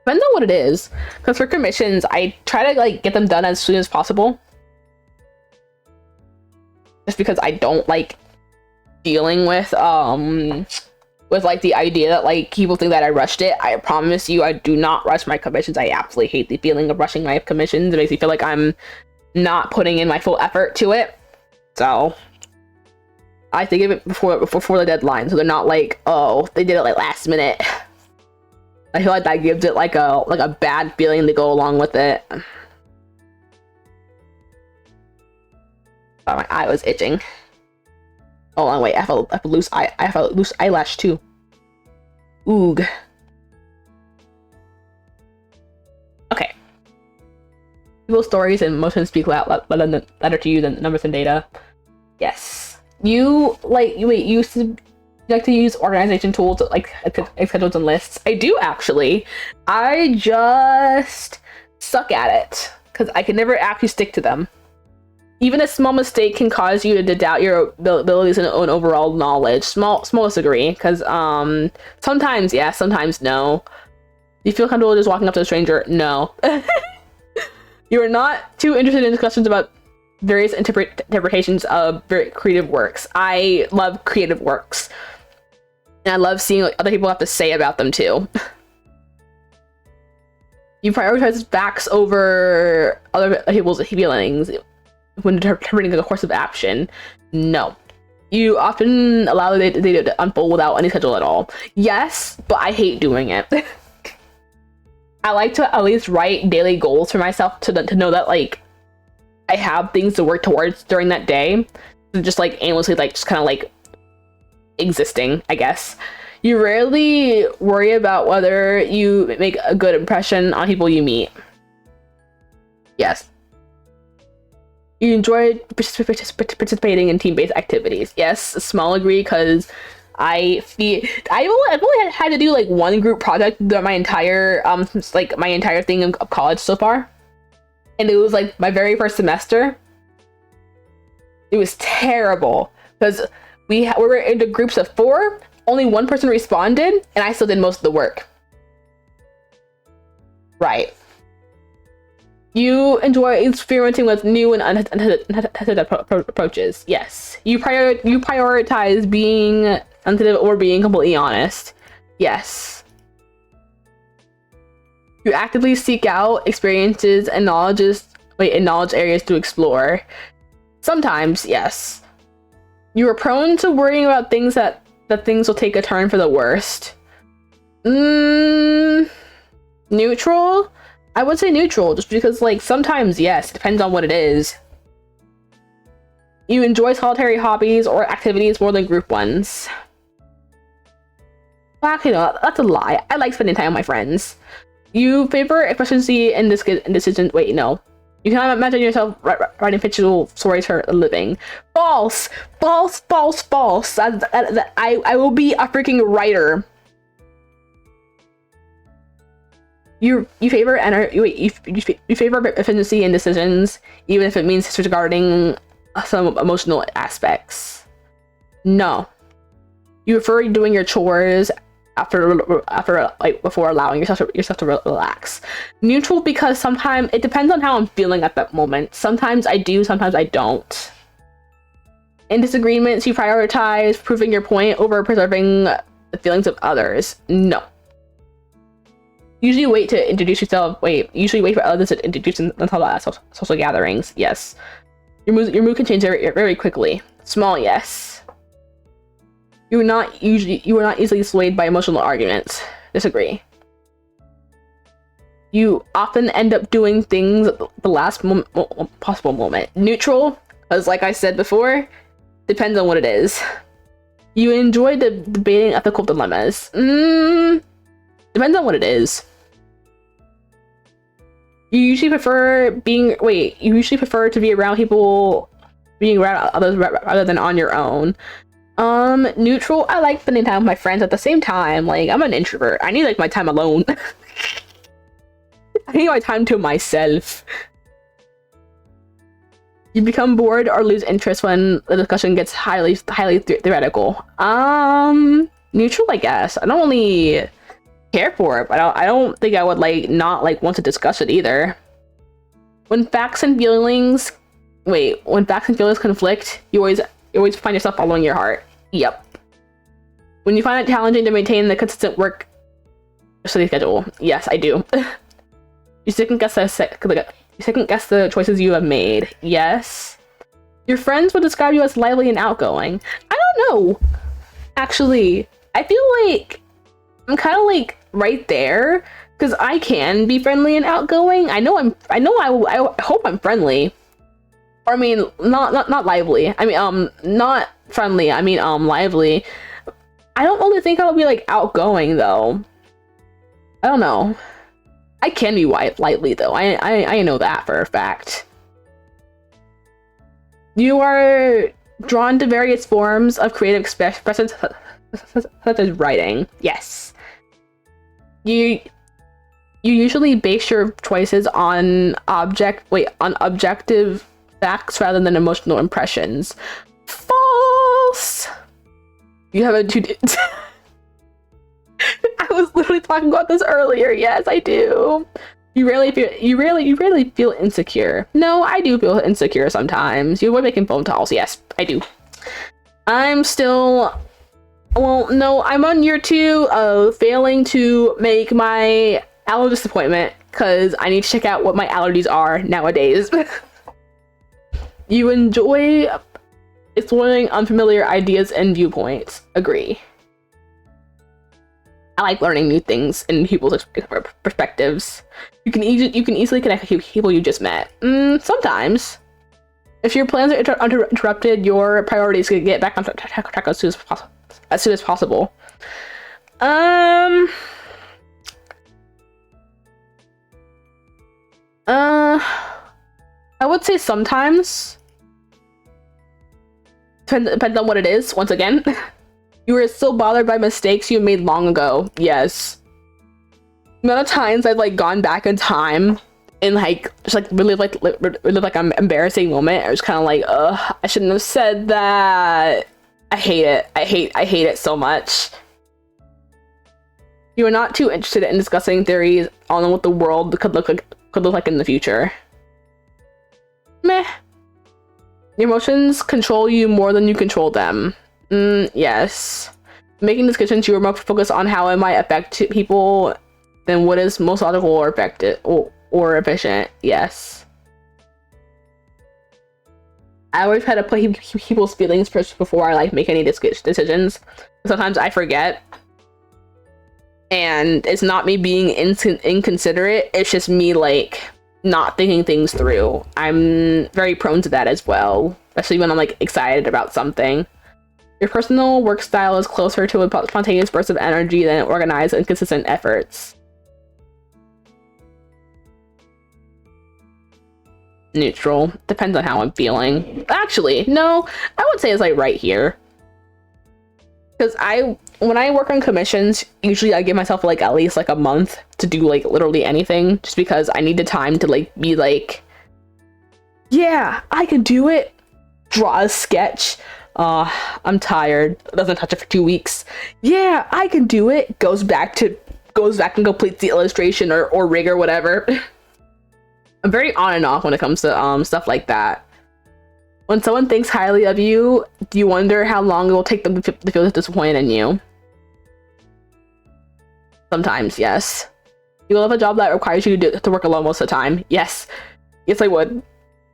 Depends on what it is, because for commissions, I try to like get them done as soon as possible. Just because I don't like dealing with like the idea that like people think that I rushed it. I promise you, I do not rush my commissions. I absolutely hate the feeling of rushing my commissions. It makes me feel like I'm not putting in my full effort to it. So I think of it before the deadline, so they're not like, oh, they did it like last minute. I feel like that gives it like a bad feeling to go along with it. Oh, my eye was itching. Hold on, wait, I have a loose eyelash too. Oog. Okay. People's stories and emotions speak louder to you than numbers and data. Yes. You like to use organization tools like schedules and lists. I do actually. I just suck at it because I can never actually stick to them. Even a small mistake can cause you to doubt your abilities and overall knowledge. Smallest degree, because sometimes yes, sometimes no. Do you feel comfortable just walking up to a stranger? No. You are not too interested in discussions about various interpretations of very creative works. I love creative works. And I love seeing what other people have to say about them too. You prioritize facts over other people's feelings when determining the course of action. No. You often allow the data to unfold without any schedule at all. Yes, but I hate doing it. I like to at least write daily goals for myself to know that like I have things to work towards during that day. Just like aimlessly like just kind of like existing, I guess. You rarely worry about whether you make a good impression on people you meet. Yes. You enjoy participating in team-based activities. Yes, a small agree, because I've only had to do like one group project throughout my entire thing of college so far, and it was like my very first semester. It was terrible because we were into groups of 4. Only one person responded, and I still did most of the work. Right. You enjoy experimenting with new and untested approaches. Yes. You prioritize being sensitive or being completely honest. Yes. You actively seek out experiences and knowledge areas to explore. Sometimes, yes. You are prone to worrying about things that things will take a turn for the worst. Neutral? I would say neutral, just because, like, sometimes, yes, depends on what it is. You enjoy solitary hobbies or activities more than group ones. Well, actually, no, that's a lie. I like spending time with my friends. You favor efficiency and decision. Wait, no. You cannot imagine yourself writing fictional stories for a living. False! False, false, false. I will be a freaking writer. You favor you favor efficiency in decisions, even if it means disregarding some emotional aspects. No. You prefer doing your chores before allowing yourself to relax. Neutral, because sometimes it depends on how I'm feeling at that moment. Sometimes I do, sometimes I don't. In disagreements, you prioritize proving your point over preserving the feelings of others. No. Usually wait to introduce yourself. Usually wait for others to introduce themselves at social gatherings. Yes. Your mood can change very, very quickly. Small, yes. You are not easily swayed by emotional arguments. Disagree. You often end up doing things at the last possible moment. Neutral, because like I said before, depends on what it is. You enjoy debating ethical dilemmas. Depends on what it is. You usually prefer to be around people, being around others rather than on your own. Neutral, I like spending time with my friends. At the same time, like, I'm an introvert. I need like my time alone. I need my time to myself. You become bored or lose interest when the discussion gets highly theoretical. Neutral, I guess. I don't really care for it, but I don't think I would like not like want to discuss it either. When facts and feelings conflict, you always find yourself following your heart. Yep. When you find it challenging to maintain the consistent work study schedule, yes, I do. You second guess the choices you have made. Yes. Your friends would describe you as lively and outgoing. I don't know. Actually, I feel like I'm kind of like right there, because I can be friendly and outgoing. I hope I'm friendly. Or I mean, not lively. I mean, not friendly. I mean, lively. I don't really think I'll be like outgoing though. I don't know. I can be lively though. I know that for a fact. You are drawn to various forms of creative expression, such as writing. Yes. You usually base your choices on objective facts rather than emotional impressions. False. You have a I was literally talking about this earlier. Yes, I do. You rarely feel insecure. No, I do feel insecure sometimes. You avoid making phone calls. Yes, I do. I'm still. Well, no, I'm on year 2 of failing to make my allergist appointment because I need to check out what my allergies are nowadays. You enjoy exploring unfamiliar ideas and viewpoints. Agree. I like learning new things and people's perspectives. You can easily connect with people you just met. Sometimes. If your plans are interrupted, your priorities can get back on track as soon as possible. I would say sometimes. Depends on what it is, once again. You were still bothered by mistakes you made long ago. Yes. The amount of times I've like gone back in time and like just like really like an embarrassing moment. I was kind of like, I shouldn't have said that. I hate it. I hate it so much. You are not too interested in discussing theories on what the world could look like in the future. Meh. Your emotions control you more than you control them. Yes. Making decisions, you are more focused on how it might affect people than what is most logical or effective or efficient. Yes. I always try to put people's feelings first before I like make any decisions. Sometimes I forget. And it's not me being inconsiderate, it's just me like not thinking things through. I'm very prone to that as well, especially when I'm like excited about something. Your personal work style is closer to a spontaneous burst of energy than organized and consistent efforts. Neutral. Depends on how I'm feeling. Actually, no, I would say it's like right here. Because when I work on commissions, usually I give myself like at least like a month to do like literally anything, just because I need the time to like be like, yeah, I can do it. Draw a sketch. I'm tired. Doesn't touch it for 2 weeks. Yeah, I can do it. Goes back and completes the illustration or rig or whatever. I'm very on and off when it comes to stuff like that. When someone thinks highly of you, do you wonder how long it will take them to feel disappointed in you? Sometimes, yes. You will have a job that requires you to work alone most of the time. Yes. Yes, I would.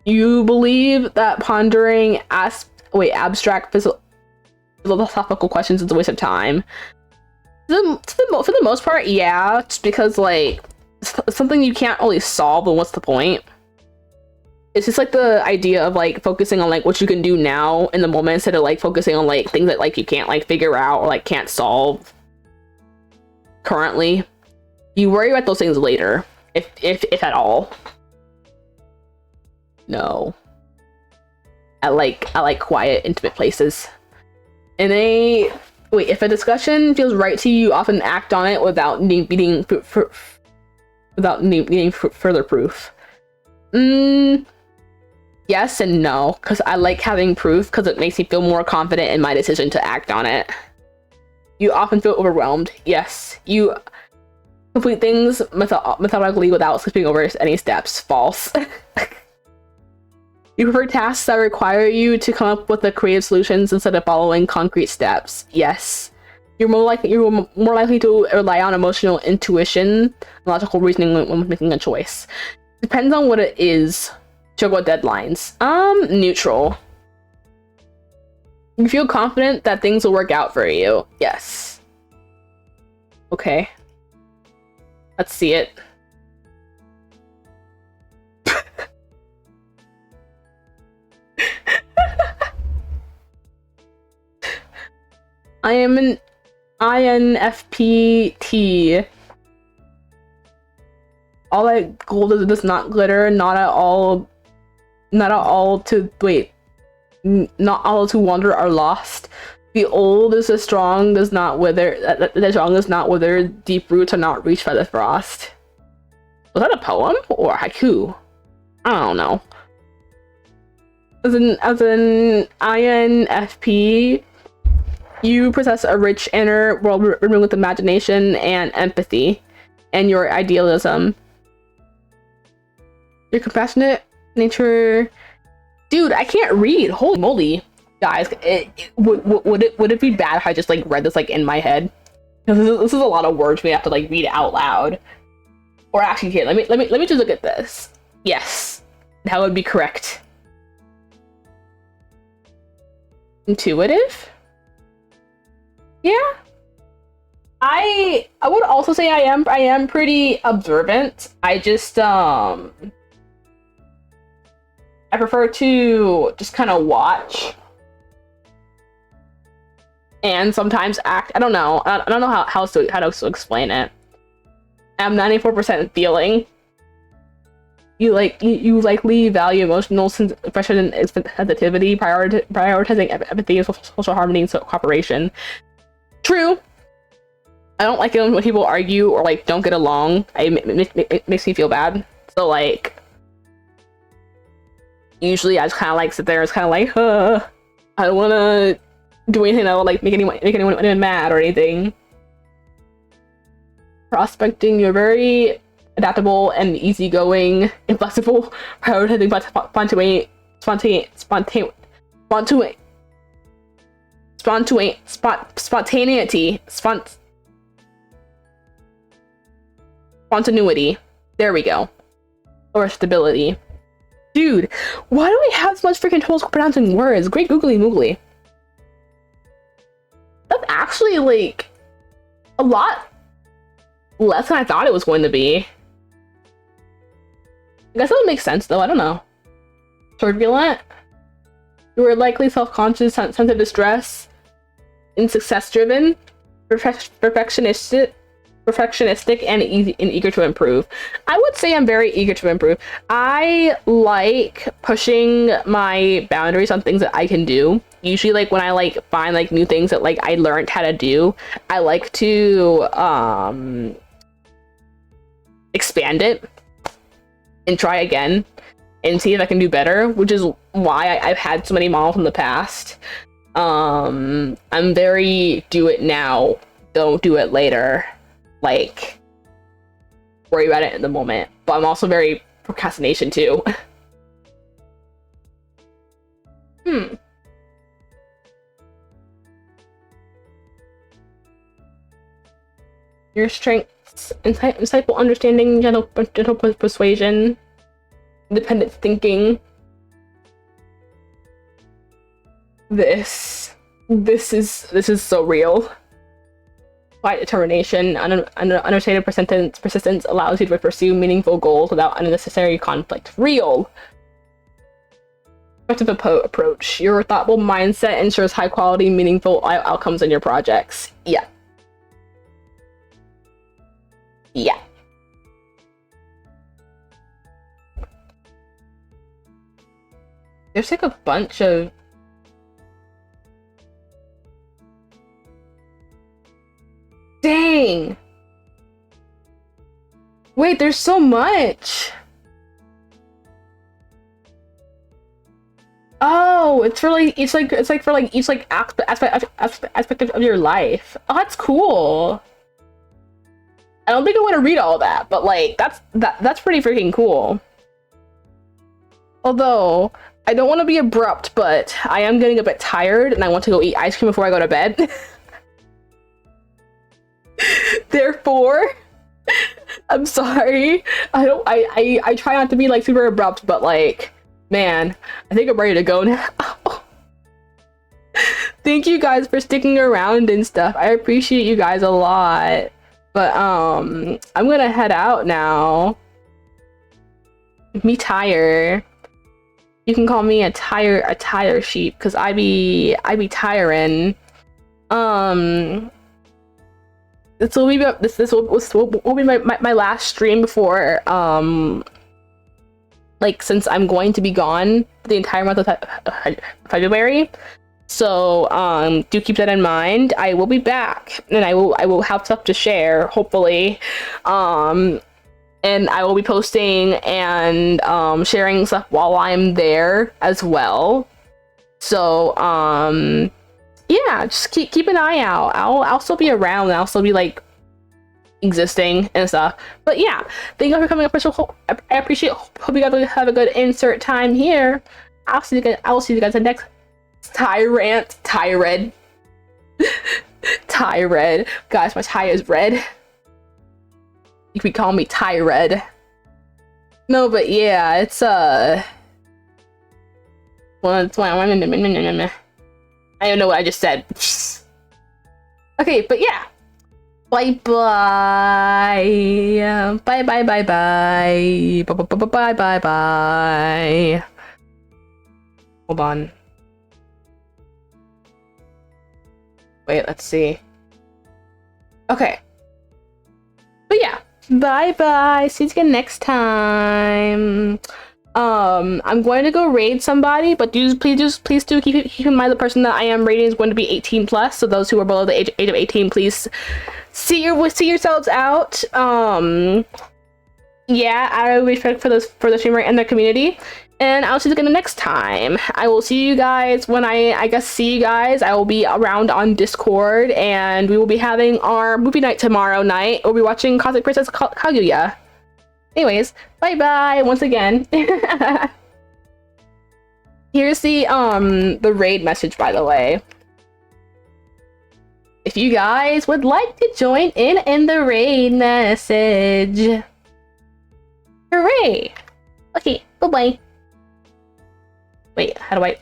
You believe that pondering abstract philosophical questions is a waste of time. For the most part, yeah, just because like it's something you can't really solve, and what's the point? It's just like the idea of like focusing on like what you can do now in the moment instead of like focusing on like things that like you can't like figure out or like can't solve currently. You worry about those things later, if at all. No. I like quiet, intimate places. If a discussion feels right to you, you often act on it without needing further proof. Yes and no, because I like having proof because it makes me feel more confident in my decision to act on it. You often feel overwhelmed. Yes, you complete things methodically without skipping over any steps. False. You prefer tasks that require you to come up with the creative solutions instead of following concrete steps. Yes. You're more likely to rely on emotional intuition and logical reasoning when making a choice. Depends on what it is. Juggle deadlines. Neutral. You feel confident that things will work out for you. Yes. Okay. Let's see it. I am an INFPT. All that gold does not glitter, not all to wander are lost. The old is the strong does not wither. The strong does not wither. Deep roots are not reached by the frost. Was that a poem or a haiku? I don't know. As an INFP, you possess a rich inner world brimming with imagination and empathy, and your idealism. Your compassionate nature. Dude, I can't read. Holy moly, guys! Would it be bad if I just like read this like in my head? Because this is a lot of words we have to like read out loud. Or actually, here, let me just look at this. Yes, that would be correct. Intuitive. Yeah. I would also say I am pretty observant. I just I prefer to just kind of watch and sometimes act. I don't know. I don't know how to explain it. I'm 94% feeling. You likely value emotional expression and sensitivity, prioritizing empathy, social harmony, and cooperation. True. I don't like it when people argue or like don't get along. It makes me feel bad. So like, usually I just kind of like sit there. It's kind of like, I don't want to do anything that will like make anyone mad or anything. Prospecting, you're very adaptable and easygoing, inflexible, prioritizing spontaneity. There we go. Or stability. Dude, why do we have so much freaking trouble pronouncing words? Great googly moogly. That's actually like a lot less than I thought it was going to be. I guess that would make sense though, I don't know. Turbulent. You are likely self-conscious, sensitive to stress, and success-driven, perfectionistic, and eager to improve. I would say I'm very eager to improve. I like pushing my boundaries on things that I can do. Usually like when I like find like new things that like I learned how to do, I like to expand it and try again and see if I can do better, which is why I've had so many models in the past. I'm very do it now, don't do it later. Like, worry about it in the moment. But I'm also very procrastination too. Your strengths: insightful understanding, gentle persuasion, independent thinking, This is so real. Quiet determination, understated persistence allows you to pursue meaningful goals without unnecessary conflict. Real. Effective approach. Your thoughtful mindset ensures high quality, meaningful outcomes in your projects. Yeah. Yeah. There's like a bunch of... Dang! Wait, there's so much! Oh, it's for like it's like for like each like aspect of your life. Oh, that's cool. I don't think I want to read all that, but like that's pretty freaking cool. Although I don't want to be abrupt, but I am getting a bit tired and I want to go eat ice cream before I go to bed. Therefore, I'm sorry. I try not to be like super abrupt, but like, man, I think I'm ready to go now. Thank you guys for sticking around and stuff. I appreciate you guys a lot. But I'm gonna head out now. Me tire. You can call me a tire sheep because I be tiring. This will be my last stream before like, since I'm going to be gone the entire month of February. So do keep that in mind. I will be back and I will have stuff to share, hopefully. And I will be posting and sharing stuff while I'm there as well. So yeah, just keep an eye out. I'll still be around. I'll still be like existing and stuff. But yeah, thank you guys for coming up. I appreciate. Hope you guys have a good insert time here. I will see you guys in the next tirade. Tirade. Guys, my tie is red. You could call me tirade. No, but yeah, it's well, it's why I don't know what I just said. Okay, but yeah. Bye bye. Bye bye bye bye. Bye bye bye bye bye. Hold on. Wait, let's see. Okay. But yeah. Bye bye. See you again next time. I'm going to go raid somebody, but please do keep in mind the person that I am raiding is going to be 18 plus. So those who are below the age of 18, please see yourselves out. Yeah, out of respect for the streamer and their community. And I'll see you again next time. I will see you guys when I guess see you guys. I will be around on Discord and we will be having our movie night tomorrow night. We'll be watching Cosmic Princess Kaguya. Anyways, bye bye once again. Here's the raid message, by the way. If you guys would like to join in the raid message. Hooray! Okay, bye bye. Wait, how do I